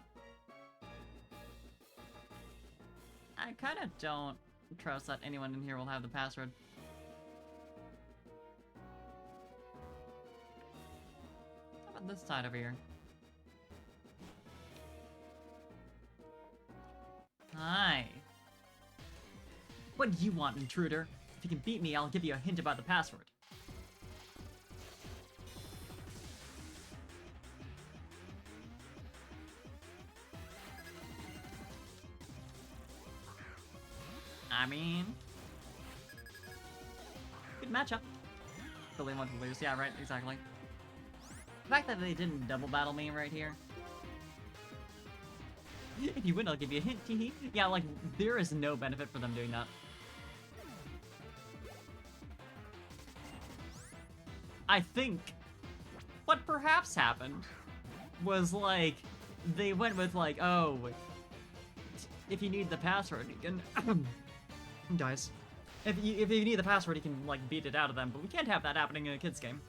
I kind of don't trust that anyone in here will have the password. How about this side over here? Hi. What do you want, intruder? If you can beat me, I'll give you a hint about the password. I mean, good matchup. Billy want to lose. Yeah, right, exactly. The fact that they didn't double battle me right here. If you win, I'll give you a hint, teehee. Yeah, like, there is no benefit for them doing that. I think what perhaps happened was, like, they went with, like, oh, if you need the password, you can... Guys. If you need the password, you can, like, beat it out of them, but we can't have that happening in a kid's game.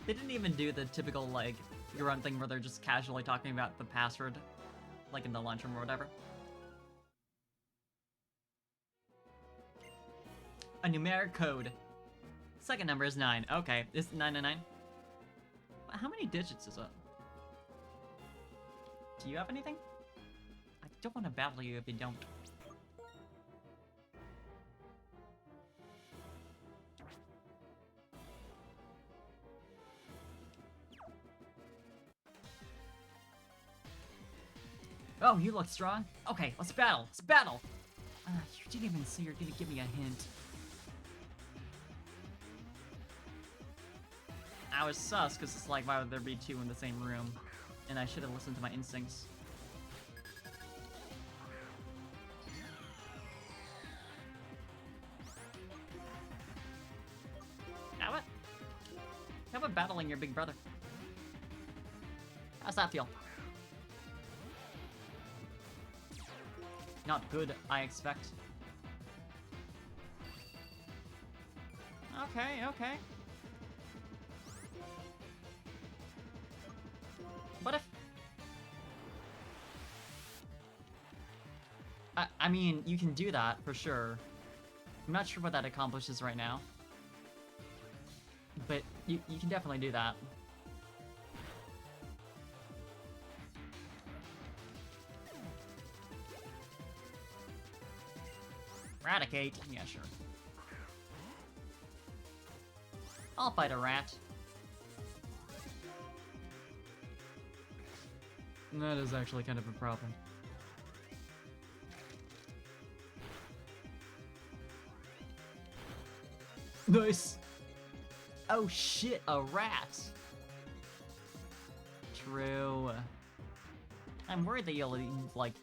They didn't even do the typical, like, grunt thing where they're just casually talking about the password, like in the lunchroom or whatever. A numeric code. Second number is 9. Okay, is 999? How many digits is it? Do you have anything? I don't want to battle you if you don't. Oh, you look strong? Okay, let's battle! Let's battle! You didn't even say you're gonna give me a hint. I was sus, because it's like, why would there be two in the same room? And I should have listened to my instincts. How about battling your big brother? How's that feel? Not good, I expect. Okay, okay. What if... I mean, you can do that, for sure. I'm not sure what that accomplishes right now. But you can definitely do that. Eradicate? Yeah, sure. I'll fight a rat. That is actually kind of a problem. Nice! Oh shit, a rat! True. I'm worried that you'll, like,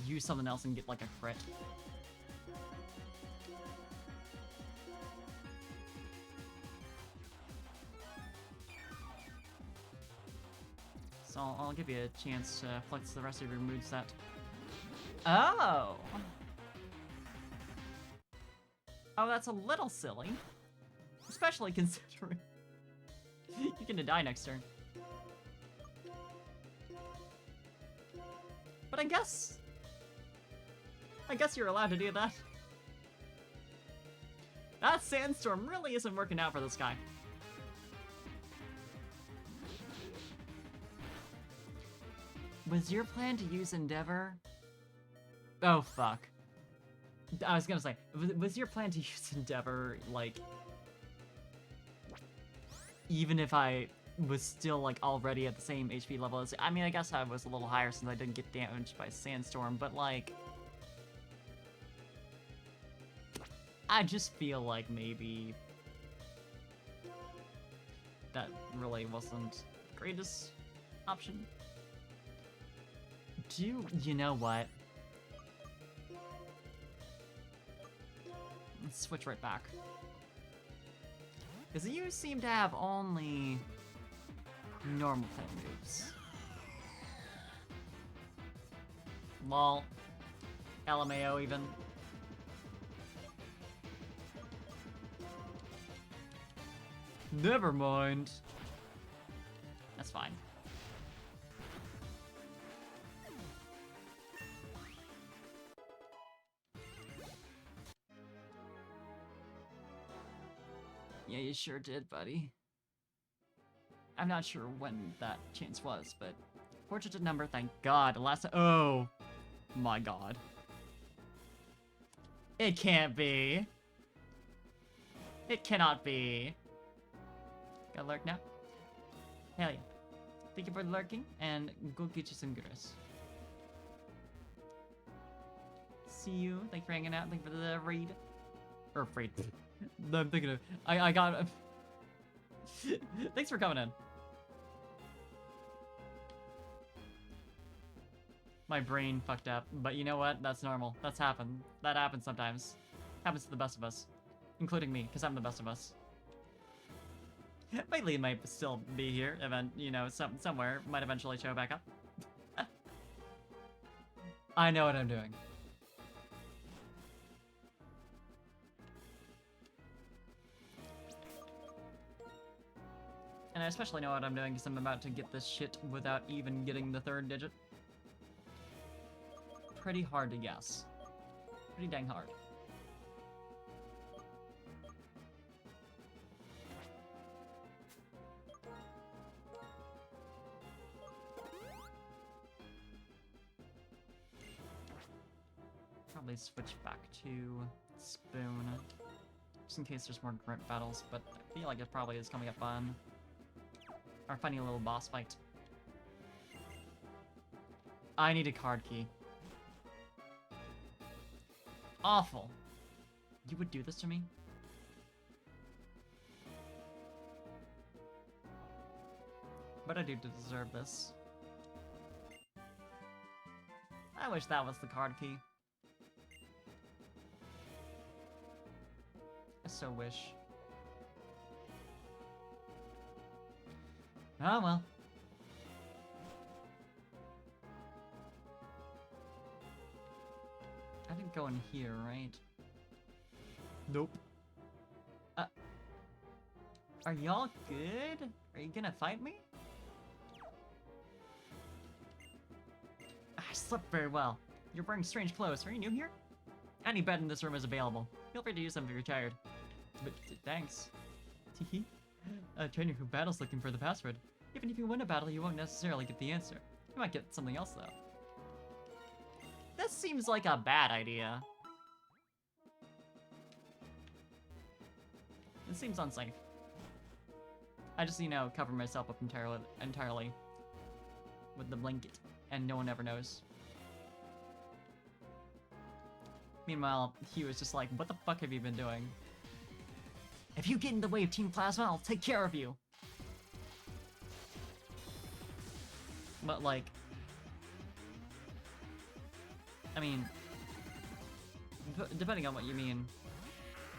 use something else and get, like, a crit. So I'll give you a chance to flex the rest of your moveset. Oh! Oh, that's a little silly. Especially considering you're gonna die next turn. But I guess you're allowed to do that. That sandstorm really isn't working out for this guy. Was your plan to use Endeavor? Oh, fuck. I was gonna say, was your plan to use Endeavor, like... even if I was still, like, already at the same HP level as... I mean, I guess I was a little higher since I didn't get damaged by Sandstorm, but, like... I just feel like maybe... that really wasn't the greatest option. You know what? Let's switch right back. Because you seem to have only normal type moves. Lol. LMAO even. Never mind. That's fine. Yeah, you sure did, buddy. I'm not sure when that chance was, but fortunate number, thank God. Oh my God. It can't be. It cannot be. Got lurk now? Hell yeah. Thank you for lurking, and go get you some goodness. See you. Thank you for hanging out. Thank you for the raid. Or raid. I'm thinking of... I got... Thanks for coming in. My brain fucked up, but you know what? That's normal. That's happened. That happens sometimes. Happens to the best of us. Including me, because I'm the best of us. My lead might still be here, you know, somewhere. Might eventually show back up. I know what I'm doing. And I especially know what I'm doing because I'm about to get this shit without even getting the third digit. Pretty hard to guess. Pretty dang hard. Probably switch back to Spoon, just in case there's more grunt battles, but I feel like it probably is coming up on our funny little boss fight. I need a card key. Awful. You would do this to me? What I do to deserve this? I wish that was the card key. I so wish. Oh well. I didn't go in here, right? Nope. Are y'all good? Are you gonna fight me? I slept very well. You're wearing strange clothes. Are you new here? Any bed in this room is available. Feel free to use them if you're tired. But thanks. Teehee. A trainer who battles looking for the password. Even if you win a battle, you won't necessarily get the answer. You might get something else, though. This seems like a bad idea. It seems unsafe. I just, you know, cover myself up entirely with the blanket, and no one ever knows. Meanwhile, he was just like, what the fuck have you been doing? If you get in the way of Team Plasma, I'll take care of you! But, like... I mean... depending on what you mean,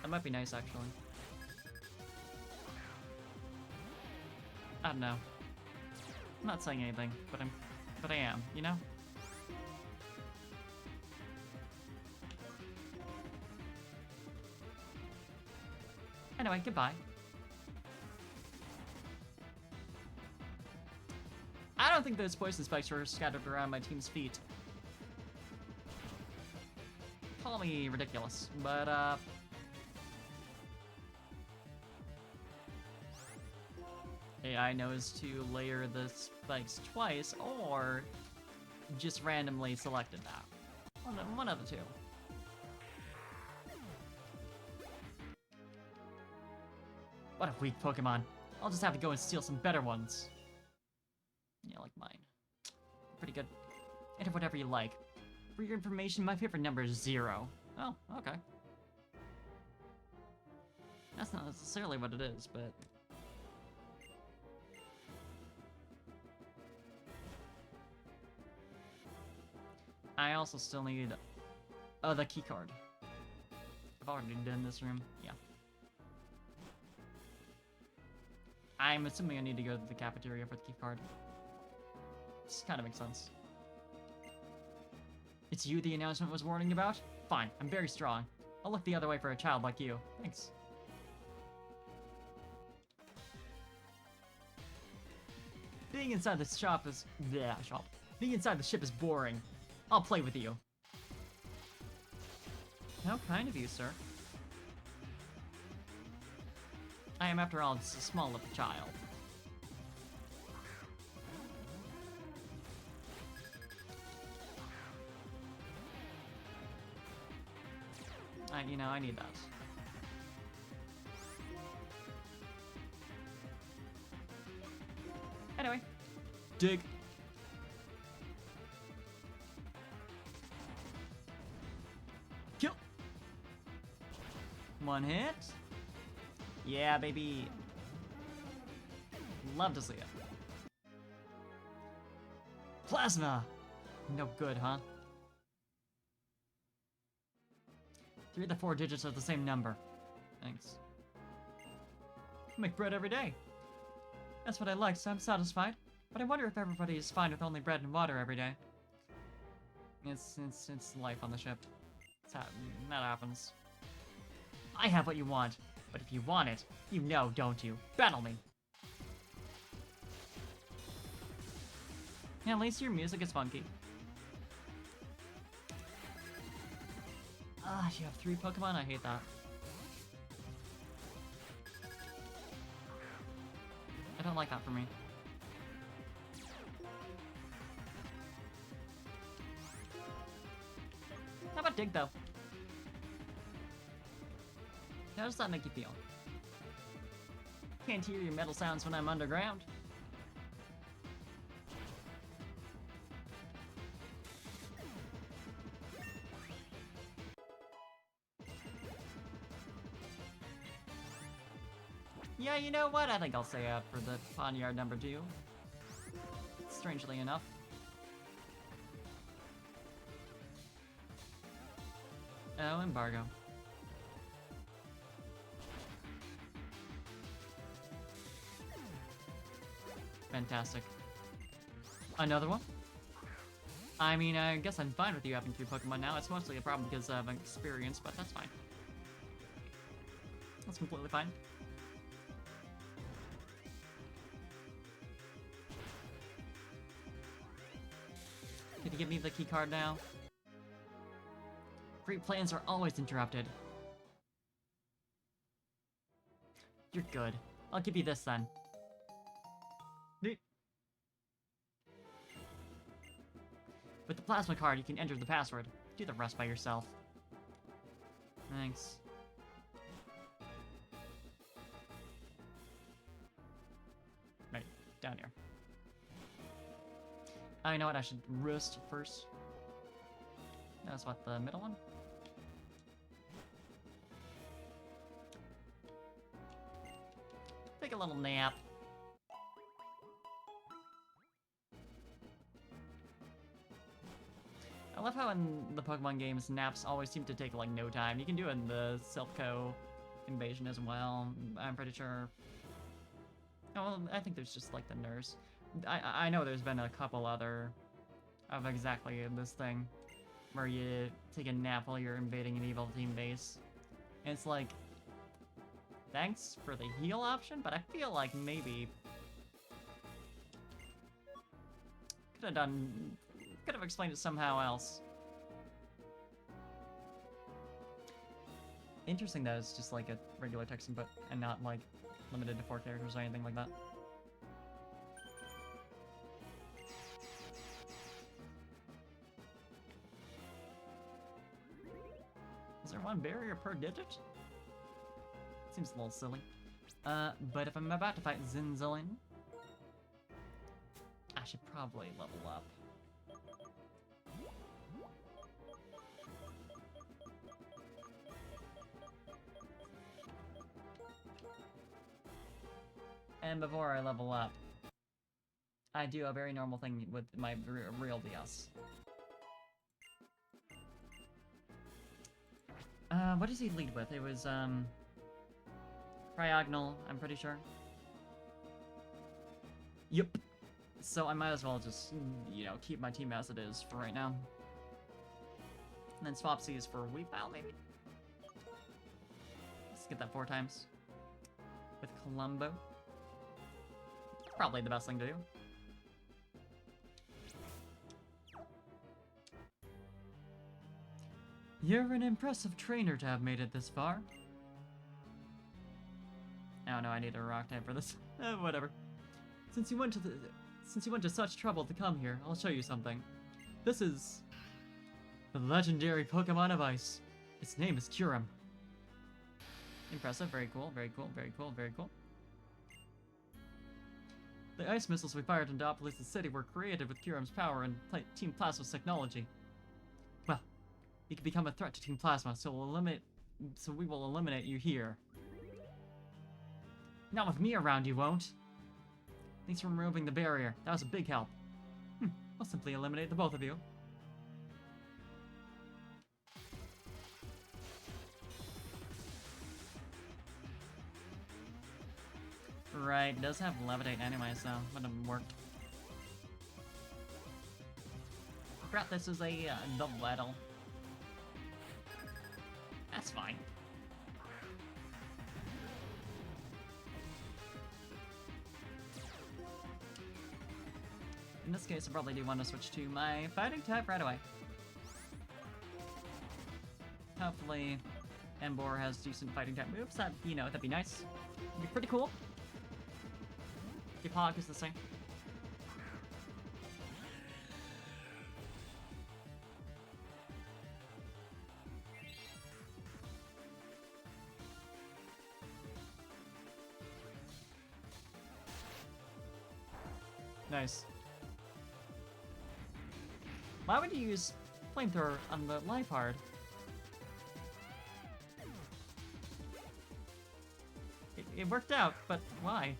that might be nice, actually. I don't know. I'm not saying anything, but I am, you know? Anyway, goodbye. I don't think those poison spikes were scattered around my team's feet. Call me ridiculous, but AI knows to layer the spikes twice, or just randomly selected that. One of the two. What a weak Pokemon. I'll just have to go and steal some better ones. Yeah, like mine. Pretty good. Enter whatever you like. For your information, my favorite number is 0. Oh, okay. That's not necessarily what it is, but... I also still need the key card. I've already done this room. Yeah. I'm assuming I need to go to the cafeteria for the key card. This kind of makes sense. It's you the announcement was warning about? Fine, I'm very strong. I'll look the other way for a child like you. Thanks. Being inside the shop is... Being inside the ship is boring. I'll play with you. How kind of you, sir. I am, after all, just a small little child. You know, I need that. Dig. Kill. One hit. Yeah, baby. Love to see it. Plasma. No good, huh? 3 of the 4 digits are the same number. Thanks. I make bread every day. That's what I like, so I'm satisfied. But I wonder if everybody is fine with only bread and water every day. It's life on the ship. That happens. I have what you want, but if you want it, you know, don't you? Battle me. Yeah, at least your music is funky. Ah, you have 3 Pokemon? I hate that. I don't like that for me. How about Dig, though? How does that make you feel? Can't hear your metal sounds when I'm underground. Yeah, you know what? I think I'll stay out for the Pawniard number 2. Strangely enough. Oh, embargo. Fantastic. Another one? I mean, I guess I'm fine with you having 3 Pokemon now. It's mostly a problem because of experience, but that's fine. That's completely fine. Can you give me the key card now? Great plans are always interrupted. You're good. I'll give you this then. Neat. With the plasma card, you can enter the password. Do the rest by yourself. Thanks. Right, down here. Oh, you know what? I should rest first. That's what, the middle one? Take a little nap. I love how in the Pokemon games, naps always seem to take, like, no time. You can do it in the Silph invasion as well, I'm pretty sure. Oh, well, I think there's just, like, the nurse. I know there's been a couple other of exactly this thing, where you take a nap while you're invading an evil team base. And it's like, thanks for the heal option, but I feel like maybe could have explained it somehow else. Interesting that it's just like a regular text input and not like limited to 4 characters or anything like that. Is there one barrier per digit? Seems a little silly. But if I'm about to fight Zinzillion, I should probably level up. And before I level up, I do a very normal thing with my real DS. What does he lead with? It was, Cryogonal, I'm pretty sure. Yep. So I might as well just, you know, keep my team as it is for right now. And then swap C's for Weepile, maybe? Let's get that 4 times. With Columbo. Probably the best thing to do. You're an impressive trainer to have made it this far. Oh no, I need a rock type for this. Whatever. Since you went to such trouble to come here, I'll show you something. This is the legendary Pokemon of Ice. Its name is Kyurem. Impressive, very cool, very cool, very cool, very cool. The ice missiles we fired into Opolis's city were created with Kyurem's power and Team Plasma's technology. Well, you can become a threat to Team Plasma, so we will eliminate you here. Not with me around, you won't. Thanks for removing the barrier. That was a big help. I'll simply eliminate the both of you. Right, it does have levitate anyway, so would have worked. Crap, this is a double battle. That's fine. In this case, I probably do want to switch to my fighting type right away. Hopefully, Emboar has decent fighting type moves. That, you know, that'd be nice. It'd be pretty cool. If Hog is the same. Nice. Why would you use flamethrower on the Liepard? It worked out, but why?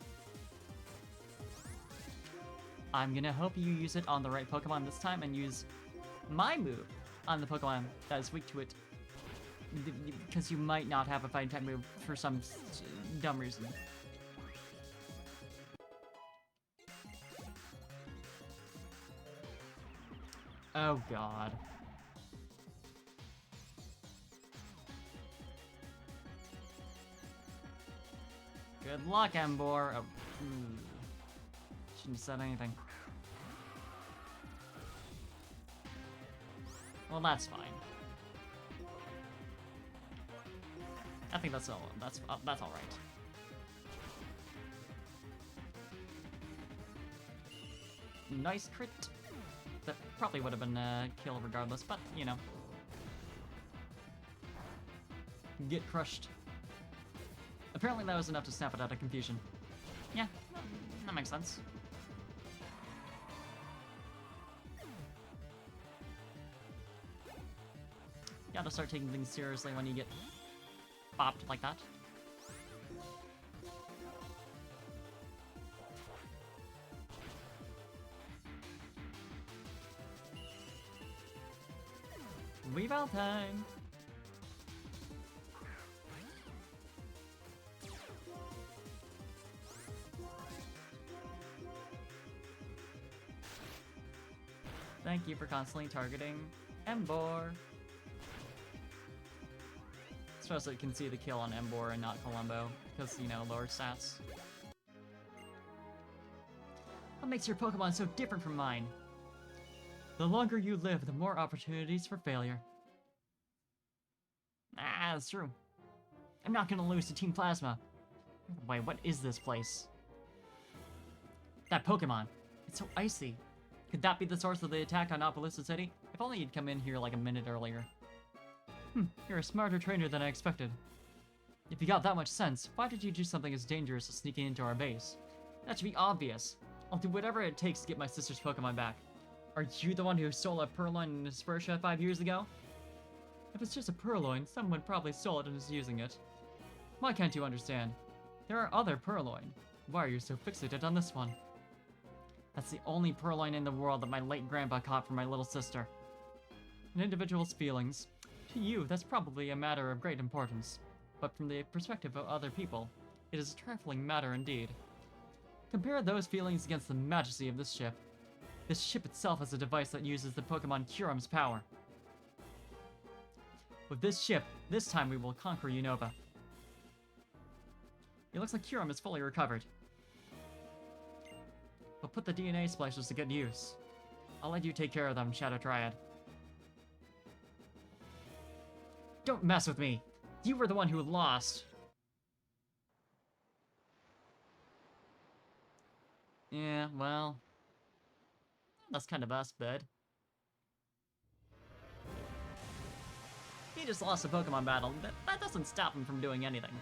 I'm gonna hope you use it on the right Pokemon this time and use my move on the Pokemon that is weak to it. Because you might not have a fighting type move for some dumb reason. Oh god. Good luck, Emboar. Oh, shouldn't have said anything. Well, that's fine. I think that's all. That's all right. Nice crit. That probably would have been a kill regardless, but you know, get crushed. Apparently, that was enough to snap it out of confusion. Yeah, that makes sense. You gotta start taking things seriously when you get bopped like that. Reval time! Thank you for constantly targeting Emboar. Especially you can see the kill on Emboar and not Columbo, because, you know, lower stats. What makes your Pokemon so different from mine? The longer you live, the more opportunities for failure. Ah, that's true. I'm not gonna lose to Team Plasma. Wait, what is this place? That Pokemon. It's so icy. Could that be the source of the attack on Opolis's City? If only you'd come in here like a minute earlier. You're a smarter trainer than I expected. If you got that much sense, why did you do something as dangerous as sneaking into our base? That should be obvious. I'll do whatever it takes to get my sister's Pokemon back. Are you the one who stole a Purloin in Aspertia 5 years ago? If it's just a Purloin, someone probably stole it and is using it. Why can't you understand? There are other Purloin. Why are you so fixated on this one? That's the only Purloin in the world that my late grandpa caught for my little sister. An individual's feelings. To you, that's probably a matter of great importance. But from the perspective of other people, it is a trifling matter indeed. Compare those feelings against the majesty of this ship. This ship itself is a device that uses the Pokemon Kyurem's power. With this ship, this time we will conquer Unova. It looks like Kyurem is fully recovered. But put the DNA splicers to good use. I'll let you take care of them, Shadow Triad. Don't mess with me! You were the one who lost! Yeah, well... that's kind of us, bud. He just lost a Pokemon battle. That doesn't stop him from doing anything.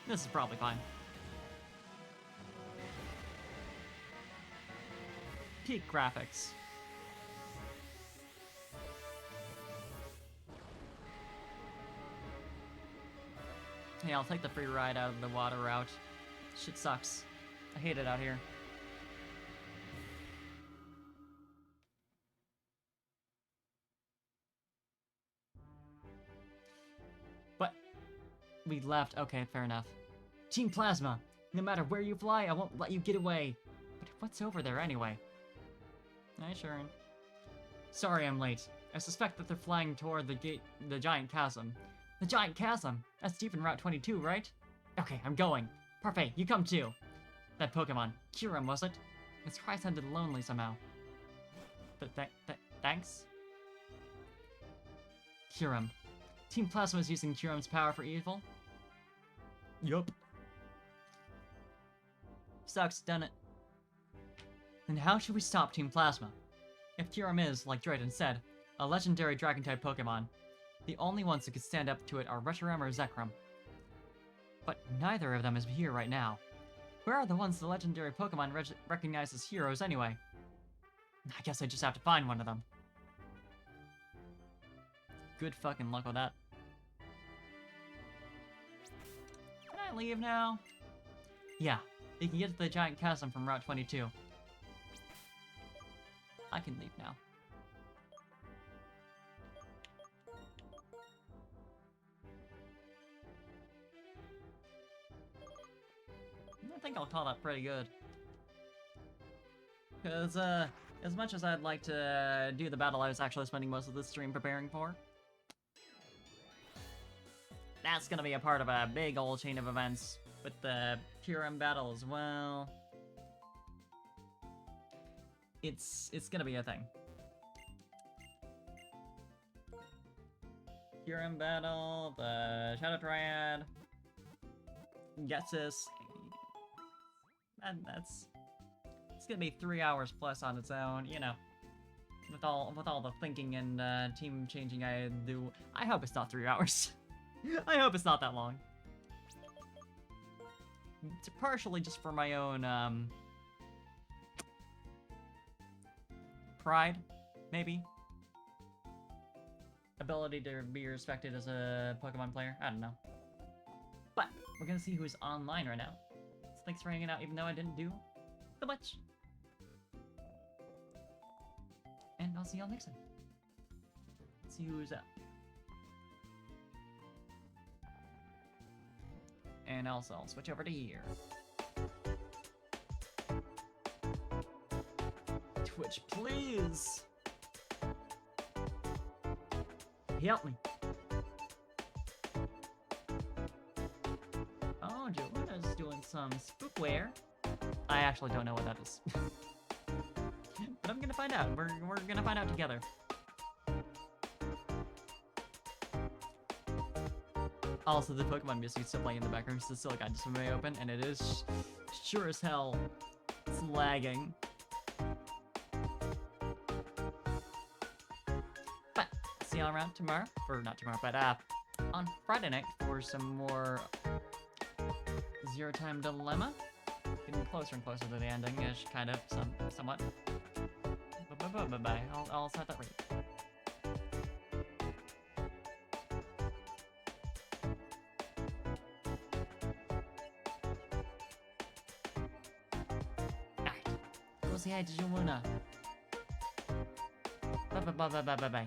This is probably fine. Peak graphics. Hey, I'll take the free ride out of the water route. Shit sucks. I hate it out here. But we left. Okay, fair enough. Team Plasma, no matter where you fly, I won't let you get away. But what's over there anyway? Hi, Sharon. Sorry I'm late. I suspect that they're flying toward the giant chasm. The giant chasm? That's deep in Route 22, right? Okay, I'm going. Parfait, you come too. That Pokemon. Kyurem, was it? Its cry sounded lonely somehow. Thanks? Kyurem. Team Plasma is using Kyurem's power for evil? Yup. Sucks, done it. Then how should we stop Team Plasma? If Kyurem is, like Drayden said, a legendary Dragon-type Pokemon, the only ones who could stand up to it are Reshiram or Zekrom. But neither of them is here right now. Where are the ones the legendary Pokemon recognize as heroes anyway? I guess I just have to find one of them. Good fucking luck with that. Can I leave now? Yeah, you can get to the giant chasm from Route 22. I can leave now. I think I'll call that pretty good. Because, as much as I'd like to do the battle I was actually spending most of the stream preparing for, that's gonna be a part of a big old chain of events with the Kyurem battle as well. It's gonna be a thing. Kyurem battle, the Shadow Triad, Getsis, and it's gonna be 3 hours plus on its own, you know. With all the thinking and team changing I do, I hope it's not 3 hours. I hope it's not that long. It's partially just for my own pride, maybe. Ability to be respected as a Pokemon player. I don't know. But we're gonna see who's online right now. So thanks for hanging out, even though I didn't do so much. And I'll see y'all next time. Let's see who's up. And also, I'll switch over to here. Twitch, please! Help me. Oh, Joanna's doing some spookware. I actually don't know what that is. But I'm gonna find out. We're gonna find out together. Also, the Pokemon music is still playing in the background, so still got display open, and it is sure as hell it's lagging. But see y'all around tomorrow, or not tomorrow, but on Friday night for some more Zero Time Dilemma. Getting closer and closer to the ending-ish, kind of, somewhat. Bye-bye. I'll set that right. Alright. Go say hi to Joanna. Bye-bye.